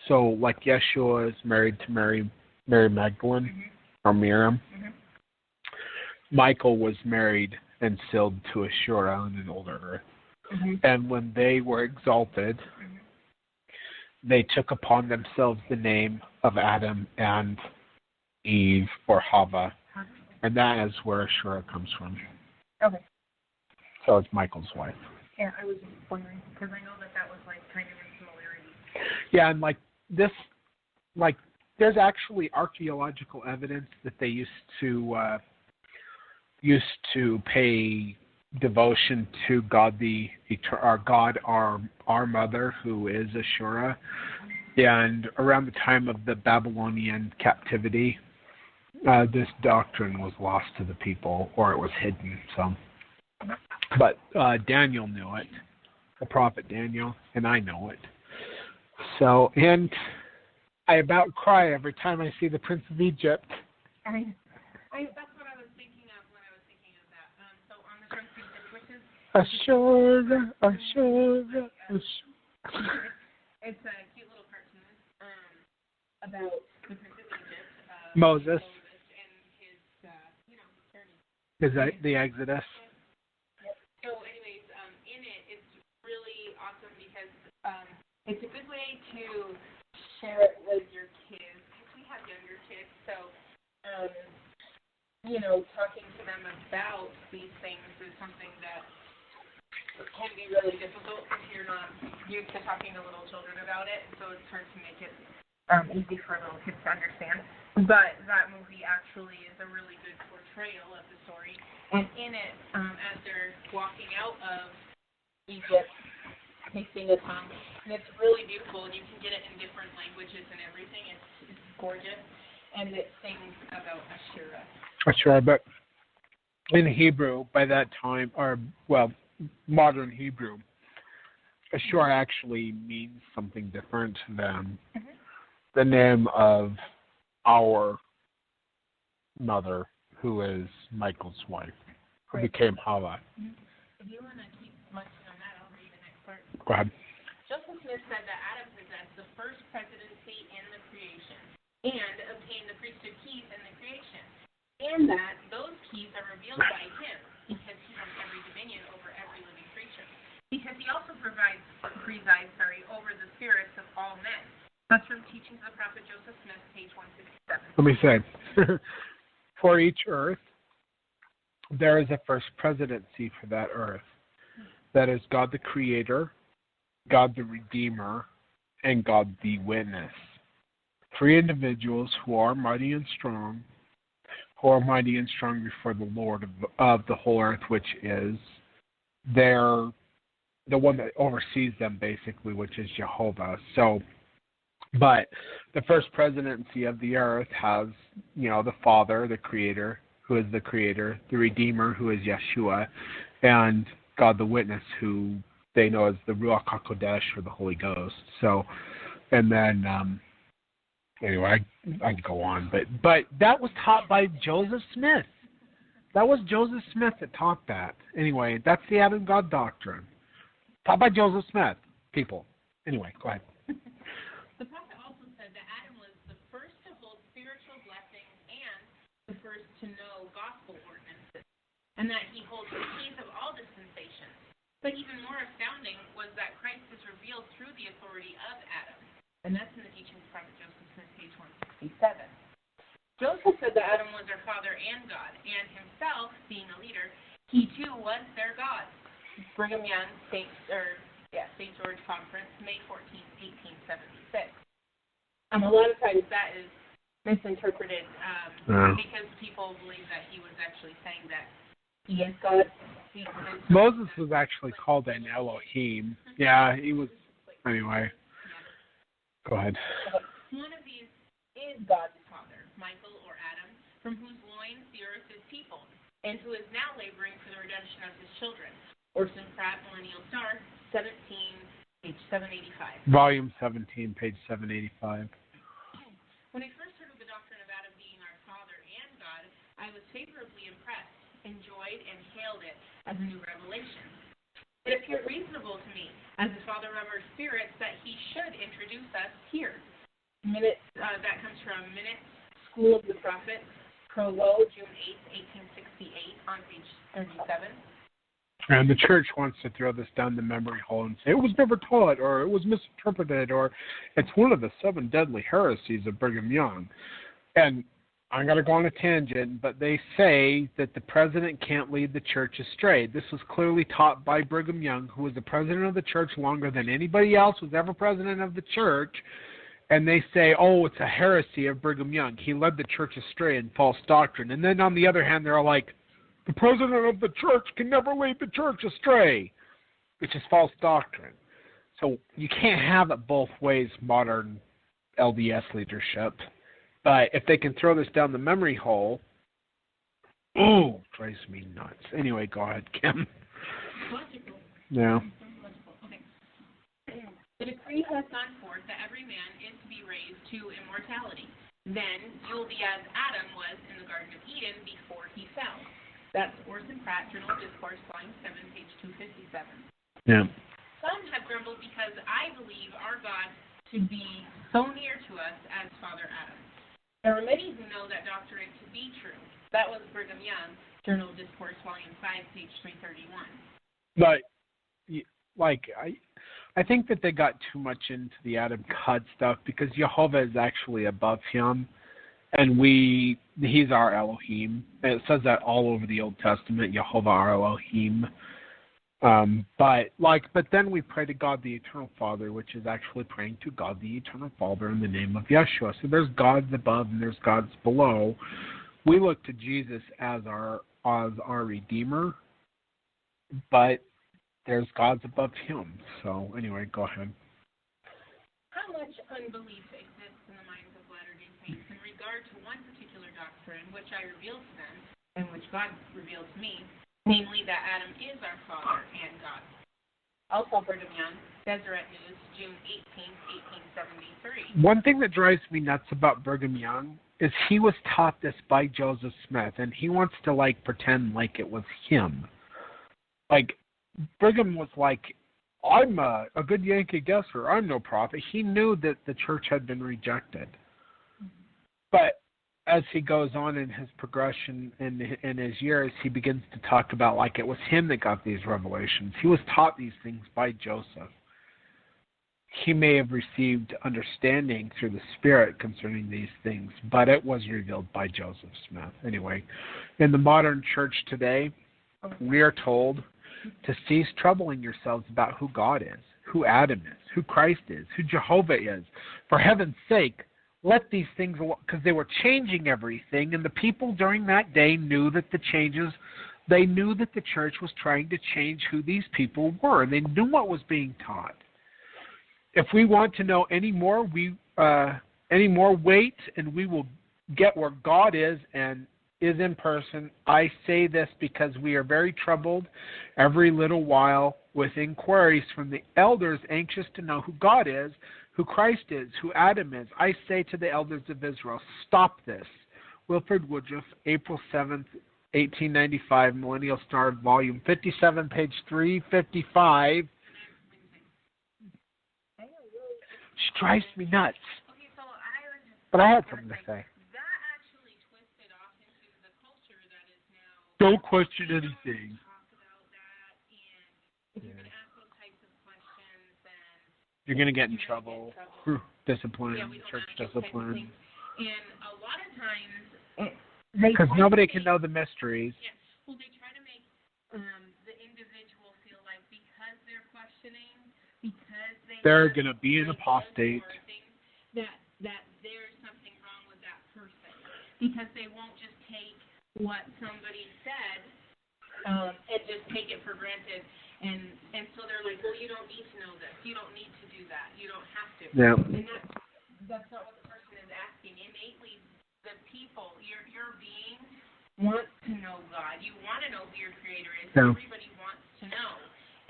So, like Yeshua is married to Mary Magdalene, or Miriam. Mm-hmm. Michael was married and sealed to Ashura on an older earth. Mm-hmm. And when they were exalted, they took upon themselves the name of Adam and Eve, or Hava. And that is where Ashura comes from. Okay. So it's Michael's wife. Yeah, I was wondering, because I know that was like kind of in similarity. Yeah, and there's actually archaeological evidence that they used to pay devotion to God our mother, who is Ashura. And around the time of the Babylonian captivity, this doctrine was lost to the people, or it was hidden. So, but Daniel knew it, the prophet Daniel, and I know it. So, and I about cry every time I see the Prince of Egypt. That's what I was thinking of when I was thinking of that. So on the Prince of Egypt, which is Ashura. It's a cute little cartoon about the Prince of Egypt. Moses. And his, journey. Is that the Exodus? So, anyways, in it, it's really awesome because it's a good way to share it with your kids. Because we have younger kids, so talking to them about these things is something that can be really difficult if you're not used to talking to little children about it. So it's hard to make it easy for little kids to understand. But that movie actually is a really good portrayal of the story. And in it, as they're walking out of Egypt, they sing a song. And it's really beautiful. And you can get it in different languages and everything. It's gorgeous. And it sings about Ashura. Sure, but in Hebrew, by that time, or, well, modern Hebrew, Ashur actually means something different than the name of our mother, who is Michael's wife, who became Hava. If you want to keep munching on that, I'll read the next part. Go ahead. Joseph Smith said that Adam possessed the first presidency in the creation and obtained the priesthood keys in the creation, and that those keys are revealed by him because he has every dominion over every living creature. Because he also presides over the spirits of all men. That's from Teachings of the Prophet Joseph Smith, page 167. Let me say, for each earth, there is a first presidency for that earth. That is God the Creator, God the Redeemer, and God the Witness. Three individuals who are mighty and strong before the Lord of the whole earth, which is the one that oversees them, basically, which is Jehovah. So, but the first presidency of the earth has, the Father, the Creator, who is the Creator, the Redeemer, who is Yeshua, and God the Witness, who they know as the Ruach HaKodesh, or the Holy Ghost. So, and then, anyway, I can go on, but that was taught by Joseph Smith. That was Joseph Smith that taught that. Anyway, that's the Adam God doctrine. Taught by Joseph Smith, people. Anyway, go ahead. The prophet also said that Adam was the first to hold spiritual blessings and the first to know gospel ordinances, and that he holds the keys of all dispensations. But even more astounding was that Christ is revealed through the authority of Adam, and that's in the Teachings of Prophet Joseph Smith, page 167. Joseph said that Adam was their father and God, and himself, being a leader, he too was their God. Brigham Young, St. George Conference, May 14, 1876. A lot of times that is misinterpreted because people believe that he was actually saying that he is God. Moses was actually called an Elohim. Yeah, he was. Anyway, go ahead. One of these is God the Father, Michael or Adam, from whose loins the earth is peopled, and who is now laboring for the redemption of his children. Ogden Kraut, Millennial Star, 17, page 785. Volume 17, page 785. When I first heard of the doctrine of Adam being our Father and God, I was favorably impressed, enjoyed, and hailed it as a new revelation. It appeared reasonable to me, as the Father of our spirits, that he should introduce us here. That comes from Minutes, School of the Prophet, Prolo, June 8, 1868, on page 37. And the church wants to throw this down the memory hole and say it was never taught, or it was misinterpreted, or it's one of the 7 deadly heresies of Brigham Young. And I'm going to go on a tangent, but they say that the president can't lead the church astray. This was clearly taught by Brigham Young, who was the president of the church longer than anybody else was ever president of the church. And they say, oh, it's a heresy of Brigham Young. He led the church astray in false doctrine. And then on the other hand, they're like, the president of the church can never lead the church astray, which is false doctrine. So you can't have it both ways, modern LDS leadership. But if they can throw this down the memory hole, drives me nuts. Anyway, go ahead, Kim. Logical. Yeah. Okay. The decree has gone forth that every man is to be raised to immortality. Then you'll be as Adam was in the Garden of Eden before he fell. That's Ogden Kraut, Journal of Discourse, volume 7, page 257. Yeah. Some have grumbled because I believe our God to be so near to us as Father Adam. There are many who know that doctrine to be true. That was Brigham Young, Journal of Discourse, volume 5, page 331. But, I think that they got too much into the Adam God stuff because Jehovah is actually above him. And he's our Elohim. And it says that all over the Old Testament, Jehovah our Elohim. But then we pray to God the Eternal Father, which is actually praying to God the Eternal Father in the name of Yeshua. So there's gods above and there's gods below. We look to Jesus as our Redeemer, but there's gods above him. So anyway, go ahead. How much unbelief exists in the minds of Latter-day Saints in regard regard to one particular doctrine, which I revealed to them, and which God revealed to me, namely that Adam is our Father and God. Also, Brigham Young, Deseret News, June 18, 1873. One thing that drives me nuts about Brigham Young is he was taught this by Joseph Smith, and he wants to, like, pretend like it was him. Like, Brigham was like, I'm a good Yankee guesser. I'm no prophet. He knew that the church had been rejected. But as he goes on in his progression in his years, he begins to talk about like it was him that got these revelations. He was taught these things by Joseph. He may have received understanding through the Spirit concerning these things, but it was revealed by Joseph Smith. Anyway, in the modern church today, we are told to cease troubling yourselves about who God is, who Adam is, who Christ is, who Jehovah is. For heaven's sake, let these things, because they were changing everything, and the people during that day knew that they knew that the church was trying to change who these people were. They knew what was being taught. If we want to know any more, wait, and we will get where God is and is in person. I say this because we are very troubled every little while with inquiries from the elders anxious to know who God is, who Christ is, who Adam is. I say to the elders of Israel, stop this. Wilford Woodruff, April 7th, 1895, Millennial Star, Volume 57, page 355. She drives me nuts. But I had something to say. Don't question anything. You're going to get in trouble. Discipline, church discipline. And a lot of times, because nobody can know the mysteries. Yeah. Well, they try to make the individual feel like because they're questioning, because they're going to be an apostate. That there's something wrong with that person. Because they won't just take what somebody said and just take it for granted. And so they're like, well, you don't need to know this. You don't need to do that. You don't have to. Yeah. And that's not what the person is asking. Innately, the people, your being wants to know God. You want to know who your Creator is. Yeah. Everybody wants to know.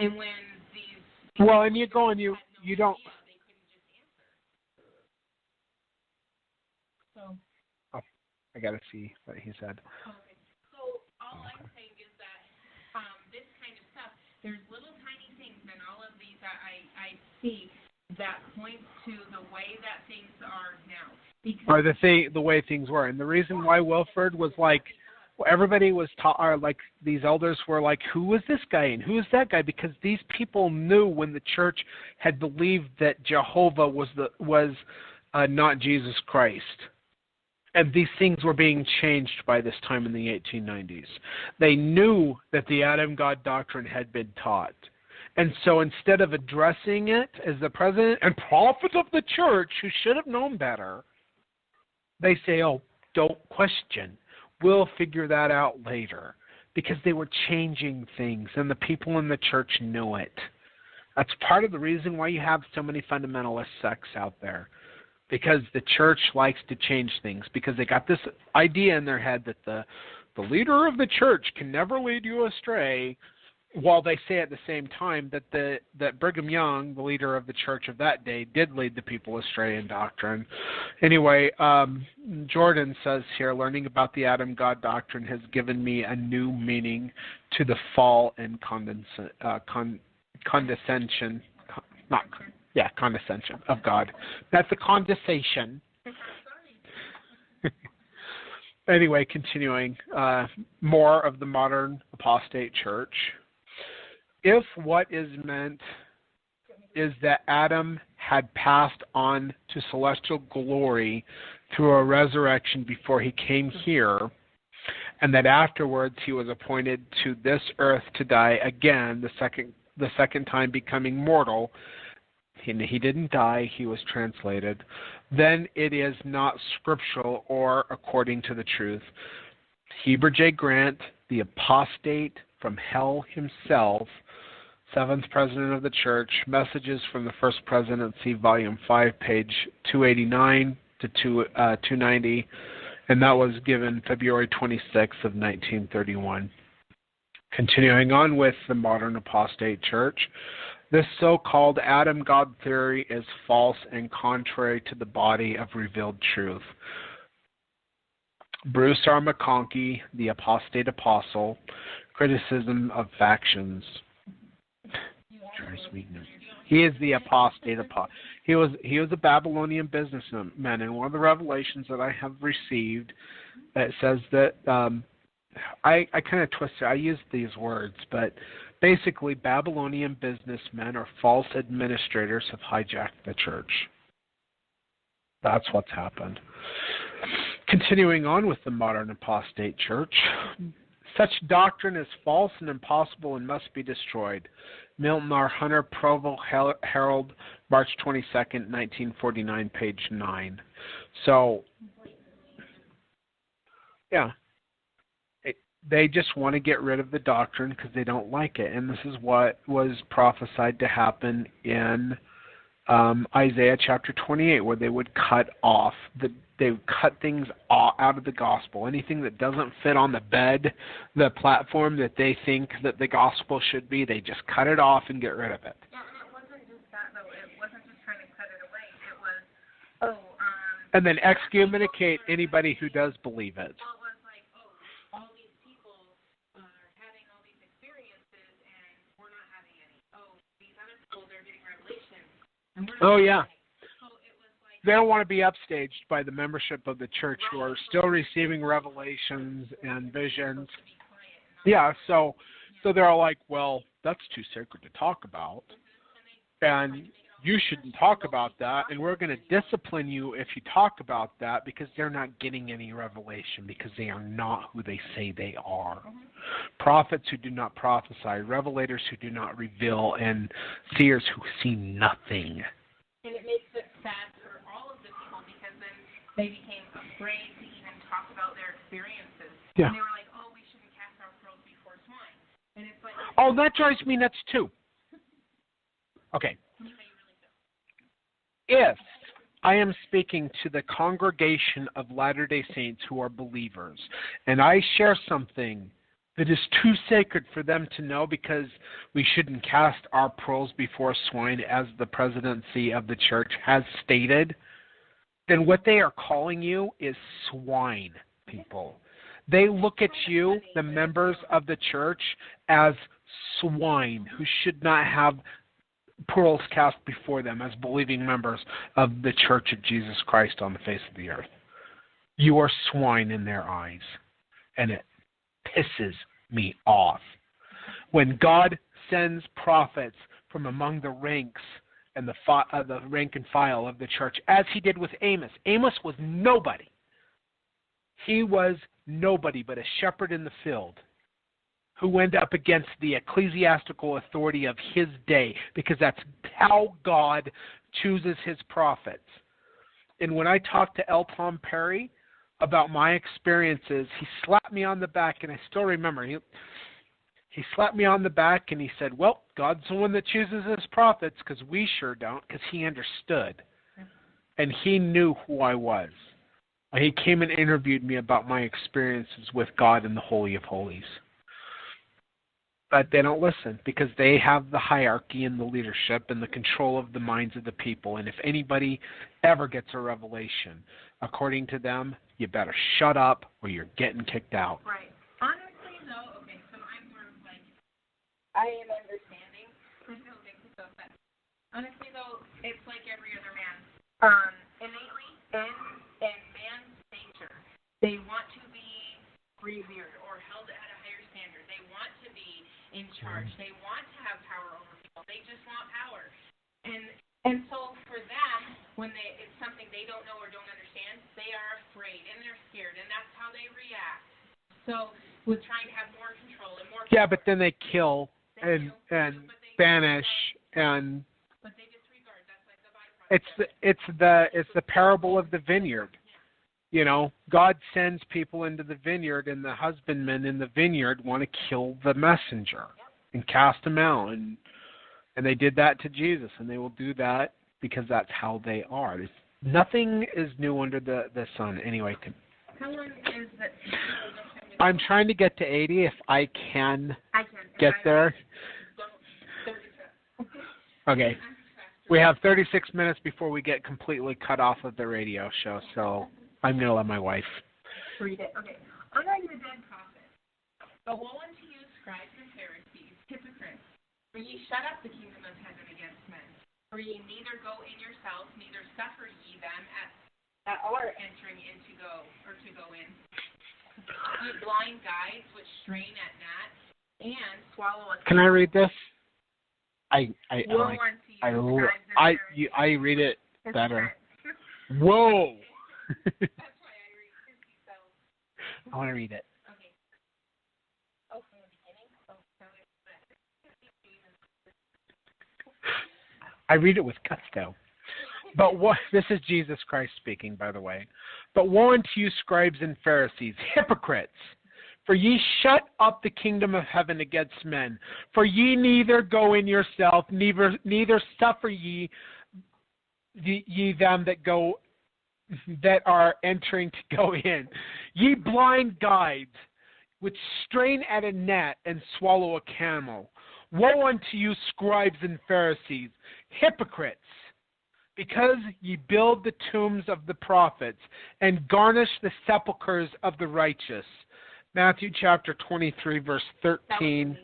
And when these well, and you go and you don't. Idea, they couldn't just answer. So. Oh, I got to see what he said. Okay. So all I'm saying is that this kind of stuff, there's little tiny things in all of these that I see that point to the way that things are now. Or the way things were. And the reason why Wilford was like, everybody was taught, or like these elders were like, who was this guy and who is that guy? Because these people knew when the church had believed that Jehovah was not Jesus Christ. And these things were being changed by this time in the 1890s. They knew that the Adam God doctrine had been taught. And so instead of addressing it as the president and prophet of the church, who should have known better, they say, oh, don't question. We'll figure that out later. Because they were changing things, and the people in the church knew it. That's part of the reason why you have so many fundamentalist sects out there. Because the church likes to change things. Because they got this idea in their head that the leader of the church can never lead you astray, while they say at the same time that Brigham Young, the leader of the church of that day, did lead the people astray in doctrine. Anyway, Jordan says here, learning about the Adam God doctrine has given me a new meaning to the fall and condescension of God. That's a condensation. Anyway, continuing, more of the modern apostate church. If what is meant is that Adam had passed on to celestial glory through a resurrection before he came here, and that afterwards he was appointed to this earth to die again, the second time becoming mortal, he didn't die, he was translated, then it is not scriptural or according to the truth. Heber J. Grant, the apostate from hell himself, 7th President of the Church, Messages from the First Presidency, Volume 5, page 289, to 290, and that was given February 26th of 1931. Continuing on with the modern apostate church, this so-called Adam God theory is false and contrary to the body of revealed truth. Bruce R. McConkie, the apostate apostle, criticism of factions. He is the apostate apostle. He was a Babylonian businessman, and one of the revelations that I have received, it says that I kind of twisted. I used these words, but basically, Babylonian businessmen or false administrators have hijacked the church. That's what's happened. Continuing on with the modern apostate church, such doctrine is false and impossible and must be destroyed. Milton R. Hunter, Provo Herald, March 22nd, 1949, page 9. So, yeah. They just want to get rid of the doctrine because they don't like it. And this is what was prophesied to happen in Isaiah chapter 28, where they would cut off, they would cut things out of the gospel. Anything that doesn't fit on the bed, the platform that they think that the gospel should be, they just cut it off and get rid of it. Yeah, and it wasn't just that, though. It wasn't just trying to cut it away. It was, and then excommunicate anybody who does believe it. Oh, yeah. They don't want to be upstaged by the membership of the church who are still receiving revelations and visions. Yeah, so they're all like, well, that's too sacred to talk about. And you shouldn't talk about that, and we're going to discipline you if you talk about that because they're not getting any revelation because they are not who they say they are. Prophets who do not prophesy, revelators who do not reveal, and seers who see nothing. And it makes it sad for all of the people because then they became afraid to even talk about their experiences. Yeah. And they were like, oh, we shouldn't cast our pearls before swine. And it's like, oh, that drives me nuts too. Okay. If I am speaking to the congregation of Latter-day Saints who are believers, and I share something that is too sacred for them to know because we shouldn't cast our pearls before swine, as the presidency of the church has stated, then what they are calling you is swine, people. They look at you, the members of the church, as swine who should not have pearls cast before them as believing members of the Church of Jesus Christ on the face of the earth. You are swine in their eyes, and it pisses me off. When God sends prophets from among the ranks and the rank and file of the church, as he did with Amos. Amos was nobody. He was nobody but a shepherd in the field who went up against the ecclesiastical authority of his day, because that's how God chooses his prophets. And when I talked to L. Tom Perry about my experiences, he slapped me on the back, and I still remember. He slapped me on the back, and he said, well, God's the one that chooses his prophets, because we sure don't, because he understood. And he knew who I was. He came and interviewed me about my experiences with God in the Holy of Holies. But they don't listen because they have the hierarchy and the leadership and the control of the minds of the people. And if anybody ever gets a revelation, according to them, you better shut up or you're getting kicked out. Right. Honestly, though, okay, so I'm sort of like, I am understanding. Honestly, though, it's like every other man. Innately, in man's nature, they want to be revered or held at a higher standard. They want to be in charge. They want to have power over people. They just want power. And so for them, when it's something they don't know or don't understand, they are afraid and they're scared, and that's how they react. So with trying to have more control and more power. Yeah, but then they kill and banish and but they disregard. That's like the byproduct. It's the parable of the vineyard. You know, God sends people into the vineyard, and the husbandmen in the vineyard want to kill the messenger and cast him out. And they did that to Jesus, and they will do that because that's how they are. Nothing is new under the sun. Anyway, How long is that? I'm trying to get to 80 if I can get there. Okay. We have 36 minutes before we get completely cut off of the radio show, so I'm going to let my wife read it. Okay. Honoring the dead prophet. But woe unto you, scribes and Pharisees, hypocrites, for ye shut up the kingdom of heaven against men. For ye neither go in yourselves, neither suffer ye them that are entering in to go in. Ye blind guides which strain at gnats and swallow a. Can I read this? I read it better. Whoa! That's why I read 50 cells. I want to read it. Okay. Oh, from the beginning? Oh, I read it with gusto. But what? This is Jesus Christ speaking, by the way. But woe unto you, scribes and Pharisees, hypocrites! For ye shut up the kingdom of heaven against men. For ye neither go in yourself, neither suffer ye them that are entering to go in. Ye blind guides, which strain at a gnat and swallow a camel. Woe unto you, scribes and Pharisees, hypocrites! Because ye build the tombs of the prophets and garnish the sepulchres of the righteous. Matthew chapter 23, verse 13.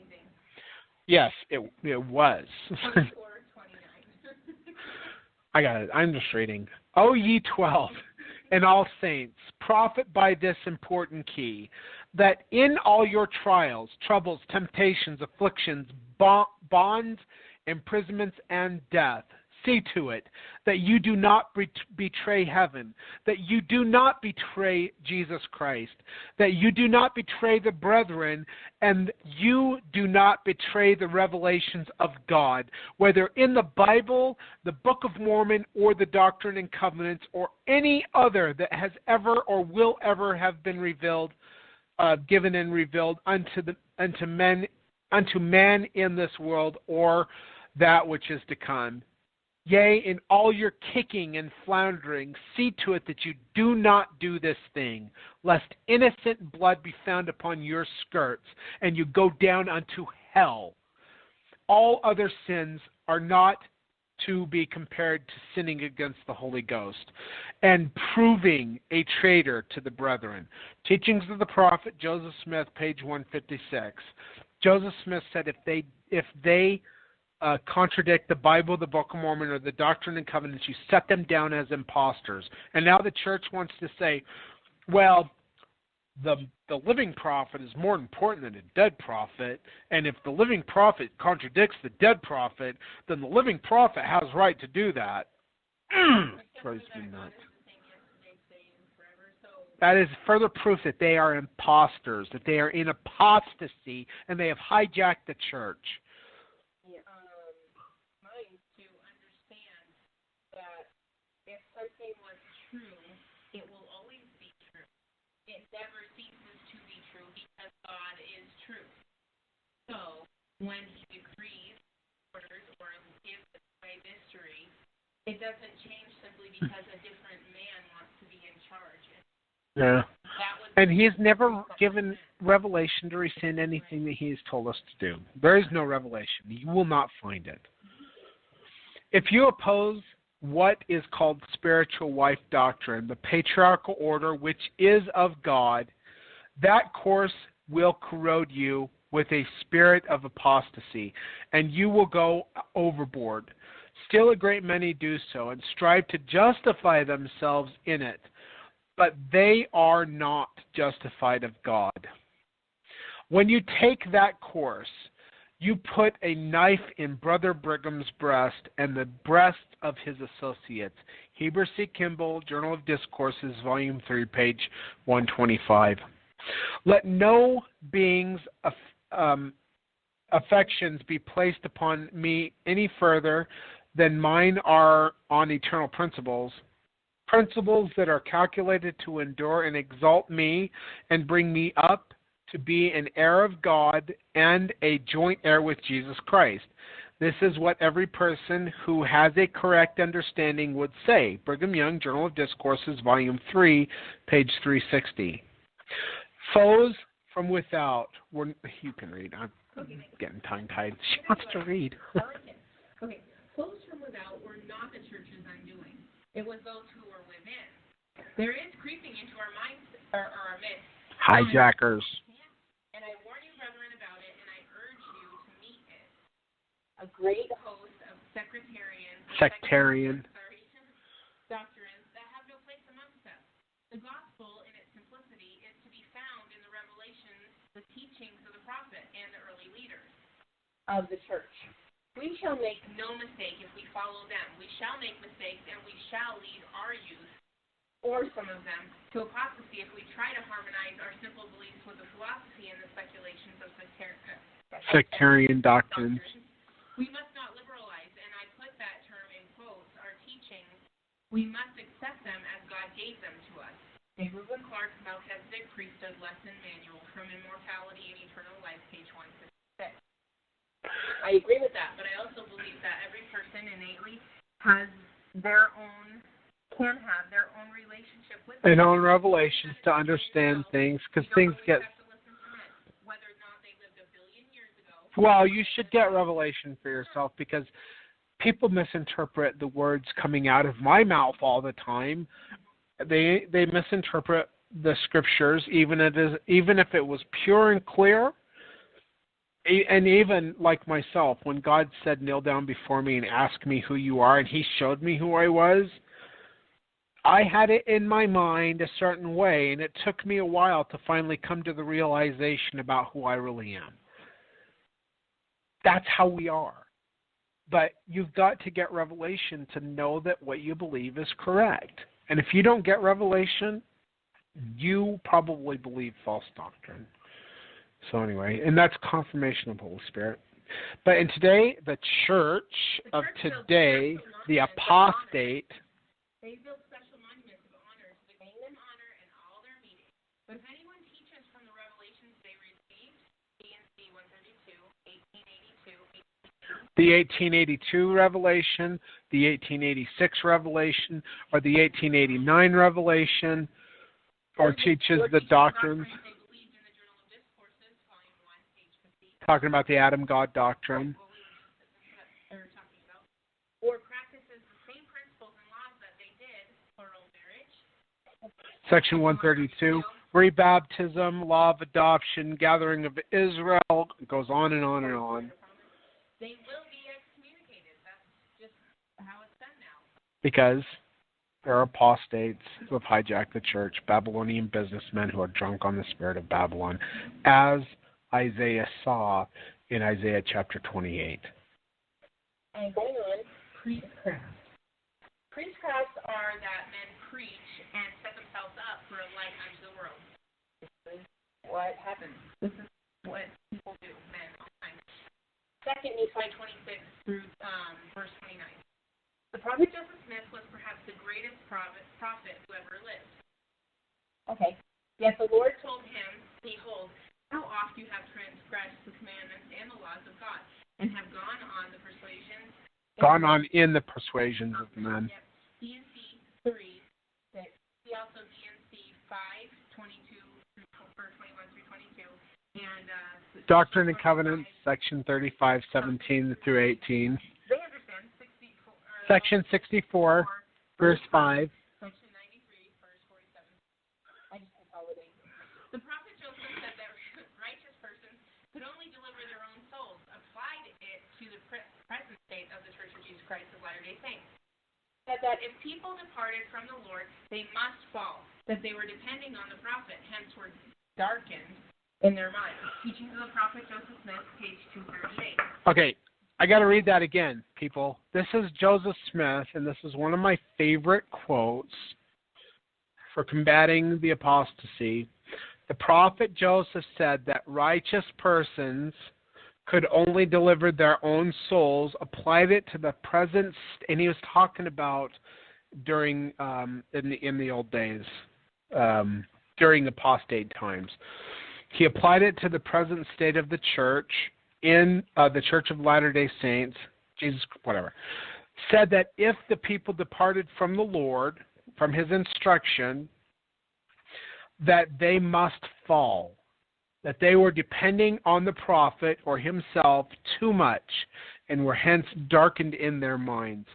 Yes, it was. 24, 29. I got it. I'm just reading. O ye 12, and all saints, profit by this important key, that in all your trials, troubles, temptations, afflictions, bonds, imprisonments, and death, see to it that you do not betray heaven, that you do not betray Jesus Christ, that you do not betray the brethren, and you do not betray the revelations of God, whether in the Bible, the Book of Mormon, or the Doctrine and Covenants, or any other that has ever or will ever have been revealed, given and revealed unto men in this world, or that which is to come. Yea, in all your kicking and floundering, see to it that you do not do this thing, lest innocent blood be found upon your skirts, and you go down unto hell. All other sins are not to be compared to sinning against the Holy Ghost, and proving a traitor to the brethren. Teachings of the Prophet Joseph Smith, page 156. Joseph Smith said if they contradict the Bible, the Book of Mormon, or the Doctrine and Covenants, you set them down as imposters. And now the church wants to say, well, the living prophet is more important than a dead prophet, and if the living prophet contradicts the dead prophet, then the living prophet has right to do that. Drives me nuts. That is further proof that they are imposters, that they are in apostasy, and they have hijacked the church. Something was true, it will always be true. It never ceases to be true because God is true. So, when He decrees, orders, or gives adversary, it doesn't change simply because a different man wants to be in charge. Yeah. And He has never given revelation to rescind anything that He has told us to do. There is no revelation. You will not find it. If you oppose what is called spiritual wife doctrine, the patriarchal order which is of God, that course will corrode you with a spirit of apostasy, and you will go overboard. Still a great many do so, and strive to justify themselves in it, but they are not justified of God. When you take that course, you put a knife in Brother Brigham's breast and the breast of his associates. Heber C. Kimball, Journal of Discourses, Volume 3, page 125. Let no being's affections be placed upon me any further than mine are on eternal principles, principles that are calculated to endure and exalt me and bring me up to be an heir of God and a joint heir with Jesus Christ. This is what every person who has a correct understanding would say. Brigham Young, Journal of Discourses, Volume 3, page 360. Foes from without were... You can read. I'm getting tongue-tied. She wants to read. I like it. Okay. Foes from without were not the church's undoing. It was those who were within. There is creeping into our minds, or our midst. Hijackers. And I warn you, brethren, about it, and I urge you to meet it. A great host of sectarian doctrines that have no place amongst us. The gospel, in its simplicity, is to be found in the revelations, the teachings of the prophet, and the early leaders of the church. We shall make no mistake if we follow them. We shall make mistakes, and we shall lead our youth, or some of them, to apostasy if we try to harmonize our simple beliefs with the philosophy and the speculations of sectarian doctrines. We must not liberalize, and I put that term in quotes, our teachings. We must accept them as God gave them to us. A Reuben Clark Melchizedek Priesthood Lesson Manual from Immortality and Eternal Life, page 156. I agree with that, but I also believe that every person innately has can have their own relationship with and own revelations to understand things, because things get... Whether or not they lived a billion years ago. Well, you should get revelation for yourself, because people misinterpret the words coming out of my mouth all the time. They misinterpret the scriptures, even if it was pure and clear. And even like myself, when God said, kneel down before me and ask me who you are, and he showed me who I was, I had it in my mind a certain way, and it took me a while to finally come to the realization about who I really am. That's how we are. But you've got to get revelation to know that what you believe is correct. And if you don't get revelation, you probably believe false doctrine. So anyway, and that's confirmation of the Holy Spirit. But in today, the church of today, the apostate, they build special monuments of honor to the name and honor in all their meetings. But if anyone teaches from the revelations they received, D&C 132, 1882, the 1882 revelation, the 1886 revelation, or the 1889 revelation, or teaches the doctrines. Talking about the Adam God doctrine. Or practices the same principles and laws that they did, plural marriage. Section 132, rebaptism, law of adoption, gathering of Israel, it goes on and on and on. They will be excommunicated. That's just how it's done now. Because there are apostates who have hijacked the church, Babylonian businessmen who are drunk on the spirit of Babylon, as Isaiah saw in Isaiah chapter 28. And going on, priestcraft. Priestcrafts are that men preach and set themselves up for a light unto the world. This is what happens. This is what people do, men, all the time. 2 Nephi 26 through verse 29. The prophet Joseph Smith was perhaps the greatest prophet who ever lived. Okay. Yet the Lord told him, behold, how oft you have transgressed the commandments and the laws of God, and have gone on the persuasions. Gone on in the persuasions of men. Yep. D&C 3, 6. See also D&C 5, 22 through 21 through 22. And Doctrine and Covenants, section 35, 17 through 18. They understand. Section 64, verse 5. Section 93, verse 47. I just consolidate. The prophet Joseph said that righteous persons could only deliver their own souls, applied it to the present state of the Church of Jesus Christ of Latter-day Saints. Said that if people departed from the Lord, they must fall, that they were depending on the prophet, hence were darkened in their minds. Teachings of the prophet Joseph Smith, page 238. Okay, I got to read that again, people. This is Joseph Smith, and this is one of my favorite quotes for combating the apostasy. The prophet Joseph said that righteous persons could only deliver their own souls, applied it to the present, and he was talking about during in the old days, during apostate times. He applied it to the present state of the church in the Church of Latter-day Saints, Jesus, whatever, said that if the people departed from the Lord, from his instruction, that they must fall, that they were depending on the prophet or himself too much and were hence darkened in their minds.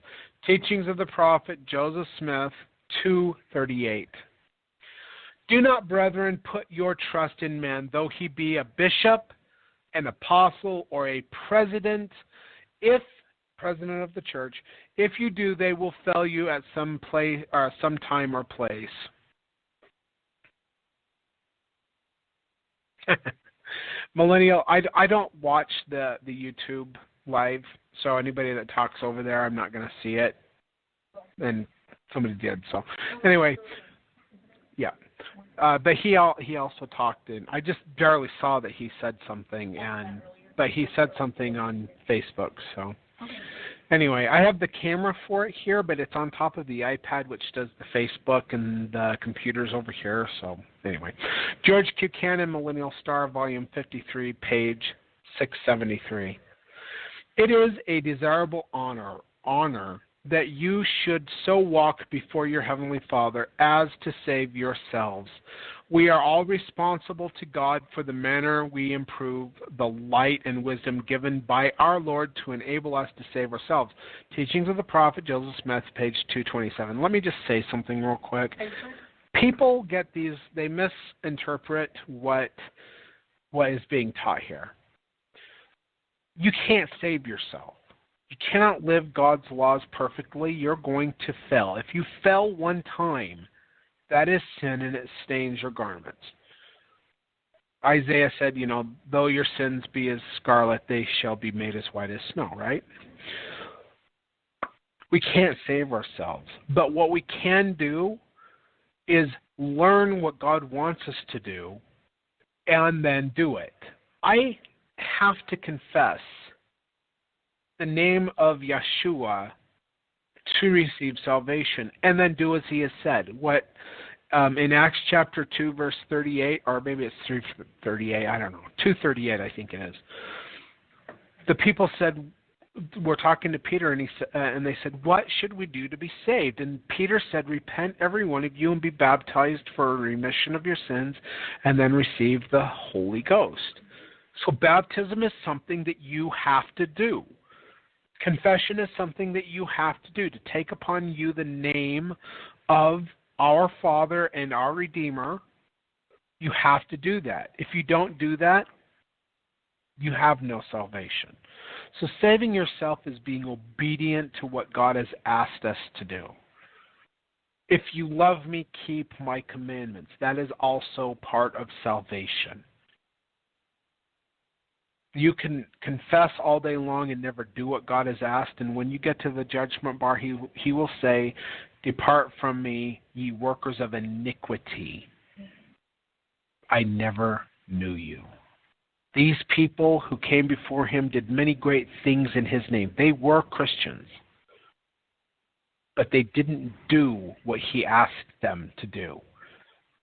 Teachings of the prophet Joseph Smith, 2:38. Do not, brethren, put your trust in man, though he be a bishop, an apostle, or a president, president of the church. If you do, they will fail you at some time or place. Millennial, I don't watch the YouTube live, so anybody that talks over there, I'm not going to see it. And somebody did, so anyway, yeah. But he also talked in. I just barely saw that he said something, but he said something on Facebook. So anyway, I have the camera for it here, but it's on top of the iPad, which does the Facebook, and the computer's over here. So anyway, George Buchanan, Millennial Star, Volume 53, page 673. It is a desirable honor that you should so walk before your Heavenly Father as to save yourselves. We are all responsible to God for the manner we improve the light and wisdom given by our Lord to enable us to save ourselves. Teachings of the Prophet Joseph Smith, page 227. Let me just say something real quick. People get these, they misinterpret what is being taught here. You can't save yourself. You cannot live God's laws perfectly. You're going to fail. If you fail one time, that is sin and it stains your garments. Isaiah said, though your sins be as scarlet, they shall be made as white as snow, right? We can't save ourselves. But what we can do is learn what God wants us to do and then do it. I have to confess the name of Yeshua to receive salvation, and then do as he has said. What in Acts chapter 2, verse 38, or maybe it's 3:38, I don't know, 2:38 I think it is. The people said, we're talking to Peter, and they said, what should we do to be saved? And Peter said, repent every one of you and be baptized for remission of your sins, and then receive the Holy Ghost. So baptism is something that you have to do. Confession is something that you have to do, to take upon you the name of our Father and our Redeemer. You have to do that. If you don't do that, you have no salvation. So saving yourself is being obedient to what God has asked us to do. If you love me, keep my commandments. That is also part of salvation. You can confess all day long and never do what God has asked, and when you get to the judgment bar, he will say, depart from me, ye workers of iniquity. I never knew you. These people who came before him did many great things in his name. They were Christians, but they didn't do what he asked them to do.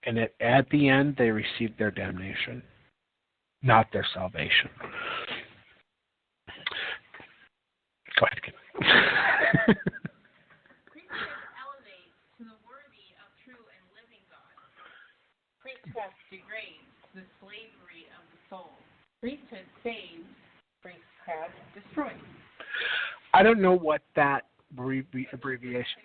And at the end, they received their damnation, not their salvation. Go ahead, Kim. Priesthood elevates to the worthy of true and living God. Priesthood degrades the slavery of the soul. Priesthood saves, priesthood destroys. I don't know what that abbreviation.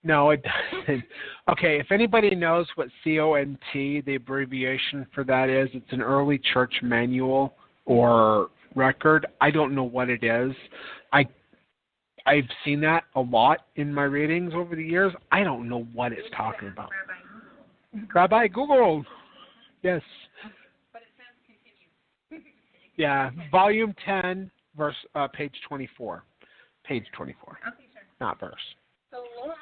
No, it doesn't. Okay, if anybody knows what CONT, the abbreviation for that is, it's an early church manual or record. I don't know what it is. I've seen that a lot in my readings over the years. I don't know what it's talking about. Rabbi Google. Yes. But it says continue. Yeah, volume 10, verse page 24. Page 24. Okay, sure. Not verse. So long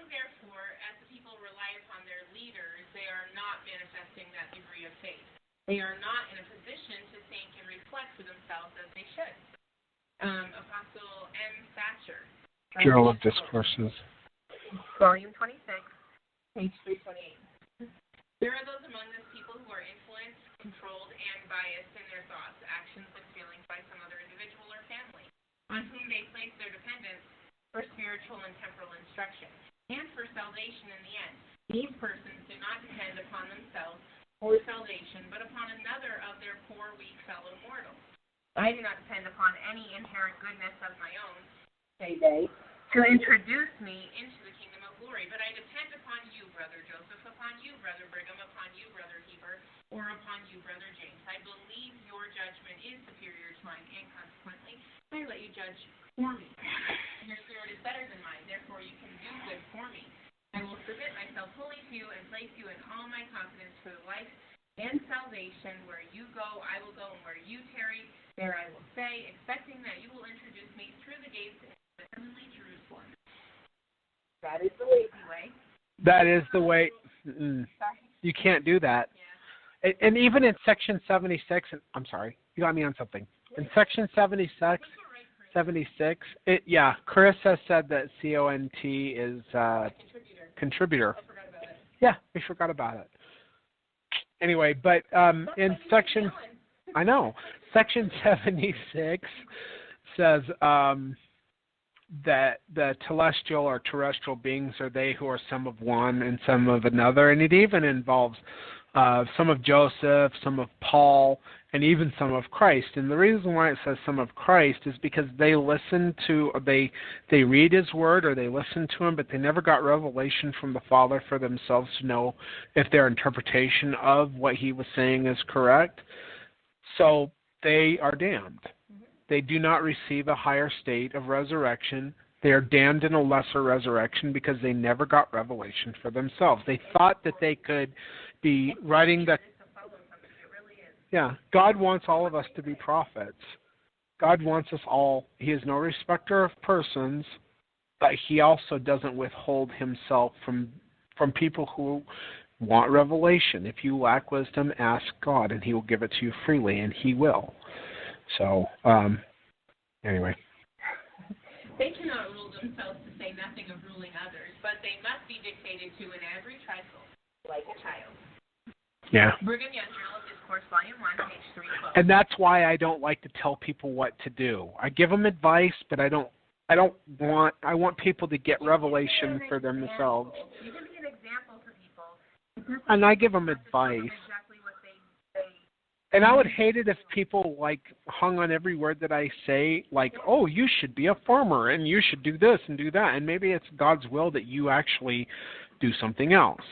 therefore, as the people rely upon their leaders, they are not manifesting that degree of faith. They are not in a position to think and reflect for themselves as they should. Apostle M. Thatcher. Journal of Discourses. Volume 26. Page 328. There are those among this people who are influenced controlled and biased in their thoughts, actions, and feelings by some other individual or family, on whom they place their dependence for spiritual and temporal instruction, and for salvation in the end. These persons do not depend upon themselves for salvation, but upon another of their poor, weak fellow mortals. I do not depend upon any inherent goodness of my own, say they, to introduce me into the kingdom of glory, but I depend upon you, Brother Joseph, upon you, Brother Brigham, upon you, Brother Heber, or upon you, Brother James. I believe your judgment is superior to mine, and consequently, I let you judge for me. Your spirit is better than mine, therefore you can do good for me. I will submit myself wholly to you and place you in all my confidence for life and salvation. Where you go, I will go, and where you tarry, there I will stay, expecting that you will introduce me through the gates into the heavenly Jerusalem. That is the lazy way. That is the way. You can't do that. Yeah. And even in Section 76, I'm sorry, you got me on something. In Section 76, Chris has said that CONT is contributor. I forgot about it. Yeah, we forgot about it. Anyway, but in Section, I know, Section 76 says that the celestial or terrestrial beings are they who are some of one and some of another, and it even involves some of Joseph, some of Paul, and even some of Christ. And the reason why it says some of Christ is because they listen to, they read his word or they listen to him, but they never got revelation from the Father for themselves to know if their interpretation of what he was saying is correct. So they are damned. They do not receive a higher state of resurrection. They are damned in a lesser resurrection because they never got revelation for themselves. They thought that they could be writing the... Yeah, God wants all of us to be prophets. God wants us all. He is no respecter of persons, but he also doesn't withhold himself from people who want revelation. If you lack wisdom, ask God, and he will give it to you freely, and he will. So, anyway. They cannot rule themselves, to say nothing of ruling others, but they must be dictated to in every trifle, like a child. Yeah. Brigham Young Journal of Discourse, Volume 1, page 312. And that's why I don't like to tell people what to do. I give them advice, but I want people to get revelation for themselves. You can be an example to people. And I give them advice. Exactly what they say. And I would hate it if people hung on every word that I say, oh, you should be a farmer and you should do this and do that. And maybe it's God's will that you actually do something else.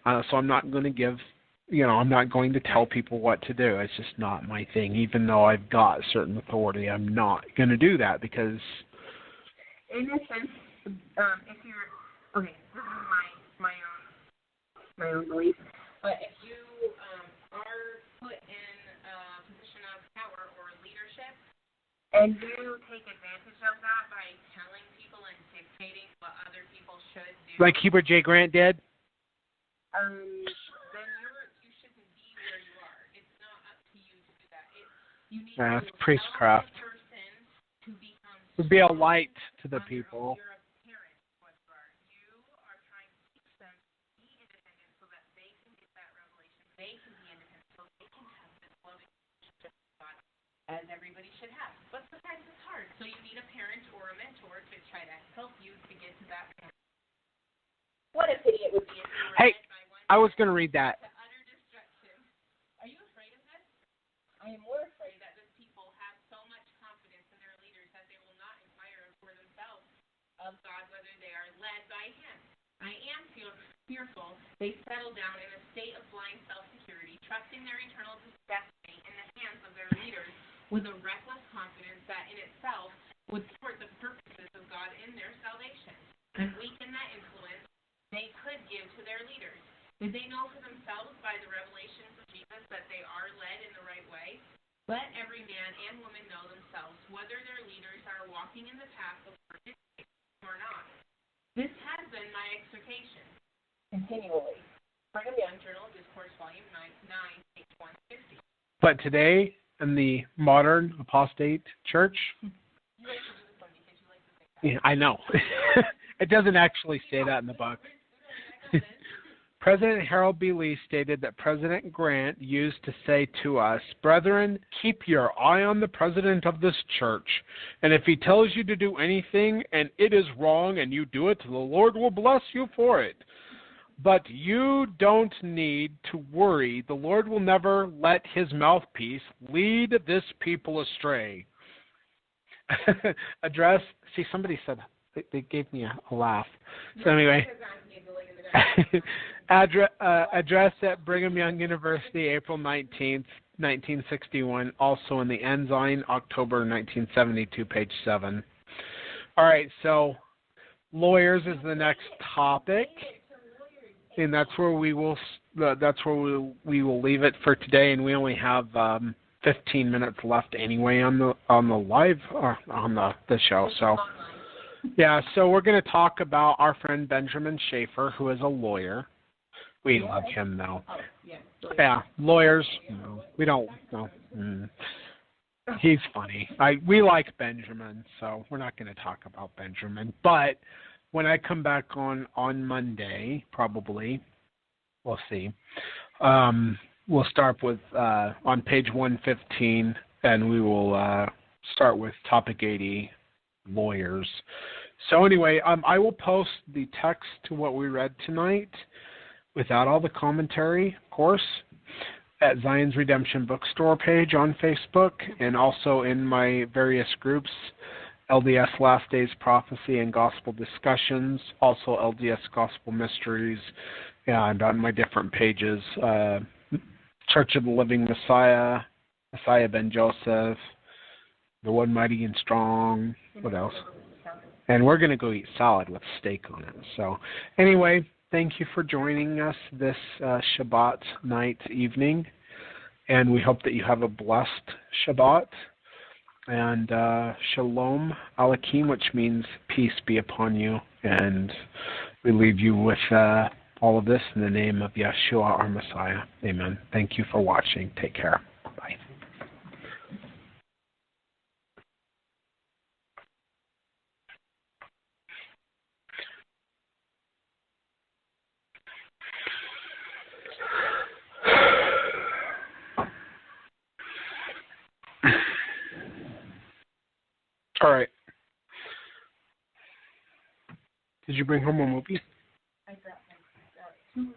So I'm not going to give, I'm not going to tell people what to do. It's just not my thing. Even though I've got certain authority, I'm not going to do that because... In a sense, if you're... Okay, this is my own belief. But if you are put in a position of power or leadership, and you take advantage of that by telling people and dictating what other people should do... Like Hubert J. Grant did? Then you shouldn't be where you are. It's not up to you to do that. You need That's to priestcraft. allow the person to become... To be a light to the people. You're a parent, what you are. You are trying to teach them to be independent so that they can get that revelation. They can be independent so they can have this loving relationship with God as everybody should have. But sometimes it's hard. So you need a parent or a mentor to try to help you to get to that point. What a pity it would be if you were led by one I was going to read that. to utter destruction. Are you afraid of this? I am more afraid that this people have so much confidence in their leaders that they will not inquire for themselves of God whether they are led by him. I am fearful they settle down in a state of blind self-security, trusting their eternal destiny in the hands of their leaders with a reckless confidence that in itself would thwart the purposes of God in their salvation, and weaken that influence they could give to their leaders. Did they know for themselves by the revelations of Jesus that they are led in the right way? Let every man and woman know themselves whether their leaders are walking in the path of purge or not. This has been my exhortation. Continually. Brigham Young Journal of Discourse, Volume 9, page 150. But today, in the modern apostate church... You like to do this one because you like to say that. Yeah, I know. It doesn't actually say that in the book. President Harold B. Lee stated that President Grant used to say to us, "Brethren, keep your eye on the president of this church, and if he tells you to do anything and it is wrong and you do it, the Lord will bless you for it. But you don't need to worry. The Lord will never let his mouthpiece lead this people astray." See, somebody said, they gave me a laugh. So anyway, address at Brigham Young University, April 19th, 1961, also in the Ensign, October 1972, page 7. All right, so lawyers is the next topic. And that's where we will leave it for today, and we only have 15 minutes left anyway on the live on the show. So yeah, so we're going to talk about our friend Benjamin Schaefer, who is a lawyer. We love him though. Yeah, lawyers. No, we don't. No. He's funny. We like Benjamin, so we're not going to talk about Benjamin, but when I come back on Monday, probably, we'll see, we'll start with on page 115, and we will start with topic 80, lawyers. So anyway, I will post the text to what we read tonight without all the commentary, of course, at Zion's Redemption Bookstore page on Facebook, and also in my various groups, LDS Last Days Prophecy and Gospel Discussions, also LDS Gospel Mysteries, and on my different pages, Church of the Living Messiah, Messiah Ben Joseph, The One Mighty and Strong, what else? And we're going to go eat salad with steak on it. So anyway, thank you for joining us this Shabbat night evening, and we hope that you have a blessed Shabbat. And Shalom Aleichem, which means peace be upon you. And we leave you with all of this in the name of Yeshua, our Messiah. Amen. Thank you for watching. Take care. Bye. All right. Did you bring home a movie? I brought 2 movies.